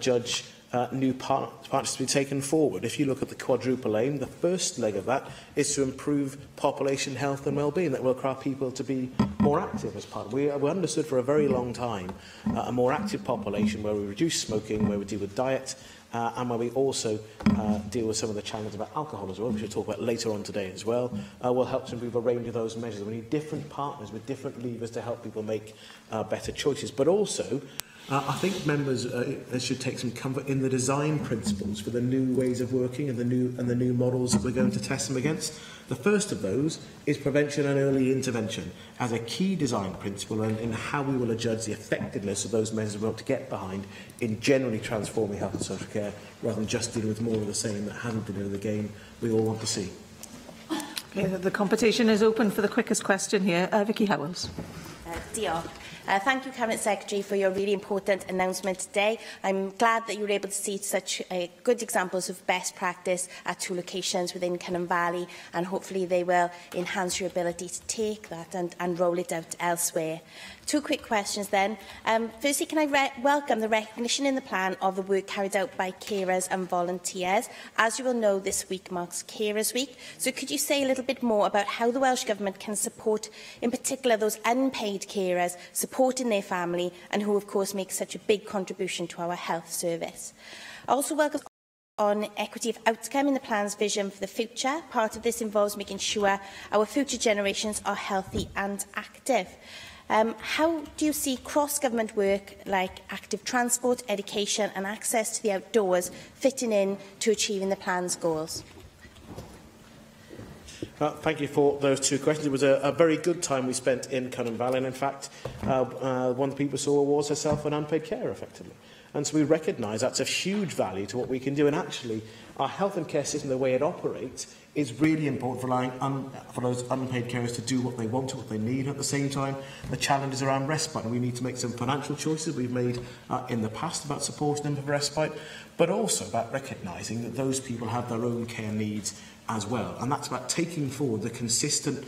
judge new partners to be taken forward. If you look at the quadruple aim, the first leg of that is to improve population health and well-being. That will require people to be more active as part of it. We understood for a very long time a more active population where we reduce smoking, where we deal with diet, and where we also deal with some of the challenges about alcohol as well, which we'll talk about later on today as well, will help to improve a range of those measures. We need different partners with different levers to help people make better choices, but also I think members should take some comfort in the design principles for the new ways of working and the new models that we're going to test them against. The first of those is prevention and early intervention as a key design principle in how we will judge the effectiveness of those measures we want to get behind in generally transforming health and social care, rather than just dealing with more of the same that hasn't been in the game we all want to see. Okay, the competition is open for the quickest question here. Vicky Howells. Diolch. Thank you, Cabinet Secretary, for your really important announcement today. I'm glad that you were able to see such good examples of best practice at 2 locations within Cynon Valley, and hopefully they will enhance your ability to take that and roll it out elsewhere. 2 quick questions then. Firstly, can I welcome the recognition in the plan of the work carried out by carers and volunteers? As you will know, this week marks Carers Week. So could you say a little bit more about how the Welsh Government can support, in particular, those unpaid carers supporting their family and who, of course, make such a big contribution to our health service? I also welcome on equity of outcome in the plan's vision for the future. Part of this involves making sure our future generations are healthy and active. How do you see cross-government work like active transport, education and access to the outdoors fitting in to achieving the plan's goals? Thank you for those 2 questions. It was a very good time we spent in Cynon Valley, and in fact, one of the people saw was herself an unpaid carer, effectively. And so we recognise that's of huge value to what we can do. And actually, our health and care system, the way it operates, is really important for allowing for those unpaid carers to do what they want, what they need. At the same time, the challenges around respite. And we need to make some financial choices we've made in the past about supporting them for respite, but also about recognising that those people have their own care needs as well. And that's about taking forward the consistent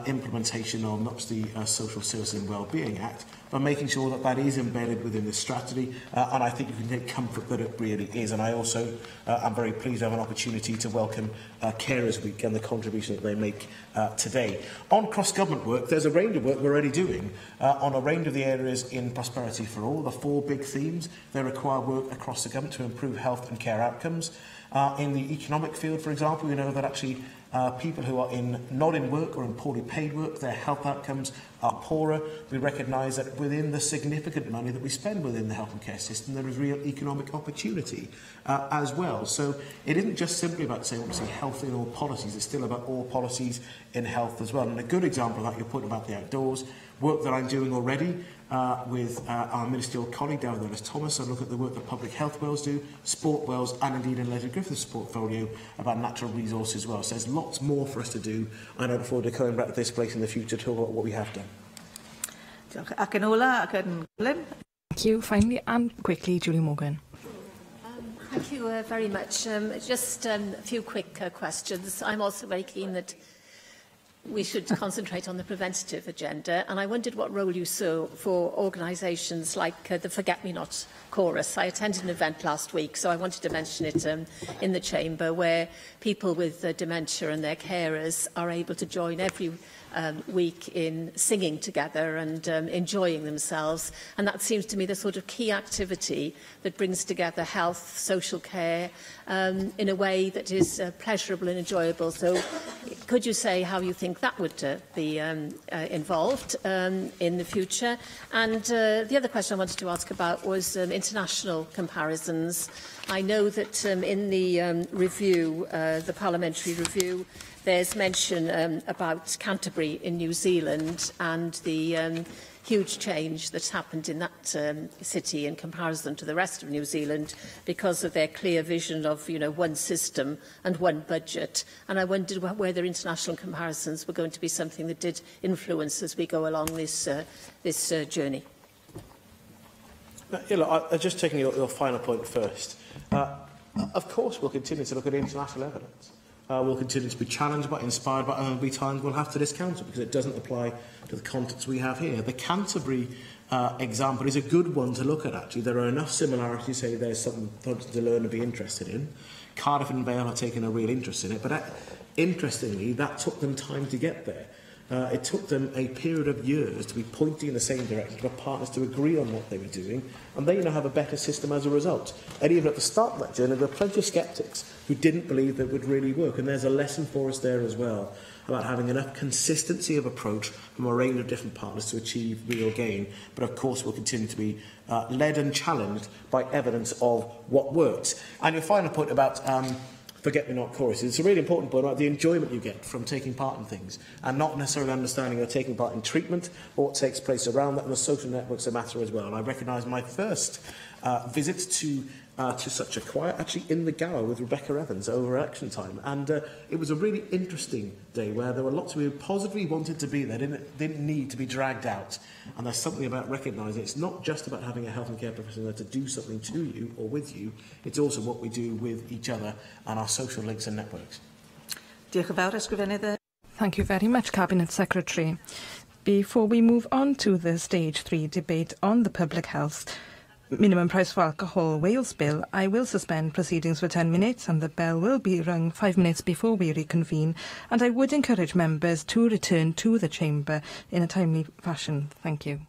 implementation of not just the Social Services and Wellbeing Act, but making sure that that is embedded within the strategy, and I think you can take comfort that it really is. And I also am very pleased to have an opportunity to welcome Carers Week and the contribution that they make today. On cross-government work, there's a range of work we're already doing on a range of the areas in Prosperity for All, the 4 big themes. They require work across the government to improve health and care outcomes. In the economic field, for example, we know that actually people who are not in work or in poorly paid work, their health outcomes are poorer. We recognise that within the significant money that we spend within the health and care system, there is real economic opportunity as well. So it isn't just simply about saying, obviously, health in all policies. It's still about all policies in health as well. And a good example of that, your point about the outdoors, work that I'm doing already with our ministerial colleague down there, Thomas. I look at the work that Public Health Wales do, Sport Wales, and indeed in Leslie Griffith's portfolio about natural resources as well. So there's lots more for us to do, and I look forward to coming back to this place in the future to talk about what we have done. Thank you. Finally and quickly, Julie Morgan. Thank you very much. Just a few quick questions. I'm also very keen that we should concentrate on the preventative agenda, and I wondered what role you saw for organisations like the Forget-Me-Not Chorus. I attended an event last week, so I wanted to mention it in the chamber, where people with dementia and their carers are able to join every week in singing together and enjoying themselves. And that seems to me the sort of key activity that brings together health, social care, in a way that is pleasurable and enjoyable. So Could you say how you think that would be involved in the future? And the other question I wanted to ask about was international comparisons. I know that in the review, the parliamentary review, there's mention about Canterbury in New Zealand and the huge change that's happened in that city in comparison to the rest of New Zealand because of their clear vision of, one system and one budget. And I wondered whether international comparisons were going to be something that did influence as we go along this journey. Just taking your final point first. Of course, we'll continue to look at international evidence. We'll continue to be challenged by, inspired by, and there'll be times we'll have to discount it because it doesn't apply to the context we have here. The Canterbury example is a good one to look at, actually. There are enough similarities to say there's something to learn and be interested in. Cardiff and Vale are taking a real interest in it, but interestingly, that took them time to get there. It took them a period of years to be pointing in the same direction, for partners to agree on what they were doing, and they now have a better system as a result. And even at the start of that journey, there were plenty of sceptics who didn't believe that it would really work, and there's a lesson for us there as well about having enough consistency of approach from a range of different partners to achieve real gain. But of course, we'll continue to be led and challenged by evidence of what works. And your final point about forget-me-not choruses. It's a really important point about the enjoyment you get from taking part in things and not necessarily understanding or taking part in treatment or what takes place around that, and the social networks that matter as well. And I recognise my first visit to such a choir actually in the Gower with Rebecca Evans over election time, and it was a really interesting day where there were lots of people who positively wanted to be there, didn't need to be dragged out. And there's something about recognising it's not just about having a health and care professional there to do something to you or with you, it's also what we do with each other and our social links and networks. Thank you very much, Cabinet Secretary. Before we move on to the Stage 3 debate on the public health minimum price for alcohol Wales Bill, I will suspend proceedings for 10 minutes and the bell will be rung 5 minutes before we reconvene, and I would encourage members to return to the chamber in a timely fashion. Thank you.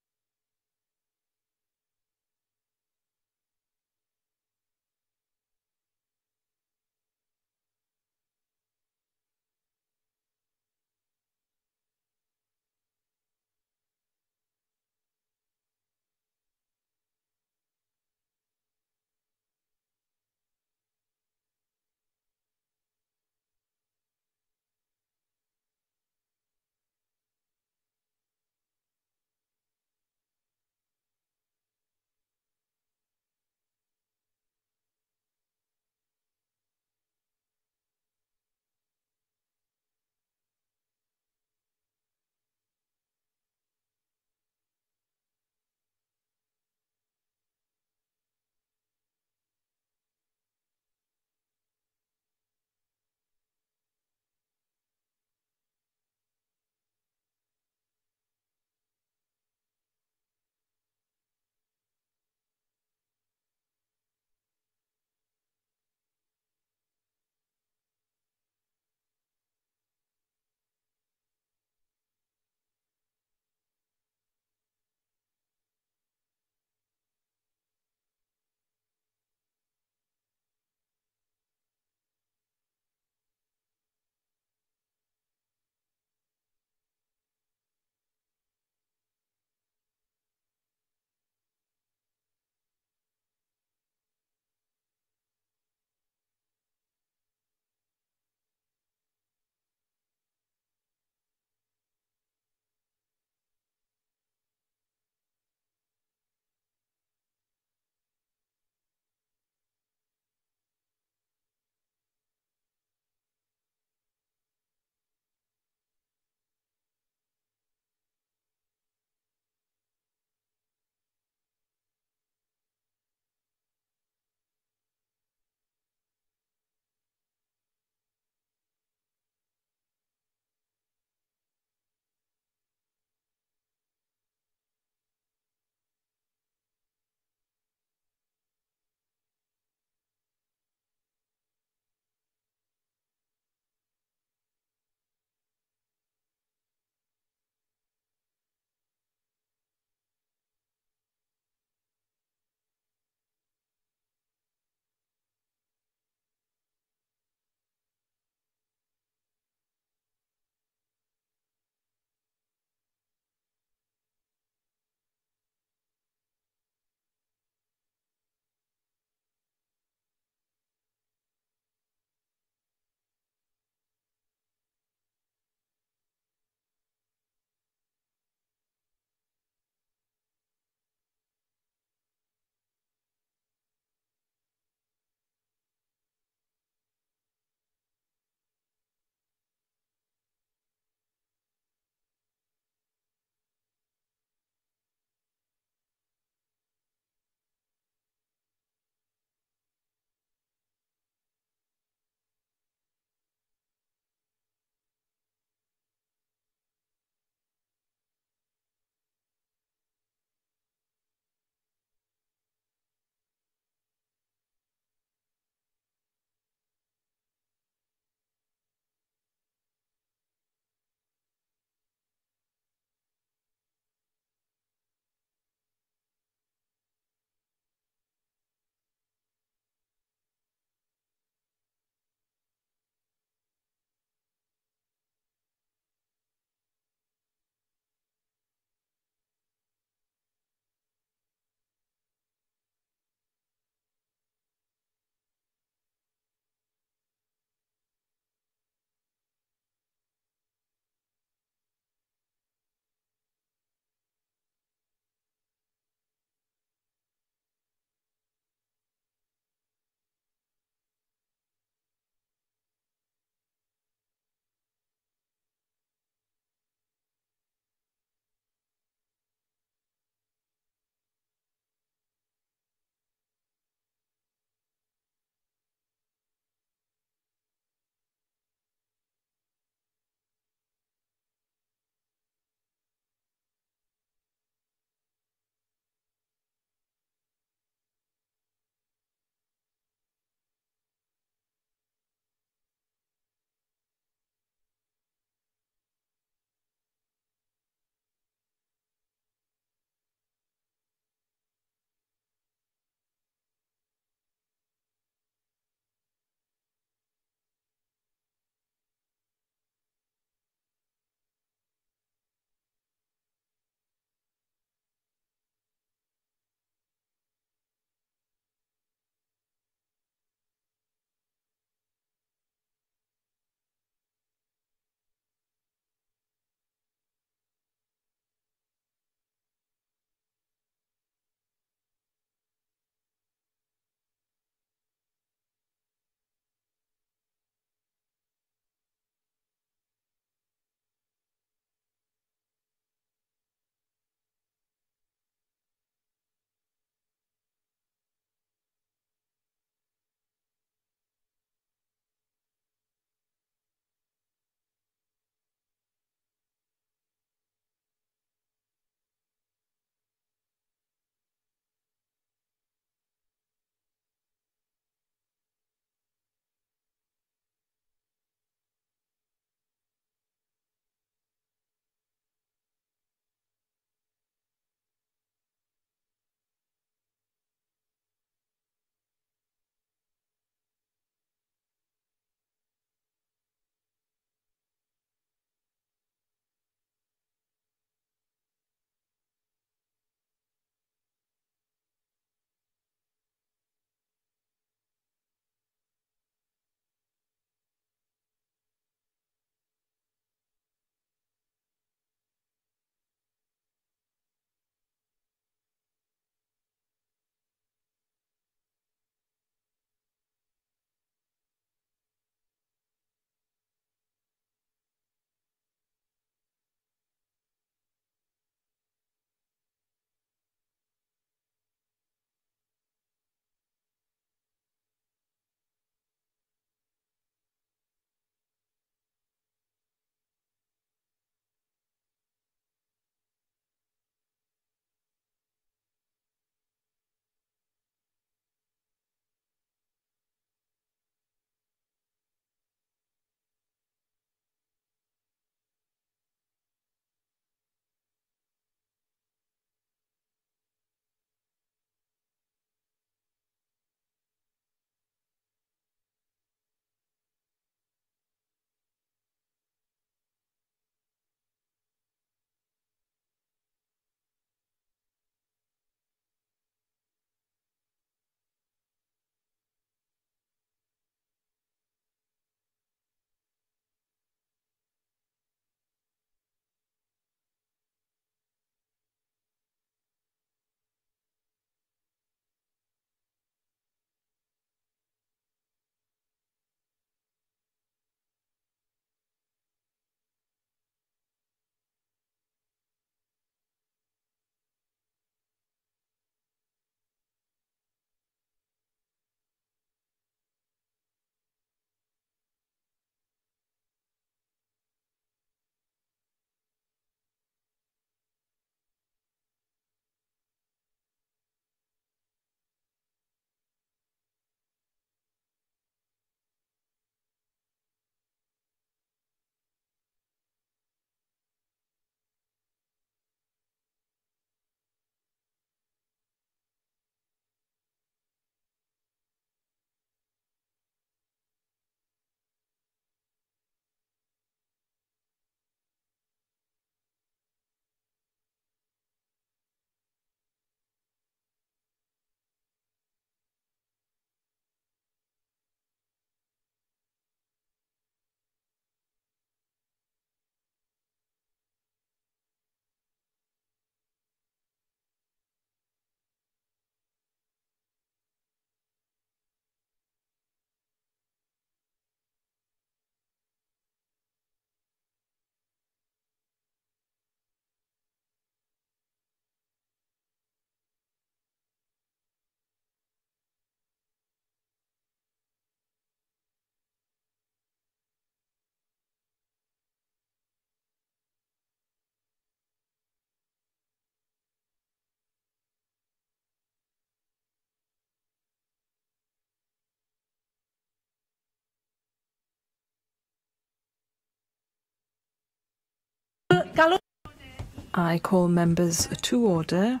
I call members to order,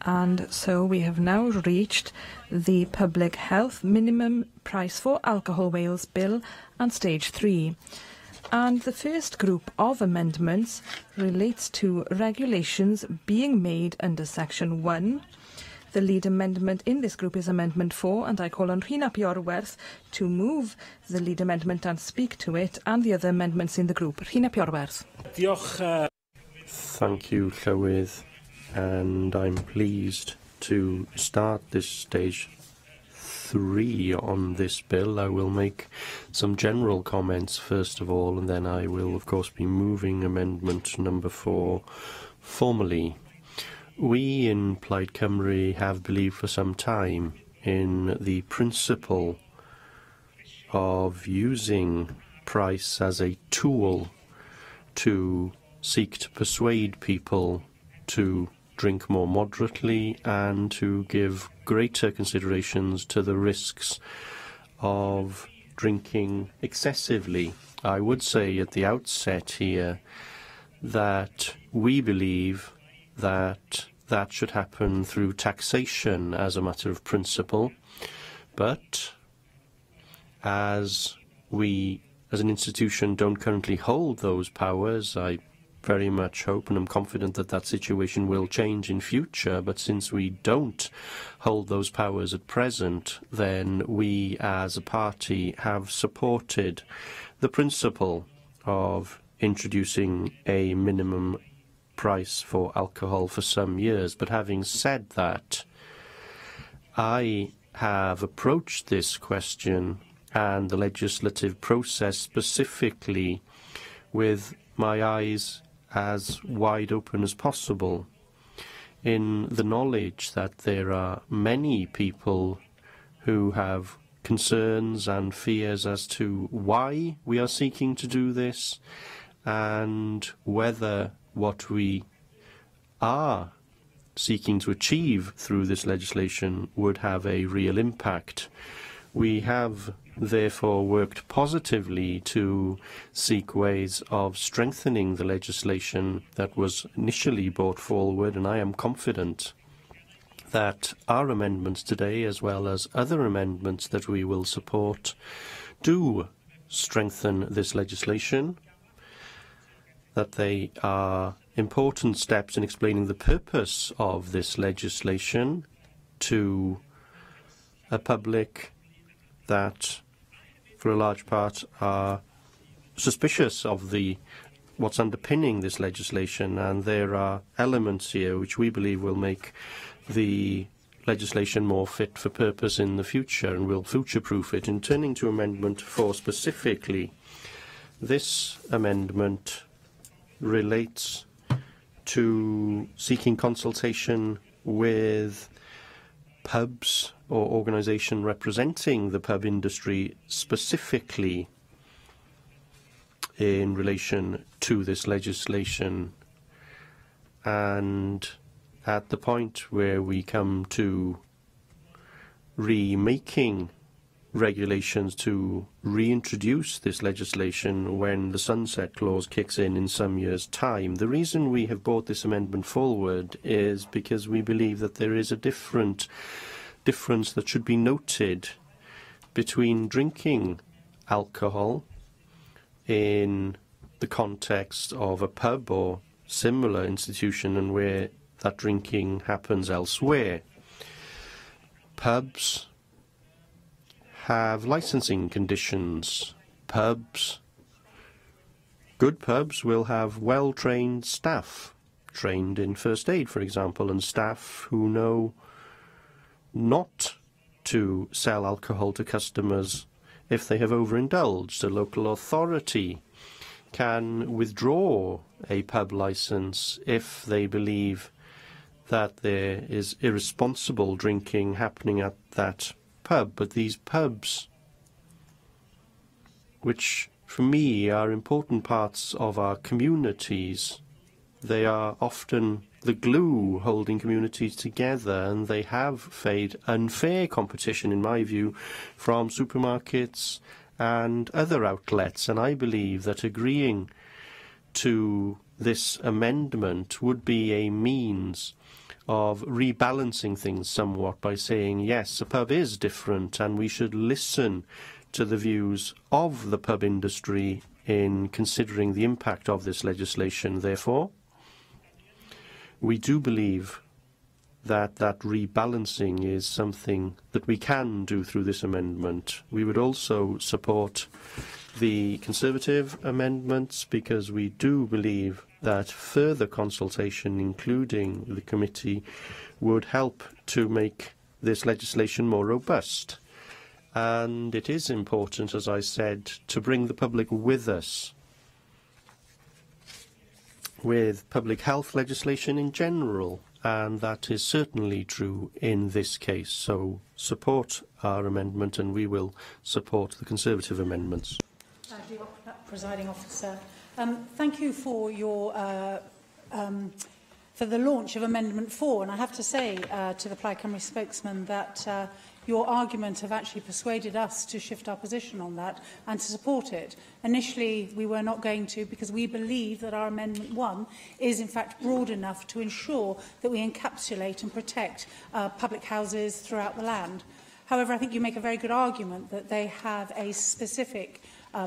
and so we have now reached the Public Health Minimum Price for Alcohol Wales Bill and Stage 3. And the first group of amendments relates to regulations being made under Section 1. The lead amendment in this group is Amendment 4, and I call on Rhina Piorwerth to move the lead amendment and speak to it, and the other amendments in the group. Rhina Piorwerth. Thank you, Llywydd, and I'm pleased to start this stage 3 on this bill. I will make some general comments first of all, and then I will of course be moving amendment number 4 formally. We in Plaid Cymru have believed for some time in the principle of using price as a tool to seek to persuade people to drink more moderately and to give greater considerations to the risks of drinking excessively. I would say at the outset here that we believe that that should happen through taxation as a matter of principle, but as we as an institution don't currently hold those powers, I very much hope and I'm confident that that situation will change in future, but since we don't hold those powers at present, then we as a party have supported the principle of introducing a minimum price for alcohol for some years. But having said that, I have approached this question and the legislative process specifically with my eyes as wide open as possible, in the knowledge that there are many people who have concerns and fears as to why we are seeking to do this and whether what we are seeking to achieve through this legislation would have a real impact. We have therefore worked positively to seek ways of strengthening the legislation that was initially brought forward, and I am confident that our amendments today, as well as other amendments that we will support, do strengthen this legislation, that they are important steps in explaining the purpose of this legislation to a public that for a large part are suspicious of what's underpinning this legislation, and there are elements here which we believe will make the legislation more fit for purpose in the future and will future-proof it. In turning to Amendment 4 specifically, this amendment relates to seeking consultation with pubs or organisation representing the pub industry specifically in relation to this legislation. And at the point where we come to remaking regulations to reintroduce this legislation when the sunset clause kicks in some years' time, the reason we have brought this amendment forward is because we believe that there is a difference that should be noted between drinking alcohol in the context of a pub or similar institution and where that drinking happens elsewhere. Pubs have licensing conditions. Good pubs will have well-trained staff, trained in first aid, for example, and staff who know not to sell alcohol to customers if they have overindulged. A local authority can withdraw a pub licence if they believe that there is irresponsible drinking happening at that pub. But these pubs, which for me are important parts of our communities, they are often the glue holding communities together, and they have faced unfair competition, in my view, from supermarkets and other outlets. And I believe that agreeing to this amendment would be a means of rebalancing things somewhat by saying, yes, a pub is different and we should listen to the views of the pub industry in considering the impact of this legislation. Therefore, we do believe that rebalancing is something that we can do through this amendment. We would also support the Conservative amendments because we do believe that further consultation, including the committee, would help to make this legislation more robust. And it is important, as I said, to bring the public with us with public health legislation in general, and that is certainly true in this case. So support our amendment, and we will support the Conservative amendments. Thank you, Presiding Officer. Thank you for your for the launch of Amendment 4, and I have to say to the Plaid Cymru spokesman that your argument have actually persuaded us to shift our position on that and to support it. Initially, we were not going to because we believe that our Amendment 1 is in fact broad enough to ensure that we encapsulate and protect public houses throughout the land. However, I think you make a very good argument that they have a specific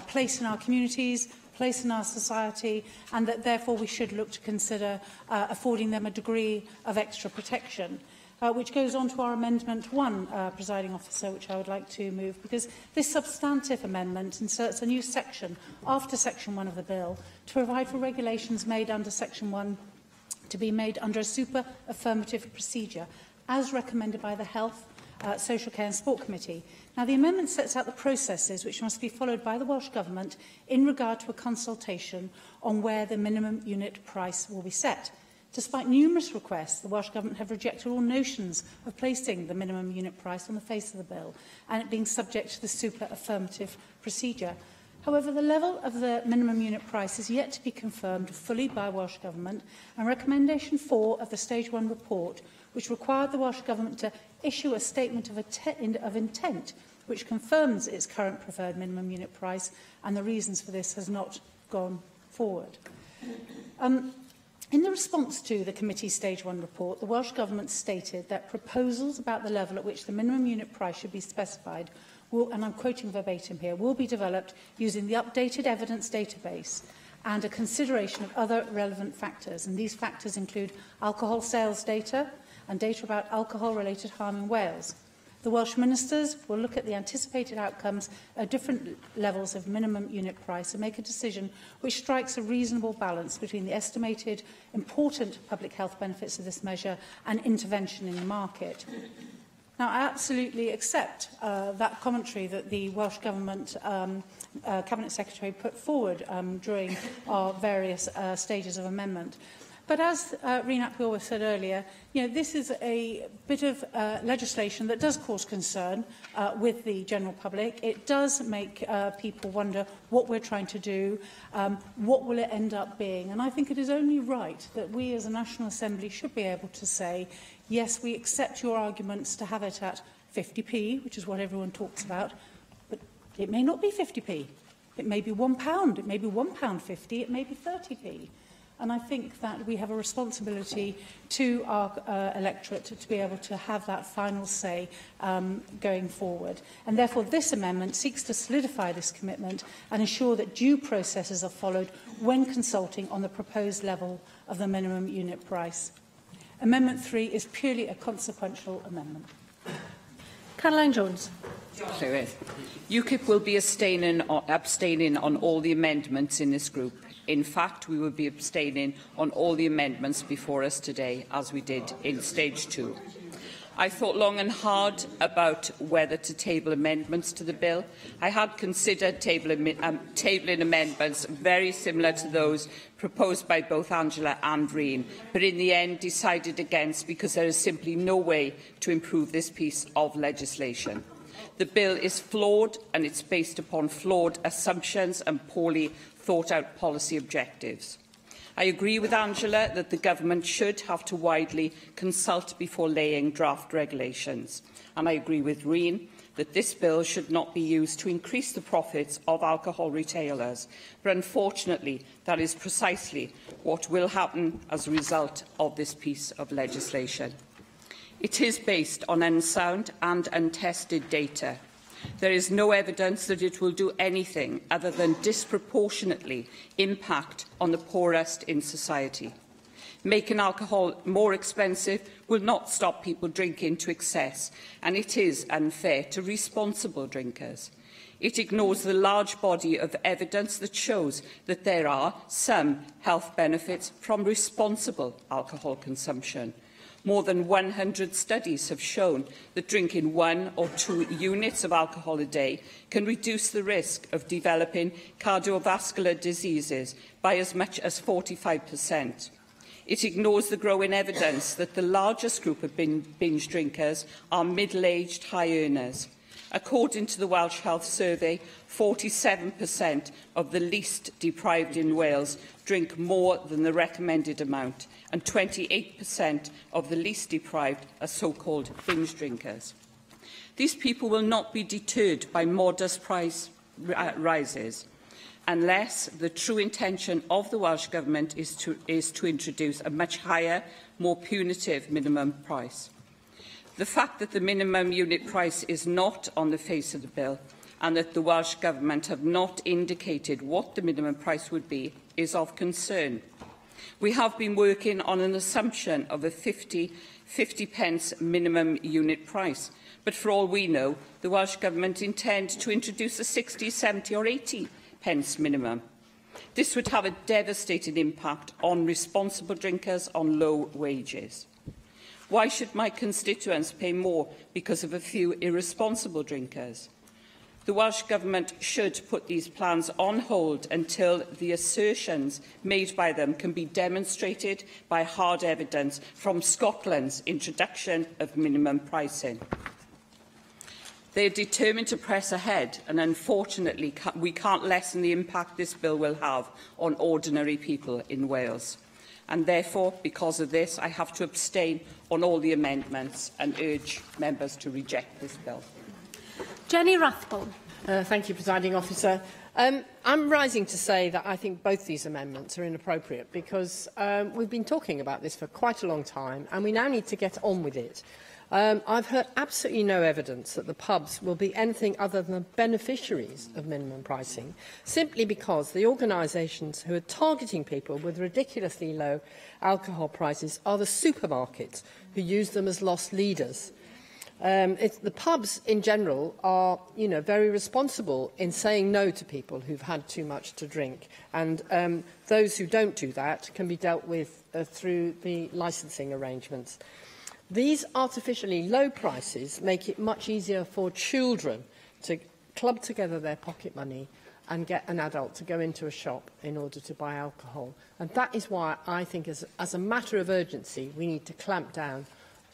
place in our communities, place in our society, and that therefore we should look to consider affording them a degree of extra protection. Which goes on to our Amendment 1, Presiding Officer, which I would like to move, because this substantive amendment inserts a new section after Section 1 of the bill to provide for regulations made under Section 1 to be made under a super affirmative procedure, as recommended by the Health, Social Care and Sport Committee. Now, the amendment sets out the processes which must be followed by the Welsh Government in regard to a consultation on where the minimum unit price will be set. Despite numerous requests, the Welsh Government have rejected all notions of placing the minimum unit price on the face of the bill and it being subject to the super affirmative procedure. However, the level of the minimum unit price is yet to be confirmed fully by Welsh Government, and Recommendation 4 of the Stage 1 report, which required the Welsh Government to issue a statement of intent which confirms its current preferred minimum unit price, and the reasons for this has not gone forward. In the response to the committee's Stage 1 report, the Welsh Government stated that proposals about the level at which the minimum unit price should be specified will, and I'm quoting verbatim here, will be developed using the updated evidence database and a consideration of other relevant factors. And these factors include alcohol sales data and data about alcohol-related harm in Wales. The Welsh Ministers will look at the anticipated outcomes at different levels of minimum unit price and make a decision which strikes a reasonable balance between the estimated important public health benefits of this measure and intervention in the market. Now, I absolutely accept that commentary that the Welsh Government Cabinet Secretary put forward during our various stages of amendment. But as Rhys Pwll said earlier, this is a bit of legislation that does cause concern with the general public. It does make people wonder what we're trying to do, what will it end up being. And I think it is only right that we as a National Assembly should be able to say, yes, we accept your arguments to have it at 50p, which is what everyone talks about, but it may not be 50p. It may be £1, it may be £1.50, it may be 30p. And I think that we have a responsibility to our electorate to be able to have that final say going forward. And therefore, this amendment seeks to solidify this commitment and ensure that due processes are followed when consulting on the proposed level of the minimum unit price. Amendment 3 is purely a consequential amendment. Caroline Jones. UKIP will be abstaining on all the amendments in this group. In fact, we will be abstaining on all the amendments before us today, as we did in Stage 2. I thought long and hard about whether to table amendments to the bill. I had considered tabling amendments very similar to those proposed by both Angela and Rhys, but in the end decided against because there is simply no way to improve this piece of legislation. The bill is flawed and it's based upon flawed assumptions and poorly thought-out policy objectives. I agree with Angela that the government should have to widely consult before laying draft regulations. And I agree with Rhys that this bill should not be used to increase the profits of alcohol retailers, but unfortunately that is precisely what will happen as a result of this piece of legislation. It is based on unsound and untested data. There is no evidence that it will do anything other than disproportionately impact on the poorest in society. Making alcohol more expensive will not stop people drinking to excess, and it is unfair to responsible drinkers. It ignores the large body of evidence that shows that there are some health benefits from responsible alcohol consumption. More than 100 studies have shown that drinking 1 or 2 units of alcohol a day can reduce the risk of developing cardiovascular diseases by as much as 45%. It ignores the growing evidence that the largest group of binge drinkers are middle-aged high earners. According to the Welsh Health Survey, 47% of the least deprived in Wales drink more than the recommended amount, and 28% of the least deprived are so-called binge drinkers. These people will not be deterred by modest price rises, unless the true intention of the Welsh Government is to introduce a much higher, more punitive minimum price. The fact that the minimum unit price is not on the face of the bill and that the Welsh Government have not indicated what the minimum price would be is of concern. We have been working on an assumption of a 50 pence minimum unit price, but for all we know, the Welsh Government intend to introduce a 60, 70 or 80 pence minimum. This would have a devastating impact on responsible drinkers on low wages. Why should my constituents pay more because of a few irresponsible drinkers? The Welsh Government should put these plans on hold until the assertions made by them can be demonstrated by hard evidence from Scotland's introduction of minimum pricing. They are determined to press ahead, and unfortunately we can't lessen the impact this bill will have on ordinary people in Wales. And therefore, because of this, I have to abstain on all the amendments and urge members to reject this bill. Jenny Rathbone. Thank you, Presiding Officer. I'm rising to say that I think both these amendments are inappropriate because we've been talking about this for quite a long time and we now need to get on with it. I've heard absolutely no evidence that the pubs will be anything other than the beneficiaries of minimum pricing, simply because the organisations who are targeting people with ridiculously low alcohol prices are the supermarkets who use them as lost leaders. The pubs in general are, very responsible in saying no to people who've had too much to drink, and those who don't do that can be dealt with through the licensing arrangements. These artificially low prices make it much easier for children to club together their pocket money and get an adult to go into a shop in order to buy alcohol. And that is why I think as a matter of urgency, we need to clamp down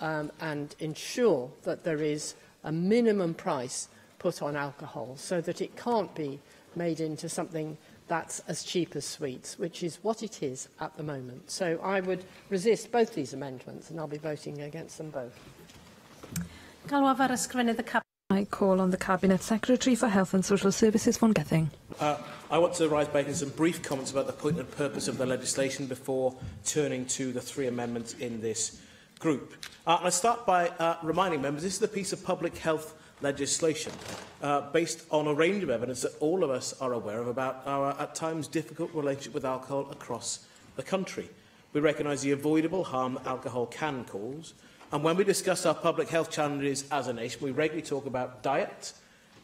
and ensure that there is a minimum price put on alcohol so that it can't be made into something that's as cheap as sweets, which is what it is at the moment. So I would resist both these amendments, and I'll be voting against them both. I call on the Cabinet Secretary for Health and Social Services, Vaughan Gething. I want to rise by making some brief comments about the point and purpose of the legislation before turning to the three amendments in this group. I start by reminding members this is a piece of public health legislation based on a range of evidence that all of us are aware of about our, at times, difficult relationship with alcohol across the country. We recognise the avoidable harm that alcohol can cause, and when we discuss our public health challenges as a nation, we regularly talk about diet,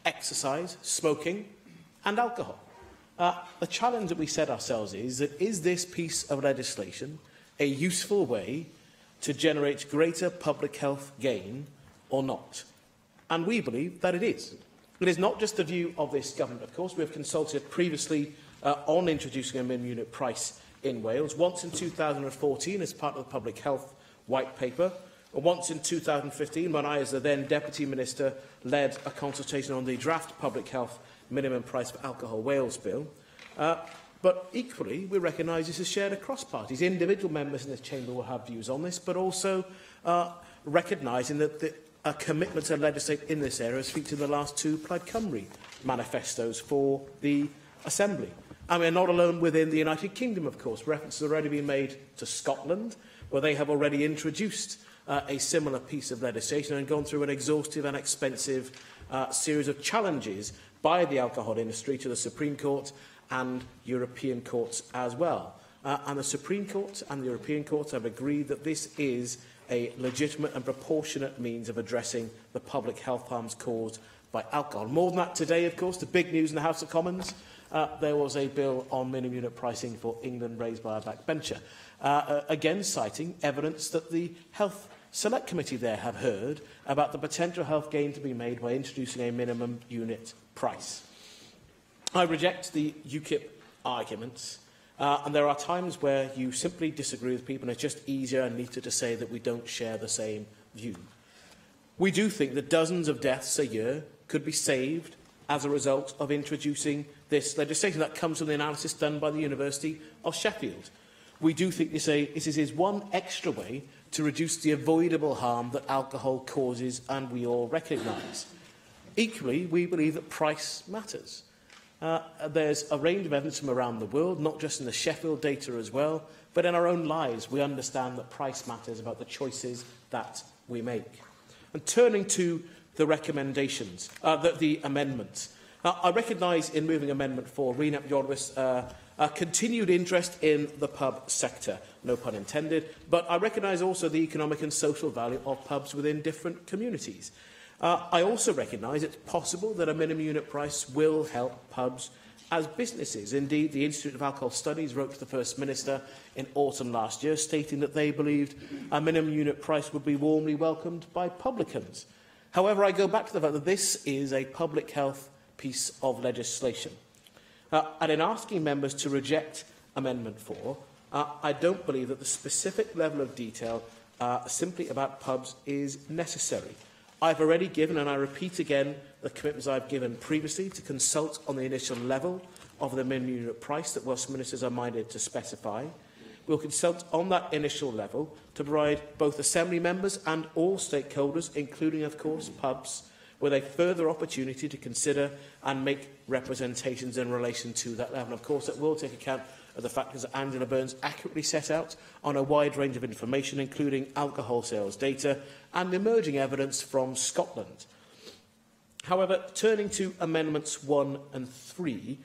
exercise, smoking and alcohol. The challenge that we set ourselves is this piece of legislation a useful way to generate greater public health gain or not? And we believe that it is. It is not just the view of this government, of course. We have consulted previously on introducing a minimum unit price in Wales, once in 2014 as part of the Public Health White Paper, and once in 2015 when I, as the then Deputy Minister, led a consultation on the draft Public Health Minimum Price for Alcohol Wales Bill. But equally, we recognise this is shared across parties. Individual members in this chamber will have views on this, but also recognising that a commitment to legislate in this area has featured in the last two Plaid Cymru manifestos for the Assembly. And we're not alone within the United Kingdom, of course. Reference has already been made to Scotland, where they have already introduced a similar piece of legislation and gone through an exhaustive and expensive series of challenges by the alcohol industry to the Supreme Court and European courts as well. And the Supreme Court and the European courts have agreed that this is a legitimate and proportionate means of addressing the public health harms caused by alcohol. More than that, today, of course, the big news in the House of Commons, there was a bill on minimum unit pricing for England raised by a backbencher, again citing evidence that the Health Select Committee there have heard about the potential health gain to be made by introducing a minimum unit price. I reject the UKIP arguments, and there are times where you simply disagree with people and it's just easier and neater to say that we don't share the same view. We do think that dozens of deaths a year could be saved as a result of introducing this legislation. That comes from the analysis done by the University of Sheffield. We do think this is one extra way to reduce the avoidable harm that alcohol causes, and we all recognise. Equally, we believe that price matters. There's a range of evidence from around the world, not just in the Sheffield data as well, but in our own lives, we understand that price matters about the choices that we make. And turning to the recommendations, the amendments. I recognise in moving Amendment 4, Rena Yorwis, a continued interest in the pub sector, no pun intended, but I recognise also the economic and social value of pubs within different communities. I also recognise it's possible that a minimum unit price will help pubs as businesses. Indeed, the Institute of Alcohol Studies wrote to the First Minister in autumn last year, stating that they believed a minimum unit price would be warmly welcomed by publicans. However, I go back to the fact that this is a public health piece of legislation. And in asking members to reject Amendment 4, I don't believe that the specific level of detail simply about pubs is necessary. I've already given, and I repeat again, the commitments I've given previously to consult on the initial level of the minimum unit price that Welsh Ministers are minded to specify. We'll consult on that initial level to provide both Assembly members and all stakeholders, including, of course, pubs, with a further opportunity to consider and make representations in relation to that level. Of course, it will take account of the factors that Angela Burns accurately set out on a wide range of information, including alcohol sales data and emerging evidence from Scotland. However, turning to Amendments 1 and 3,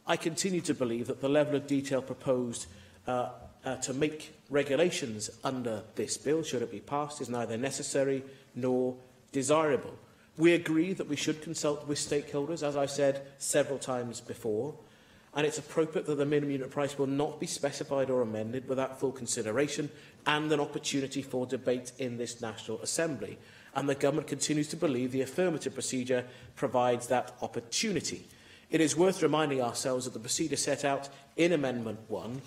I continue to believe that the level of detail proposed to make regulations under this bill, should it be passed, is neither necessary nor desirable. We agree that we should consult with stakeholders, as I've said several times before, and it's appropriate that the minimum unit price will not be specified or amended without full consideration and an opportunity for debate in this National Assembly. And the Government continues to believe the affirmative procedure provides that opportunity. It is worth reminding ourselves that the procedure set out in Amendment 1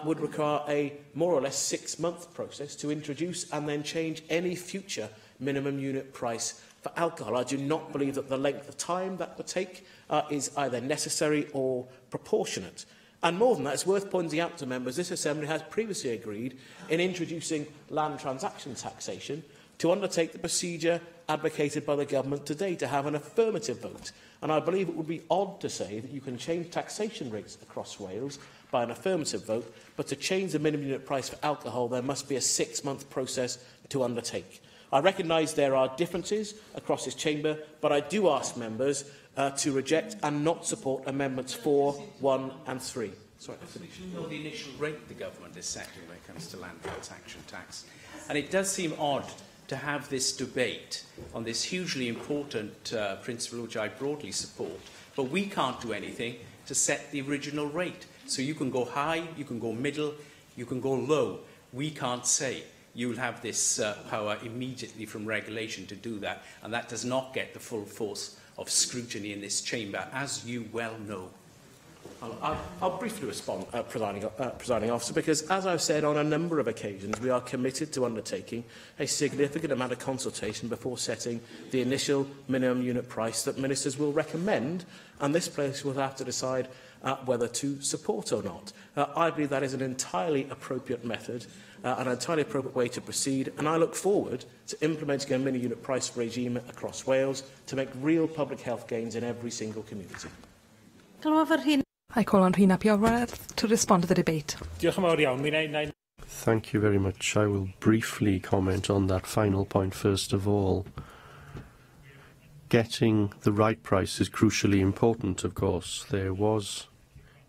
would require a more or less 6-month process to introduce and then change any future minimum unit price for alcohol. I do not believe that the length of time that would take is either necessary or proportionate. And more than that, it's worth pointing out to members this Assembly has previously agreed in introducing land transaction taxation to undertake the procedure advocated by the Government today to have an affirmative vote. And I believe it would be odd to say that you can change taxation rates across Wales by an affirmative vote, but to change the minimum unit price for alcohol, there must be a 6-month process to undertake. I recognise there are differences across this chamber, but I do ask members to reject and not support Amendments 4, 1 and 3. Sorry, you know the initial rate the Government is setting when it comes to land transaction tax. And it does seem odd to have this debate on this hugely important principle, which I broadly support, but we can't do anything to set the original rate. So you can go high, you can go middle, you can go low. We can't say. You'll have this power immediately from regulation to do that, and that does not get the full force of scrutiny in this chamber, as you well know. I'll briefly respond, Presiding Officer, because, as I've said on a number of occasions, we are committed to undertaking a significant amount of consultation before setting the initial minimum unit price that ministers will recommend, and this place will have to decide whether to support or not. I believe that is an entirely appropriate method, an entirely appropriate way to proceed, and I look forward to implementing a mini-unit price regime across Wales to make real public health gains in every single community. I call on Rhina Piorwerth to respond to the debate. Thank you very much. I will briefly comment on that final point first of all. Getting the right price is crucially important, of course. There was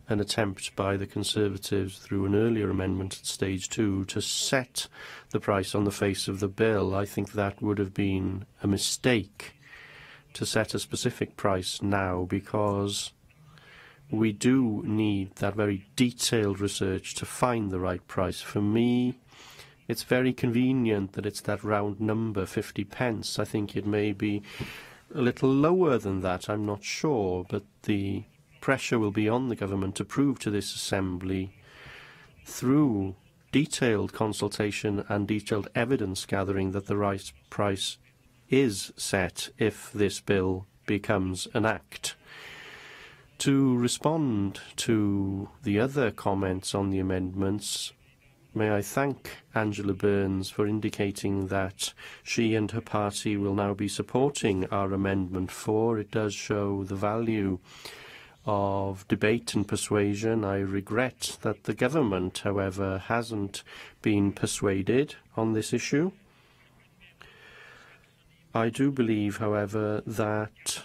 an attempt by the Conservatives through an earlier amendment at stage 2 to set the price on the face of the bill. I think that would have been a mistake to set a specific price now, because we do need that very detailed research to find the right price. For me, it's very convenient that it's that round number, 50 pence. I think it may be a little lower than that, I'm not sure, but the pressure will be on the government to prove to this Assembly through detailed consultation and detailed evidence gathering that the right price is set if this bill becomes an act. To respond to the other comments on the amendments, may I thank Angela Burns for indicating that she and her party will now be supporting our Amendment 4. It does show the value of debate and persuasion. I regret that the government, however, hasn't been persuaded on this issue. I do believe, however, that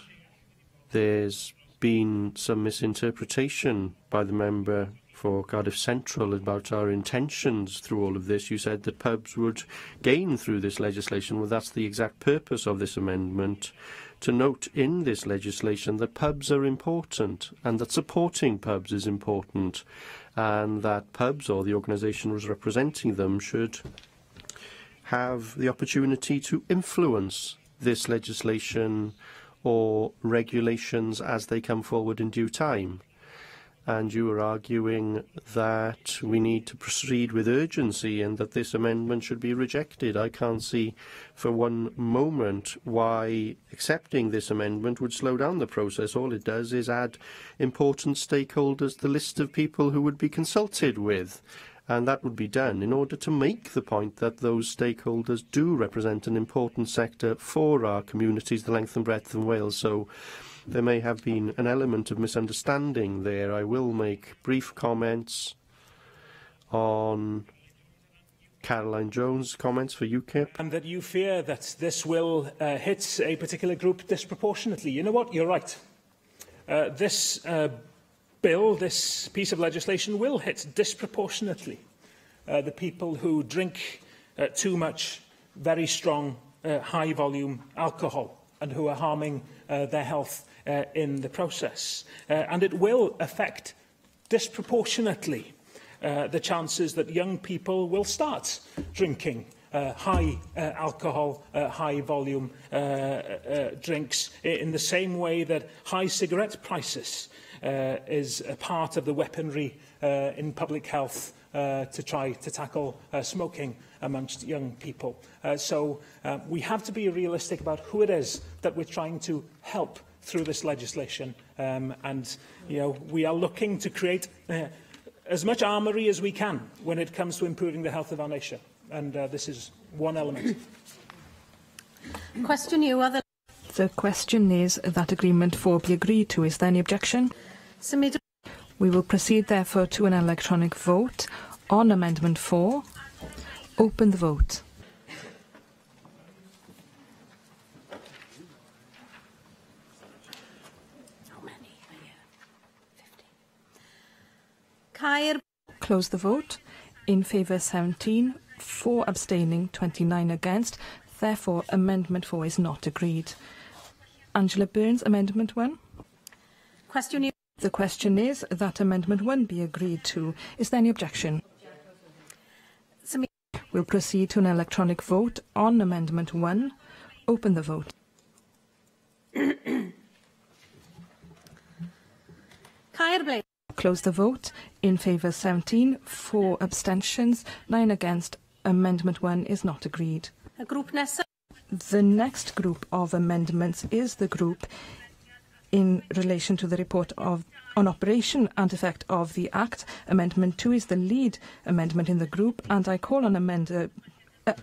there's been some misinterpretation by the member for Cardiff Central about our intentions through all of this. You said that pubs would gain through this legislation. Well, that's the exact purpose of this amendment, to note in this legislation that pubs are important and that supporting pubs is important, and that pubs, or the organisation was representing them, should have the opportunity to influence this legislation or regulations as they come forward in due time. And you are arguing that we need to proceed with urgency and that this amendment should be rejected. I can't see for one moment why accepting this amendment would slow down the process. All it does is add important stakeholders to the list of people who would be consulted with. And that would be done in order to make the point that those stakeholders do represent an important sector for our communities, the length and breadth of Wales. So there may have been an element of misunderstanding there. I will make brief comments on Caroline Jones' comments for UKIP. And that you fear that this will hit a particular group disproportionately. You know what? You're right. This bill, this piece of legislation, will hit disproportionately the people who drink too much very strong, high-volume alcohol and who are harming their health in the process. And it will affect disproportionately the chances that young people will start drinking high alcohol, high volume drinks, in the same way that high cigarette prices is a part of the weaponry in public health to try to tackle smoking amongst young people. So we have to be realistic about who it is that we're trying to help through this legislation. And we are looking to create as much armoury as we can when it comes to improving the health of our nation. And this is one element. Question you. The question is that Agreement 4 be agreed to. Is there any objection? We will proceed, therefore, to an electronic vote on Amendment 4. Open the vote. Close the vote. In favour 17, 4 abstaining, 29 against. Therefore, Amendment 4 is not agreed. Angela Burns, Amendment 1. The question is that Amendment 1 be agreed to. Is there any objection? We'll proceed to an electronic vote on Amendment 1. Open the vote. Close the vote. In favour 17, 4 abstentions, 9 against. Amendment 1 is not agreed. The next group of amendments is the group in relation to the report on operation and effect of the Act. Amendment 2 is the lead amendment in the group, and I call on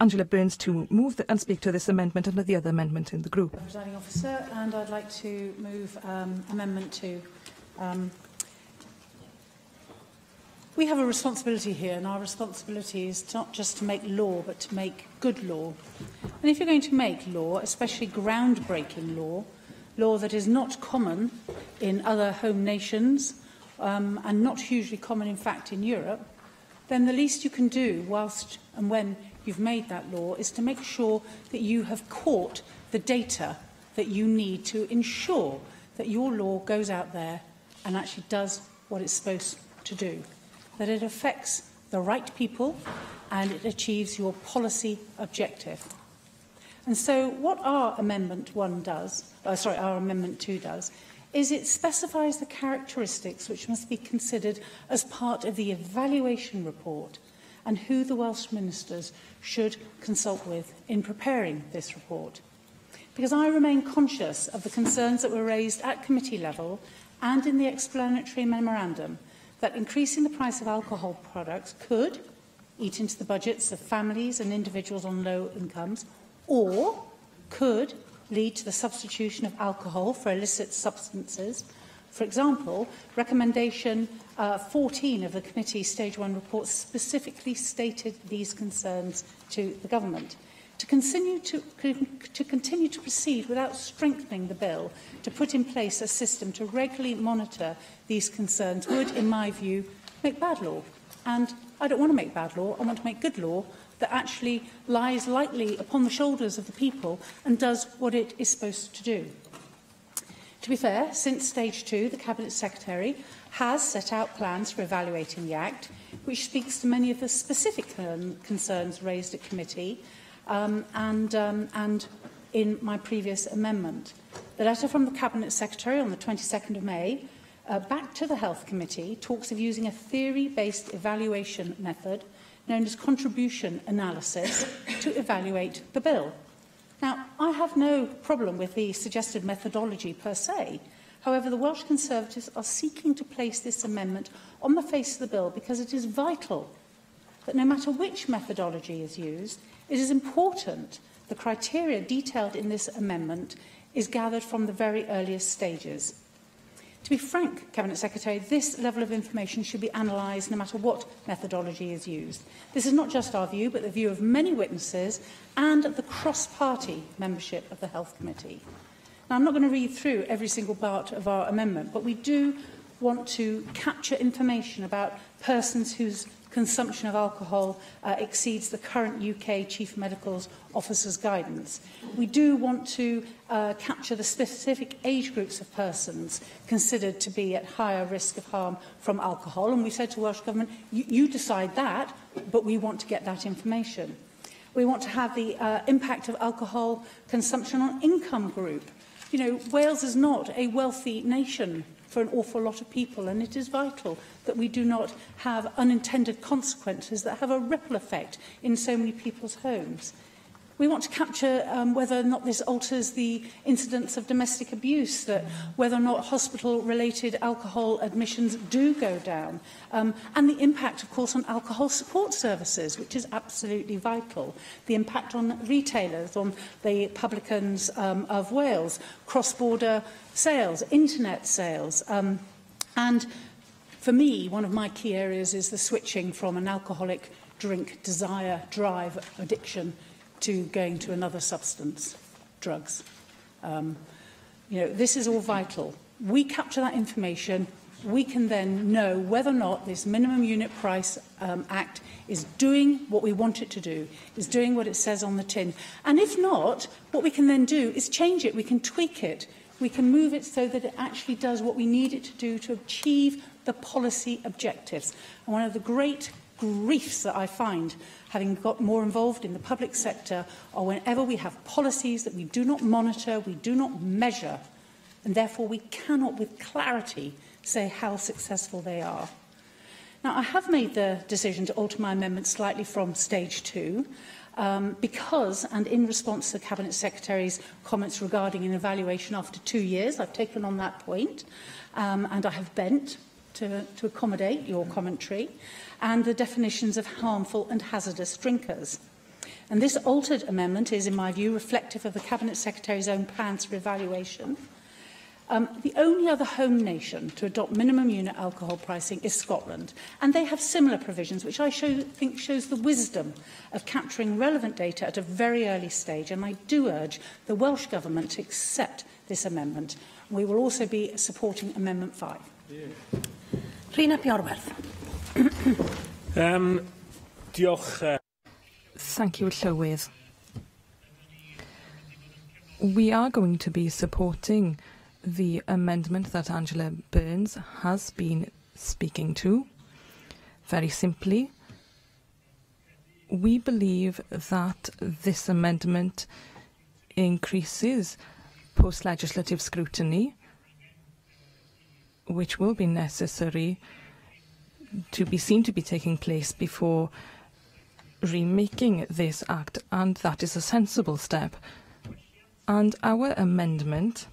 Angela Burns to move and speak to this amendment and the other amendment in the group. Presiding Officer, and I'd like to move Amendment 2. We have a responsibility here, and our responsibility is not just to make law, but to make good law. And if you're going to make law, especially groundbreaking law, law that is not common in other home nations, and not hugely common, in fact, in Europe, then the least you can do whilst and when you've made that law is to make sure that you have caught the data that you need to ensure that your law goes out there and actually does what it's supposed to do, that it affects the right people and it achieves your policy objective. And so what our Amendment 2 does, is it specifies the characteristics which must be considered as part of the evaluation report and who the Welsh ministers should consult with in preparing this report. Because I remain conscious of the concerns that were raised at committee level and in the explanatory memorandum that increasing the price of alcohol products could eat into the budgets of families and individuals on low incomes, or could lead to the substitution of alcohol for illicit substances. For example, recommendation 14 of the committee Stage 1 report specifically stated these concerns to the government. To continue to proceed without strengthening the bill, to put in place a system to regularly monitor these concerns would, in my view, make bad law. And I don't want to make bad law, I want to make good law that actually lies lightly upon the shoulders of the people and does what it is supposed to do. To be fair, since Stage 2, the Cabinet Secretary has set out plans for evaluating the Act, which speaks to many of the specific concerns raised at committee and in my previous amendment. The letter from the Cabinet Secretary on the 22nd of May back to the Health Committee talks of using a theory-based evaluation method known as contribution analysis to evaluate the bill. Now, I have no problem with the suggested methodology per se. However, the Welsh Conservatives are seeking to place this amendment on the face of the bill because it is vital that no matter which methodology is used, it is important the criteria detailed in this amendment is gathered from the very earliest stages. To be frank, Cabinet Secretary, this level of information should be analysed no matter what methodology is used. This is not just our view, but the view of many witnesses and the cross-party membership of the Health Committee. Now, I'm not going to read through every single part of our amendment, but we do want to capture information about persons whose consumption of alcohol exceeds the current UK Chief Medical Officer's guidance. We do want to capture the specific age groups of persons considered to be at higher risk of harm from alcohol. And we said to Welsh Government, you decide that, but we want to get that information. We want to have the impact of alcohol consumption on income group. You know, Wales is not a wealthy nation for an awful lot of people, and it is vital that we do not have unintended consequences that have a ripple effect in so many people's homes. We want to capture whether or not this alters the incidence of domestic abuse, that whether or not hospital-related alcohol admissions do go down, and the impact, of course, on alcohol support services, which is absolutely vital, the impact on retailers, on the publicans of Wales, cross-border sales, internet sales, and for me, one of my key areas is the switching from an alcoholic drink, desire, drive, addiction to going to another substance, drugs. You know, this is all vital. We capture that information. We can then know whether or not this Minimum Unit Price Act is doing what we want it to do, is doing what it says on the tin. And if not, what we can then do is change it. We can tweak it. We can move it so that it actually does what we need it to do to achieve the policy objectives. And one of the great griefs that I find, having got more involved in the public sector, are whenever we have policies that we do not monitor, we do not measure, and therefore we cannot with clarity say how successful they are. Now, I have made the decision to alter my amendment slightly from Stage 2, because, and in response to the Cabinet Secretary's comments regarding an evaluation after 2 years, I've taken on that point, and I have bent to accommodate your commentary, and the definitions of harmful and hazardous drinkers. And this altered amendment is, in my view, reflective of the Cabinet Secretary's own plans for evaluation. The only other home nation to adopt minimum unit alcohol pricing is Scotland, and they have similar provisions, which I think shows the wisdom of capturing relevant data at a very early stage, and I do urge the Welsh Government to accept this amendment. We will also be supporting Amendment 5. Rhina Piorwerth. Diolch. Thank you, Llywydd. We are going to be supporting the amendment that Angela Burns has been speaking to. Very simply, we believe that this amendment increases post-legislative scrutiny, which will be necessary to be seen to be taking place before remaking this act, and that is a sensible step. And our amendment,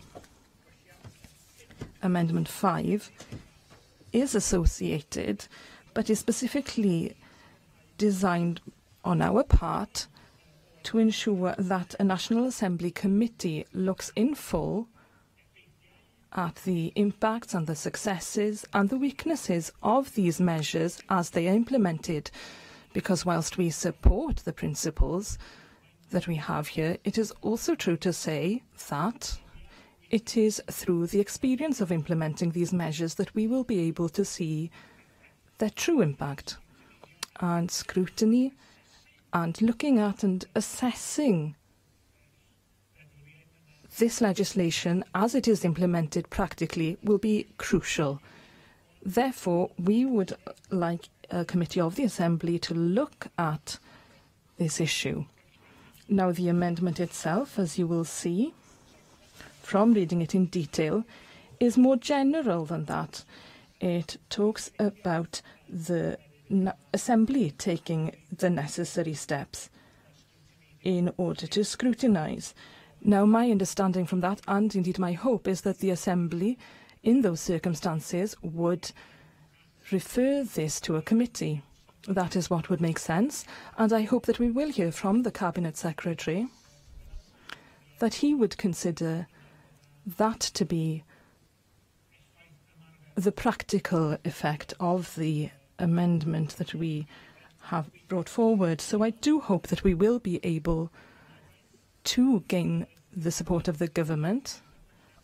Amendment 5, is associated, but is specifically designed on our part to ensure that a National Assembly committee looks in full at the impacts and the successes and the weaknesses of these measures as they are implemented. Because whilst we support the principles that we have here, it is also true to say that it is through the experience of implementing these measures that we will be able to see their true impact. And scrutiny and looking at and assessing this legislation as it is implemented practically will be crucial. Therefore, we would like a committee of the Assembly to look at this issue. Now, the amendment itself, as you will see from reading it in detail, is more general than that. It talks about the Assembly taking the necessary steps in order to scrutinise. Now, my understanding from that, and indeed my hope, is that the Assembly, in those circumstances, would refer this to a committee. That is what would make sense, and I hope that we will hear from the Cabinet Secretary that he would consider that to be the practical effect of the amendment that we have brought forward. So I do hope that we will be able to gain the support of the government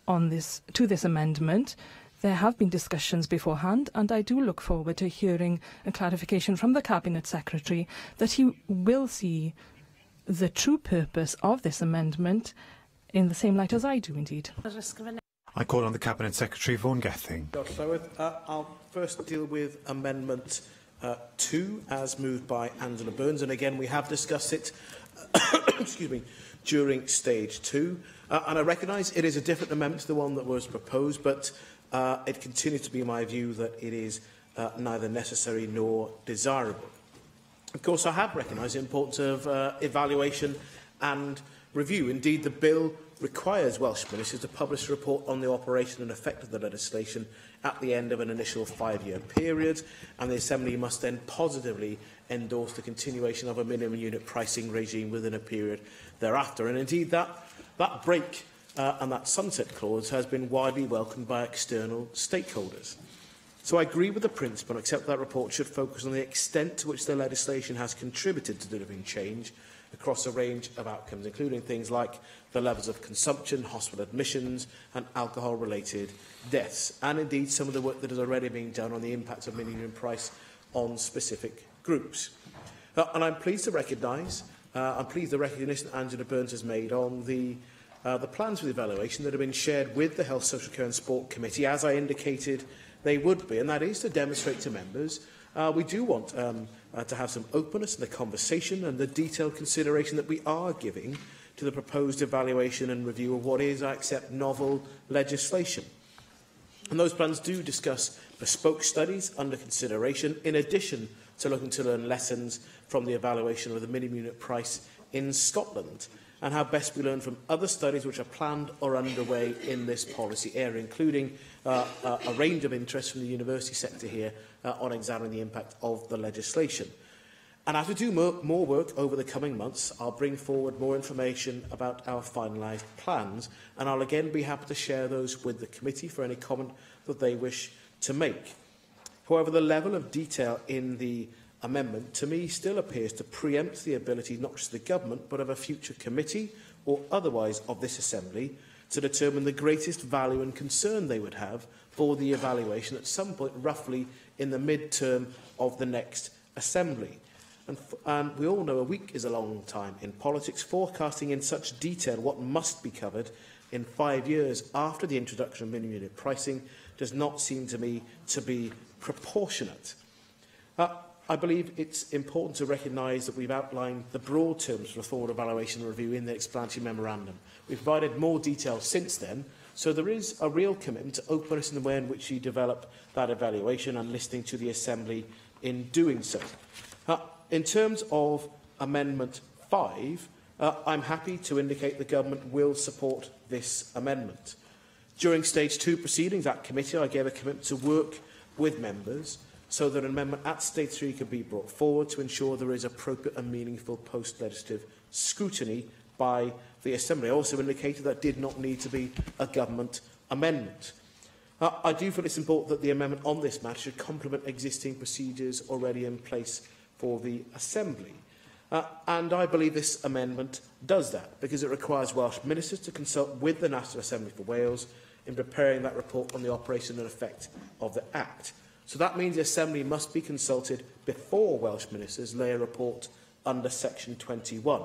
on this amendment. There have been discussions beforehand, and I do look forward to hearing a clarification from the Cabinet Secretary that he will see the true purpose of this amendment in the same light as I do, indeed. I call on the Cabinet Secretary, Vaughan Gething. I'll first deal with Amendment 2, as moved by Angela Burns, and again we have discussed it excuse me, during Stage 2, and I recognise it is a different amendment to the one that was proposed, but it continues to be my view that it is neither necessary nor desirable. Of course, I have recognised the importance of evaluation and review. Indeed, the bill requires Welsh ministers to publish a report on the operation and effect of the legislation at the end of an initial 5-year period, and the Assembly must then positively endorse the continuation of a minimum unit pricing regime within a period thereafter. And indeed, that break and that sunset clause has been widely welcomed by external stakeholders. So I agree with the principle and accept that report should focus on the extent to which the legislation has contributed to delivering change across a range of outcomes, including things like the levels of consumption, hospital admissions and alcohol-related deaths, and indeed some of the work that is already being done on the impacts of minimum price on specific groups. And I'm pleased to recognise, the recognition that Angela Burns has made on the plans for the evaluation that have been shared with the Health, Social Care and Sport Committee, as I indicated they would be, and that is to demonstrate to members we do want to have some openness in the conversation and the detailed consideration that we are giving to the proposed evaluation and review of what is, I accept, novel legislation. And those plans do discuss bespoke studies under consideration, in addition to looking to learn lessons from the evaluation of the minimum unit price in Scotland, and how best we learn from other studies which are planned or underway in this policy area, including a range of interest from the university sector here on examining the impact of the legislation. And as we do more work over the coming months, I'll bring forward more information about our finalised plans, and I'll again be happy to share those with the committee for any comment that they wish to make. However, the level of detail in the amendment, to me, still appears to preempt the ability not just of the government, but of a future committee or otherwise of this Assembly to determine the greatest value and concern they would have for the evaluation at some point, roughly in the mid-term of the next Assembly. And we all know a week is a long time in politics. Forecasting in such detail what must be covered in 5 years after the introduction of minimum unit pricing does not seem to me to be proportionate. I believe it's important to recognise that we've outlined the broad terms for a forward evaluation review in the explanatory memorandum. We've provided more detail since then, so there is a real commitment to openness in the way in which we develop that evaluation and listening to the Assembly in doing so. In terms of Amendment 5, I'm happy to indicate the Government will support this amendment. During Stage 2 proceedings at committee, I gave a commitment to work with members so that an amendment at Stage 3 could be brought forward to ensure there is appropriate and meaningful post-legislative scrutiny by the Assembly. I also indicated that did not need to be a government amendment. I do feel it's important that the amendment on this matter should complement existing procedures already in place for the Assembly. And I believe this amendment does that, because it requires Welsh ministers to consult with the National Assembly for Wales in preparing that report on the operation and effect of the Act. So that means the Assembly must be consulted before Welsh ministers lay a report under Section 21.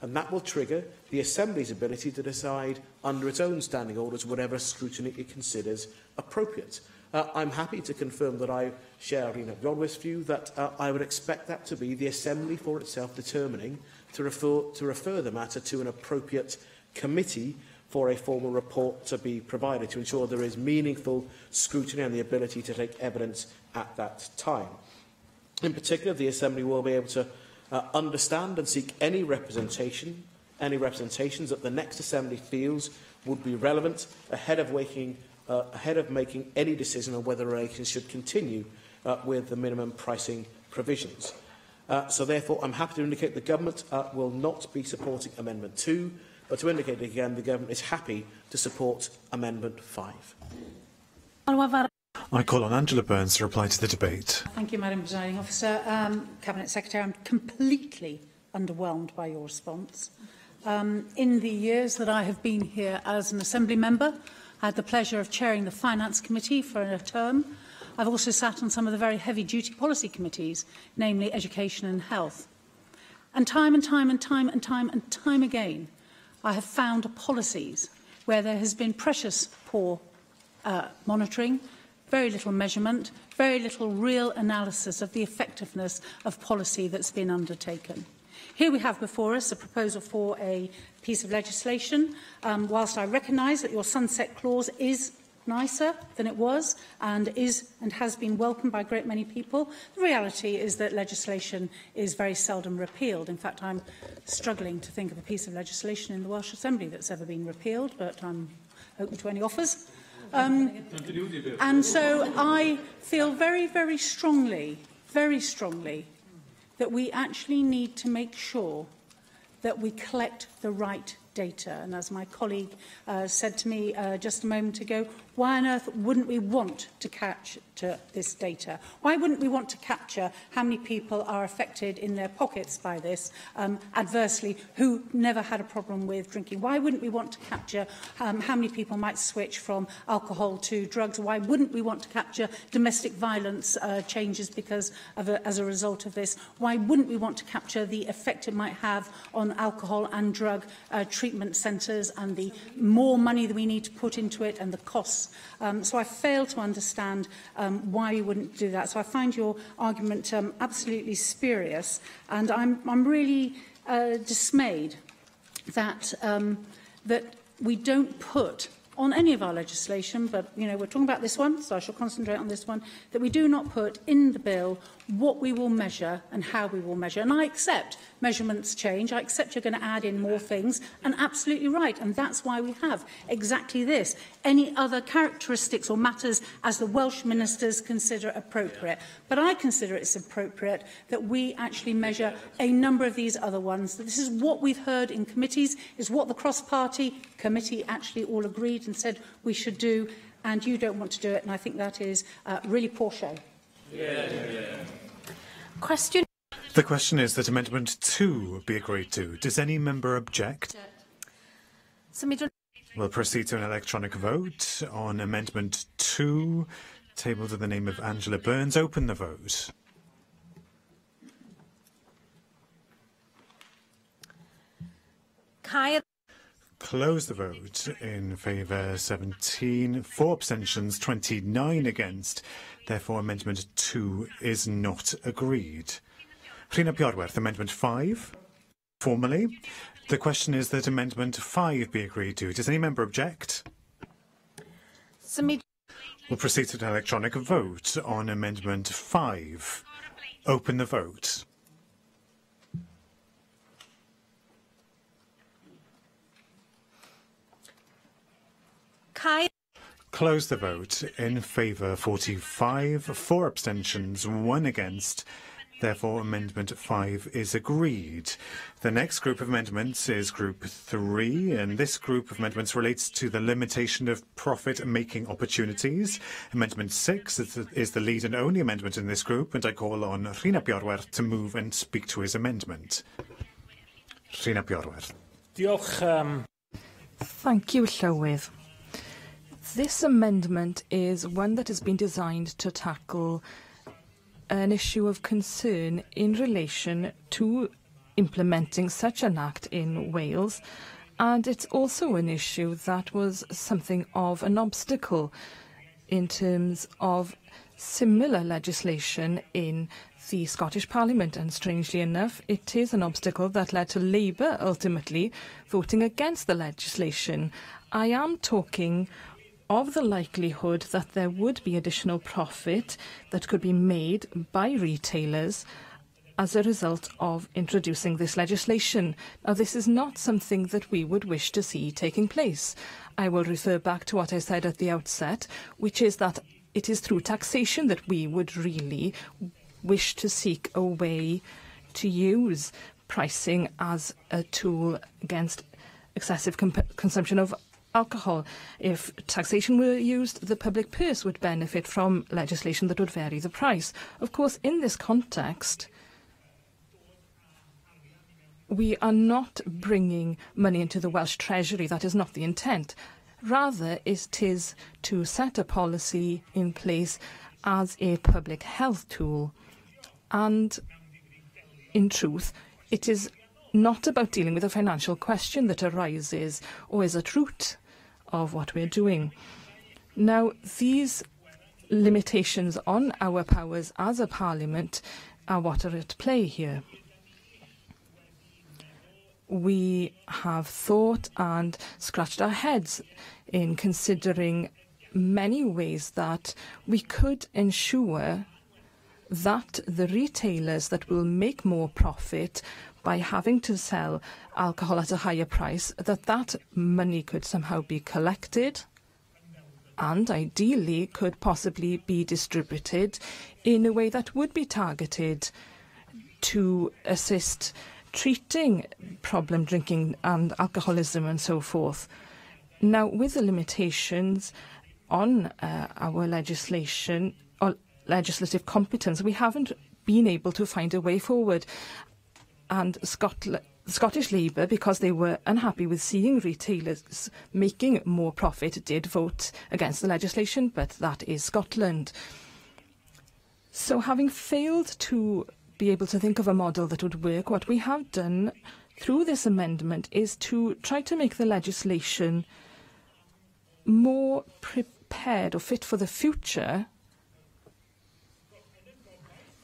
And that will trigger the Assembly's ability to decide under its own standing orders whatever scrutiny it considers appropriate. I'm happy to confirm that I share Rena Brodwith's view that I would expect that to be the Assembly for itself determining to refer the matter to an appropriate committee for a formal report to be provided to ensure there is meaningful scrutiny and the ability to take evidence at that time. In particular, the Assembly will be able to understand and seek any representations that the next Assembly feels would be relevant ahead of making any decision on whether relations should continue with the minimum pricing provisions. So therefore, I'm happy to indicate the Government will not be supporting Amendment 2, but to indicate again the Government is happy to support Amendment 5. I call on Angela Burns to reply to the debate. Thank you, Madam Presiding Officer. Cabinet Secretary, I'm completely underwhelmed by your response. In the years that I have been here as an Assembly member, I had the pleasure of chairing the Finance Committee for a term. I've also sat on some of the very heavy-duty policy committees, namely Education and Health. And time again, I have found policies where there has been precious poor monitoring, very little measurement, very little real analysis of the effectiveness of policy that's been undertaken. Here we have before us a proposal for a piece of legislation. Whilst I recognise that your sunset clause is nicer than it was and has been welcomed by a great many people, the reality is that legislation is very seldom repealed. In fact, I'm struggling to think of a piece of legislation in the Welsh Assembly that's ever been repealed, but I'm open to any offers. And so I feel very strongly that we actually need to make sure that we collect the right data. And as my colleague said to me just a moment ago, why on earth wouldn't we want to capture this data? Why wouldn't we want to capture how many people are affected in their pockets by this adversely who never had a problem with drinking? Why wouldn't we want to capture how many people might switch from alcohol to drugs? Why wouldn't we want to capture domestic violence changes as a result of this? Why wouldn't we want to capture the effect it might have on alcohol and drug treatment centres and the more money that we need to put into it and the costs? So I fail to understand why we wouldn't do that. So I find your argument absolutely spurious, and I'm really dismayed that that we don't put on any of our legislation, but we're talking about this one, so I shall concentrate on this one, that we do not put in the bill what we will measure and how we will measure. And I accept measurements change. I accept you're going to add in more things, and absolutely right. And that's why we have exactly this. Any other characteristics or matters as the Welsh ministers consider appropriate. But I consider it's appropriate that we actually measure a number of these other ones. This is what we've heard in committees, is what the cross-party committee actually all agreed and said we should do, and you don't want to do it, and I think that is really poor show. Question. The question is that Amendment 2 be agreed to. Does any member object? We'll proceed to an electronic vote on Amendment 2, tabled in the name of Angela Burns. Open the vote. Close the vote. In favour 17, 4 abstentions, 29 against. Therefore, Amendment 2 is not agreed. Rhina Piorwerth, Amendment 5. Formally, the question is that Amendment 5 be agreed to. Does any member object? We'll proceed to an electronic vote on Amendment 5. Open the vote. Close the vote. In favour 45, 4 abstentions, 1 against. Therefore, Amendment 5 is agreed. The next group of amendments is Group 3, and this group of amendments relates to the limitation of profit-making opportunities. Amendment 6 is the lead and only amendment in this group, and I call on Rhina Piorwerth to move and speak to his amendment. Rhina Piorwerth. Diolch. Thank you, Llywydd. This amendment is one that has been designed to tackle an issue of concern in relation to implementing such an act in Wales, and it's also an issue that was something of an obstacle in terms of similar legislation in the Scottish Parliament, and strangely enough, it is an obstacle that led to Labour ultimately voting against the legislation. I am talking of the likelihood that there would be additional profit that could be made by retailers as a result of introducing this legislation. Now, this is not something that we would wish to see taking place. I will refer back to what I said at the outset, which is that it is through taxation that we would really wish to seek a way to use pricing as a tool against excessive consumption of alcohol. If taxation were used, the public purse would benefit from legislation that would vary the price. Of course, in this context, we are not bringing money into the Welsh Treasury. That is not the intent. Rather, it is to set a policy in place as a public health tool. And in truth, it is not about dealing with a financial question that arises or is at root of what we're doing. Now, these limitations on our powers as a parliament are what are at play here. We have thought and scratched our heads in considering many ways that we could ensure that the retailers that will make more profit by having to sell alcohol at a higher price, that money could somehow be collected and ideally could possibly be distributed in a way that would be targeted to assist treating problem drinking and alcoholism and so forth. Now, with the limitations on our legislation or legislative competence, we haven't been able to find a way forward. And Scottish Labour, because they were unhappy with seeing retailers making more profit, did vote against the legislation, but that is Scotland. So having failed to be able to think of a model that would work, what we have done through this amendment is to try to make the legislation more prepared or fit for the future,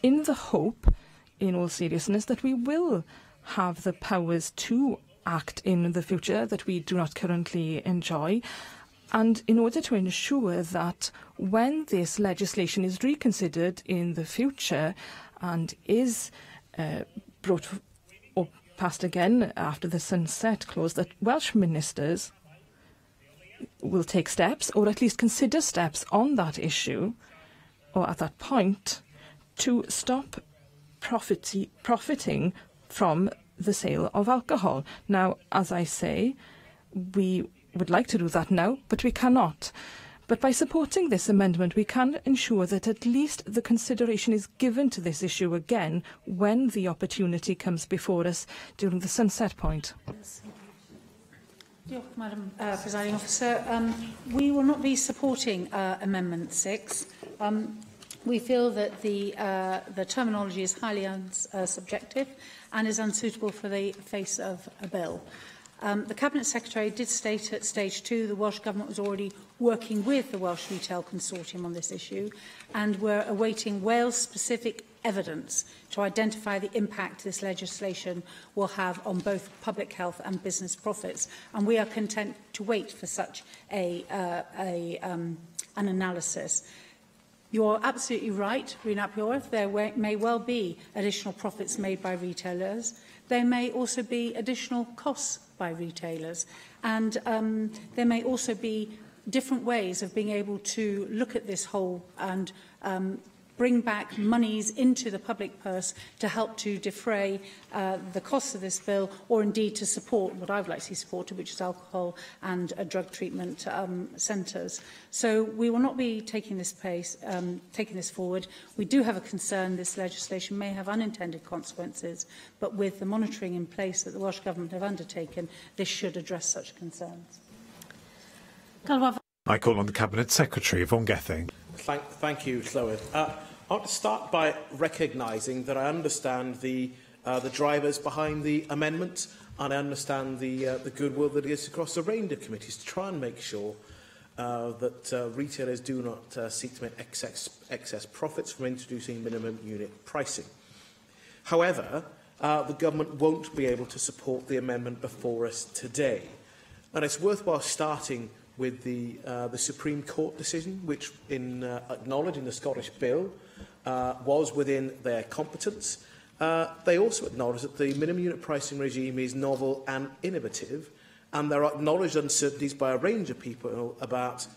in the hope, in all seriousness, that we will have the powers to act in the future that we do not currently enjoy. And in order to ensure that when this legislation is reconsidered in the future and is brought or passed again after the sunset clause, that Welsh ministers will take steps, or at least consider steps on that issue, or at that point, to stop profiting from the sale of alcohol. Now, as I say, we would like to do that now, but we cannot. But by supporting this amendment, we can ensure that at least the consideration is given to this issue again when the opportunity comes before us during the sunset point. Madam Presiding Officer. We will not be supporting Amendment 6. We feel that the terminology is highly subjective and is unsuitable for the face of a bill. The Cabinet Secretary did state at stage 2 the Welsh Government was already working with the Welsh Retail Consortium on this issue, and we're awaiting Wales-specific evidence to identify the impact this legislation will have on both public health and business profits. And we are content to wait for such an analysis. You're absolutely right, Rhun ap Iorwerth. There may well be additional profits made by retailers. There may also be additional costs by retailers. And there may also be different ways of being able to look at this whole and bring back monies into the public purse to help to defray the costs of this bill, or indeed to support what I would like to see supported, which is alcohol and drug treatment centres. So we will not be taking this forward. We do have a concern this legislation may have unintended consequences, but with the monitoring in place that the Welsh Government have undertaken, this should address such concerns. I call on the Cabinet Secretary, Vaughan Gething. Thank you, Llywydd. I want to start by recognising that I understand the drivers behind the amendment, and I understand the goodwill that is across a range of committees to try and make sure that retailers do not seek to make excess profits from introducing minimum unit pricing. However, the government won't be able to support the amendment before us today. And it's worthwhile starting with the Supreme Court decision, which, in acknowledging the Scottish Bill, was within their competence. They also acknowledge that the minimum unit pricing regime is novel and innovative, and there are acknowledged uncertainties by a range of people about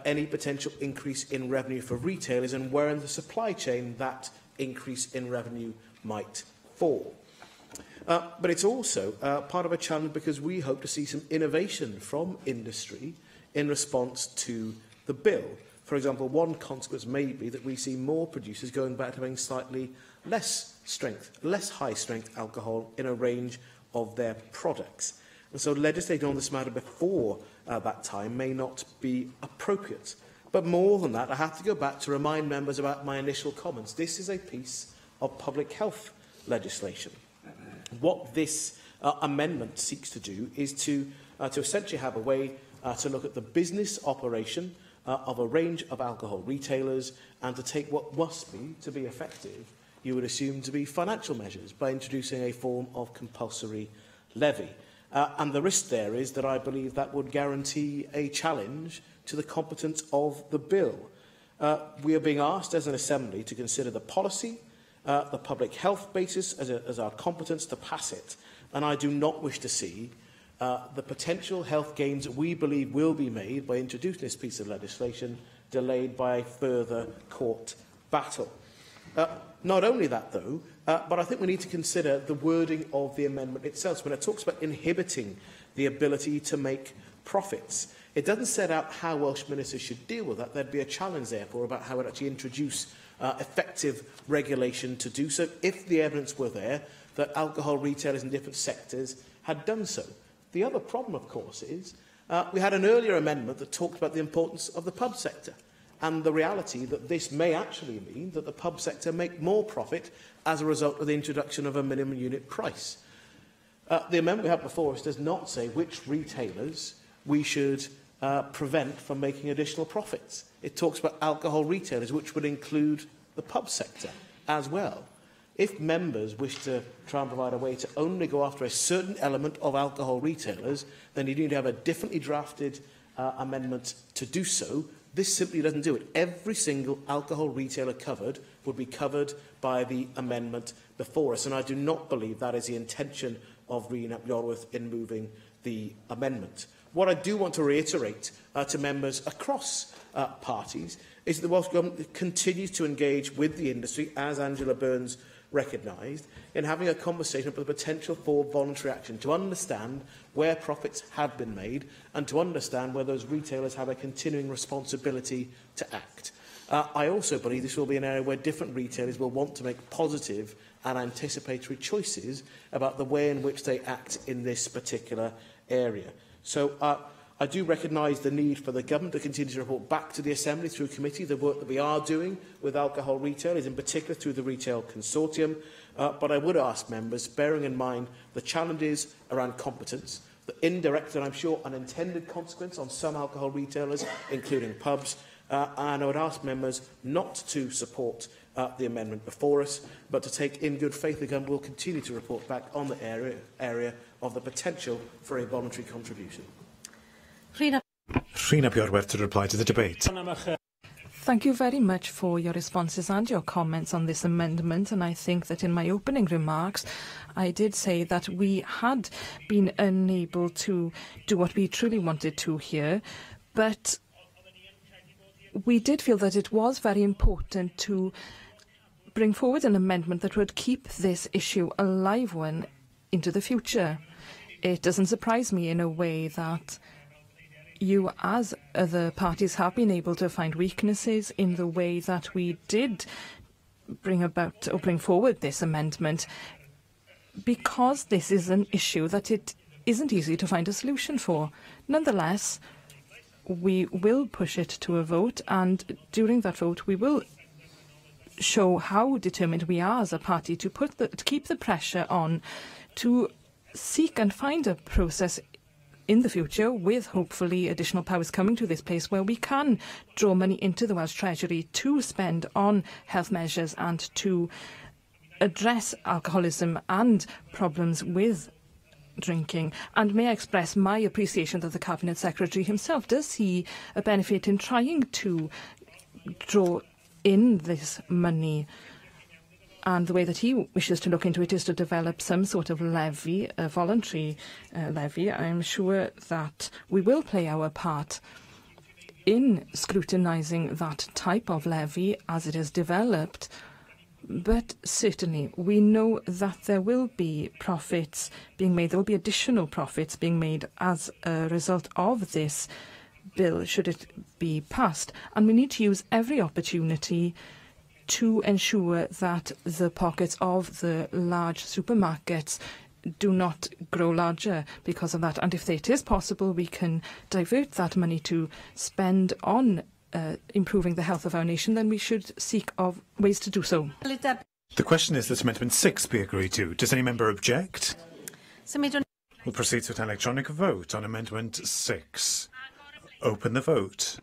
any potential increase in revenue for retailers and where in the supply chain that increase in revenue might fall. But it's also part of a challenge because we hope to see some innovation from industry in response to the bill. For example, one consequence may be that we see more producers going back to having slightly less high-strength alcohol in a range of their products. And so legislating on this matter before that time may not be appropriate. But more than that, I have to go back to remind members about my initial comments. This is a piece of public health legislation. What this amendment seeks to do is to essentially have a way to look at the business operation of a range of alcohol retailers and to take what must be, to be effective, you would assume to be financial measures by introducing a form of compulsory levy. And the risk there is that I believe that would guarantee a challenge to the competence of the bill. We are being asked as an Assembly to consider the policy, the public health basis as our competence to pass it. And I do not wish to see the potential health gains that we believe will be made by introducing this piece of legislation delayed by a further court battle. Not only that, though, but I think we need to consider the wording of the amendment itself. When it talks about inhibiting the ability to make profits, it doesn't set out how Welsh ministers should deal with that. There'd be a challenge, therefore, about how it actually introduce effective regulation to do so, if the evidence were there that alcohol retailers in different sectors had done so. The other problem, of course, is we had an earlier amendment that talked about the importance of the pub sector and the reality that this may actually mean that the pub sector make more profit as a result of the introduction of a minimum unit price. The amendment we have before us does not say which retailers we should prevent from making additional profits. It talks about alcohol retailers, which would include the pub sector as well. If members wish to try and provide a way to only go after a certain element of alcohol retailers, then you need to have a differently drafted amendment to do so. This simply doesn't do it. Every single alcohol retailer covered would be covered by the amendment before us. And I do not believe that is the intention of Rhyn ap Iorwerth in moving the amendment. What I do want to reiterate to members across parties is that the Welsh Government continues to engage with the industry, as Angela Burns recognised, in having a conversation about the potential for voluntary action, to understand where profits have been made and to understand whether those retailers have a continuing responsibility to act. I also believe this will be an area where different retailers will want to make positive and anticipatory choices about the way in which they act in this particular area. So I do recognise the need for the Government to continue to report back to the Assembly through committee the work that we are doing with alcohol retailers, in particular through the Retail Consortium. But I would ask members, bearing in mind the challenges around competence, the indirect and I'm sure unintended consequence on some alcohol retailers, including pubs, and I would ask members not to support the amendment before us, but to take in good faith the Government will continue to report back on the area of the potential for a voluntary contribution. Rhyn ap Iorwerth to reply to the debate. Thank you very much for your responses and your comments on this amendment. And I think that in my opening remarks, I did say that we had been unable to do what we truly wanted to here. But we did feel that it was very important to bring forward an amendment that would keep this issue a live one into the future. It doesn't surprise me in a way that you, as other parties, have been able to find weaknesses in the way that we did bring forward this amendment, because this is an issue that it isn't easy to find a solution for. Nonetheless, we will push it to a vote, and during that vote we will show how determined we are as a party to keep the pressure on to seek and find a process in the future, with hopefully additional powers coming to this place, where we can draw money into the Welsh Treasury to spend on health measures and to address alcoholism and problems with drinking. And may I express my appreciation that the Cabinet Secretary himself does see a benefit in trying to draw in this money. And the way that he wishes to look into it is to develop some sort of levy, a voluntary levy. I'm sure that we will play our part in scrutinising that type of levy as it is developed. But certainly we know that there will be profits being made. There will be additional profits being made as a result of this bill, should it be passed. And we need to use every opportunity to ensure that the pockets of the large supermarkets do not grow larger because of that. And if it is possible, we can divert that money to spend on improving the health of our nation, then we should seek ways to do so. The question is that Amendment 6 be agreed to. Does any member object? We'll proceed to an electronic vote on Amendment 6. Open the vote.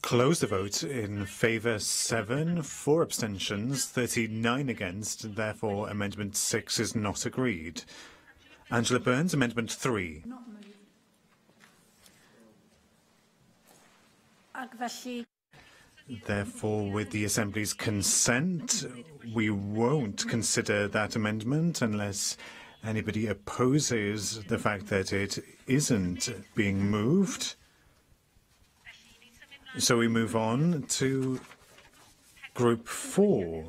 Close the vote. In favour 7, 4 abstentions, 39 against. Therefore, Amendment 6 is not agreed. Angela Burns, Amendment 3. Therefore, with the Assembly's consent, we won't consider that amendment unless anybody opposes the fact that it isn't being moved. So we move on to Group 4,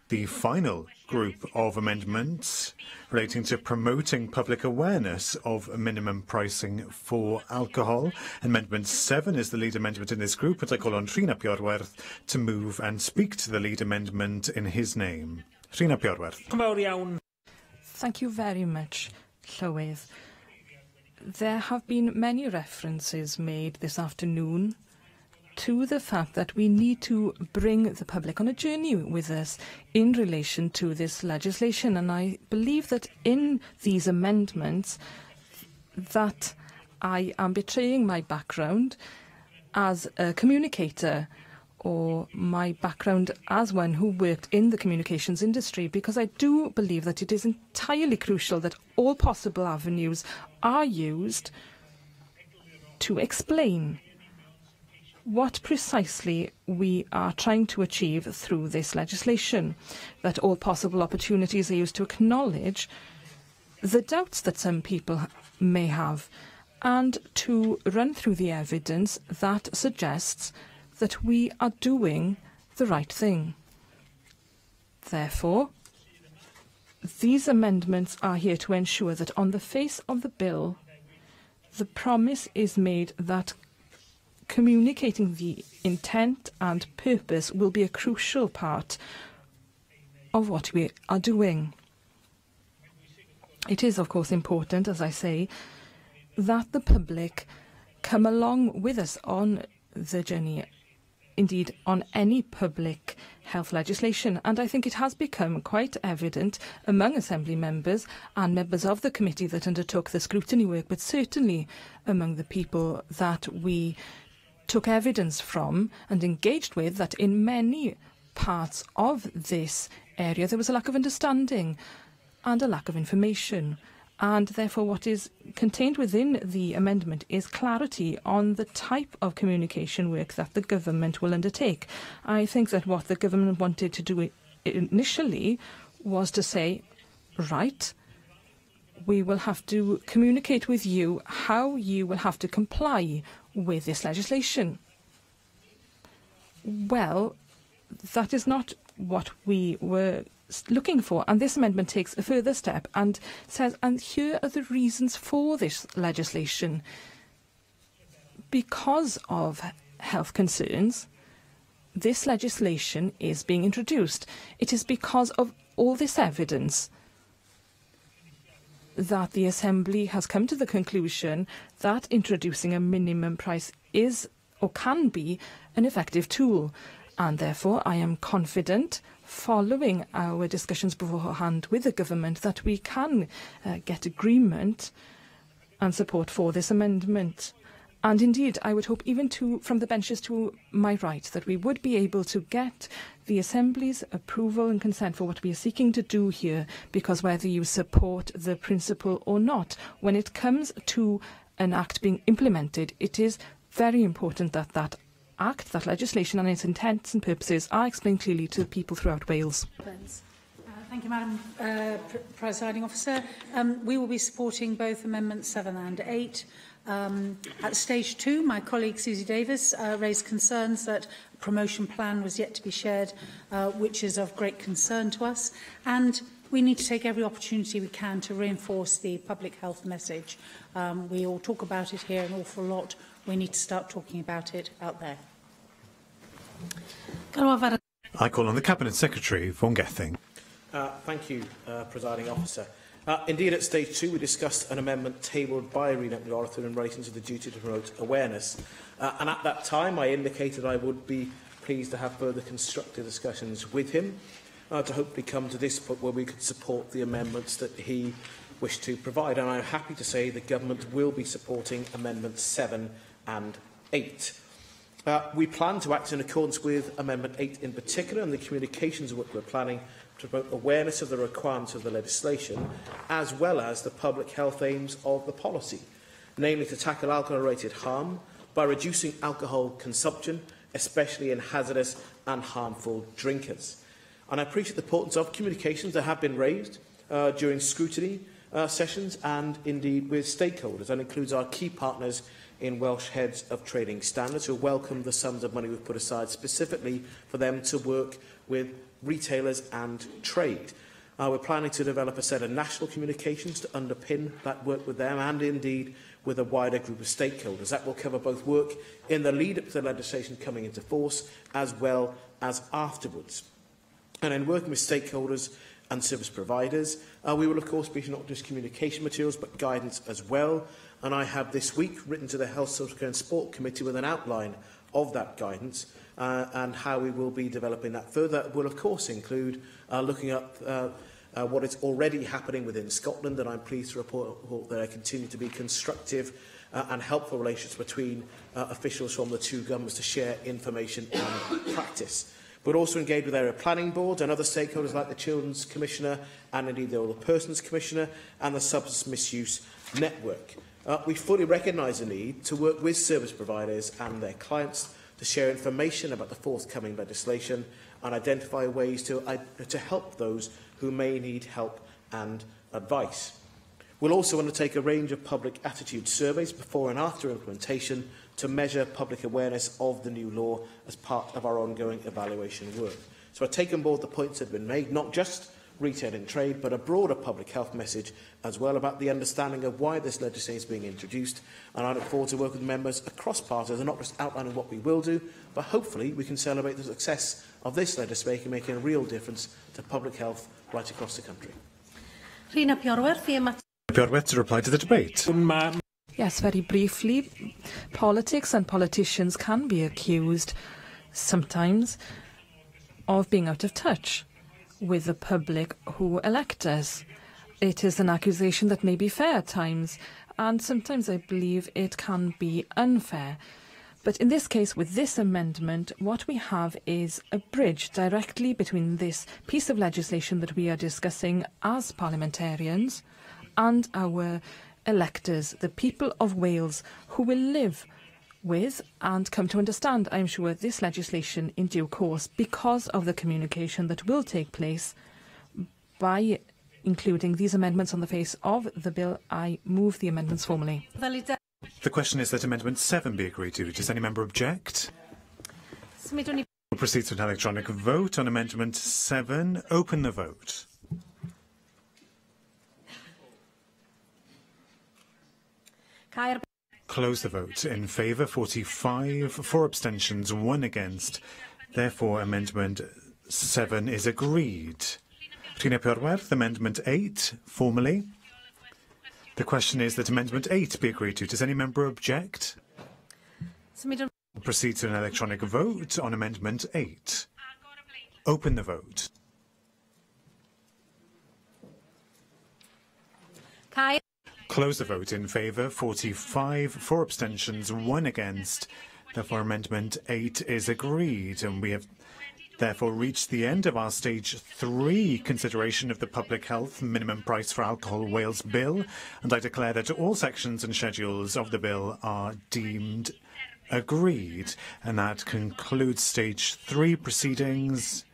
the final group of amendments relating to promoting public awareness of minimum pricing for alcohol. Amendment 7 is the lead amendment in this group, and I call on Rhyn ap Iorwerth to move and speak to the lead amendment in his name. Rhyn ap Iorwerth. Thank you very much, Llywydd. There have been many references made this afternoon to the fact that we need to bring the public on a journey with us in relation to this legislation. And I believe that in these amendments that I am betraying my background as a communicator, or my background as one who worked in the communications industry, because I do believe that it is entirely crucial that all possible avenues are used to explain what precisely we are trying to achieve through this legislation, that all possible opportunities are used to acknowledge the doubts that some people may have, and to run through the evidence that suggests that we are doing the right thing. Therefore, these amendments are here to ensure that on the face of the bill, the promise is made that communicating the intent and purpose will be a crucial part of what we are doing. It is, of course, important, as I say, that the public come along with us on the journey, indeed on any public health legislation. And I think it has become quite evident among Assembly members and members of the committee that undertook the scrutiny work, but certainly among the people that we took evidence from and engaged with, that in many parts of this area there was a lack of understanding and a lack of information. And therefore what is contained within the amendment is clarity on the type of communication work that the government will undertake. I think that what the government wanted to do initially was to say, right, we will have to communicate with you how you will have to comply with this legislation. Well, that is not what we were looking for, and this amendment takes a further step and says, and here are the reasons for this legislation. Because of health concerns, this legislation is being introduced. It is because of all this evidence that the Assembly has come to the conclusion that introducing a minimum price is or can be an effective tool. And therefore I am confident, following our discussions beforehand with the government, that we can get agreement and support for this amendment. And indeed, I would hope even from the benches to my right that we would be able to get the Assembly's approval and consent for what we are seeking to do here, because whether you support the principle or not, when it comes to an act being implemented, it is very important that that act, that legislation and its intents and purposes are explained clearly to the people throughout Wales. Thank you, Madam Presiding Officer. We will be supporting both Amendments 7 and 8. At stage 2, my colleague Susie Davis raised concerns that a promotion plan was yet to be shared, which is of great concern to us. And we need to take every opportunity we can to reinforce the public health message. We all talk about it here an awful lot. We need to start talking about it out there. I call on the Cabinet Secretary, Vaughan Gething. Thank you, Presiding Officer. Indeed, at stage 2, we discussed an amendment tabled by Rena McArthur in relation to the duty to promote awareness. And at that time, I indicated I would be pleased to have further constructive discussions with him to hopefully come to this point where we could support the amendments that he wished to provide. And I'm happy to say the Government will be supporting Amendments 7 and 8. We plan to act in accordance with Amendment 8 in particular, and the communications work we're planning to promote awareness of the requirements of the legislation, as well as the public health aims of the policy, namely to tackle alcohol-related harm by reducing alcohol consumption, especially in hazardous and harmful drinkers. And I appreciate the importance of communications that have been raised during scrutiny sessions and indeed with stakeholders. That includes our key partners in Welsh Heads of Trading Standards, who welcome the sums of money we've put aside specifically for them to work with retailers and trade. We're planning to develop a set of national communications to underpin that work with them and indeed with a wider group of stakeholders. That will cover both work in the lead-up to the legislation coming into force as well as afterwards. And in working with stakeholders and service providers, we will of course be not just communication materials but guidance as well. And I have this week written to the Health, Social Care and Sport Committee with an outline of that guidance and how we will be developing that further. It will of course include looking at what is already happening within Scotland, and I'm pleased to report that there continue to be constructive and helpful relations between officials from the two governments to share information and practice. But also engage with area planning boards and other stakeholders like the Children's Commissioner and indeed the Older Persons Commissioner and the Substance Misuse Network. We fully recognise the need to work with service providers and their clients to share information about the forthcoming legislation and identify ways to help those who may need help and advice. We'll also undertake a range of public attitude surveys before and after implementation to measure public awareness of the new law as part of our ongoing evaluation work. So I take on board the points that have been made, not just retail and trade, but a broader public health message as well about the understanding of why this legislation is being introduced. And I look forward to working with members across parties and not just outlining what we will do, but hopefully we can celebrate the success of this legislation, making a real difference to public health right across the country. Rhina Piorwerth, to reply to the debate. Yes, very briefly, politics and politicians can be accused sometimes of being out of touch with the public who elect us. It is an accusation that may be fair at times, and sometimes I believe it can be unfair. But in this case, with this amendment, what we have is a bridge directly between this piece of legislation that we are discussing as parliamentarians and our electors, the people of Wales, who will live with and come to understand, I'm sure, this legislation in due course because of the communication that will take place by including these amendments on the face of the bill. I move the amendments formally. The question is that Amendment 7 be agreed to. Does any member object? We'll proceed to an electronic vote on Amendment 7. Open the vote. Close the vote. In favour, 45. 4 abstentions, 1 against. Therefore, Amendment 7 is agreed. Rhina Piorwerth, Amendment 8, formally. The question is that Amendment 8 be agreed to. Does any member object? We'll proceed to an electronic vote on Amendment 8. Open the vote. Close the vote. In favour, 45. 4 abstentions, 1 against. Therefore, Amendment 8 is agreed, and we have therefore reached the end of our Stage 3 consideration of the Public Health Minimum Price for Alcohol Wales Bill, and I declare that all sections and schedules of the bill are deemed agreed. And that concludes Stage 3 proceedings.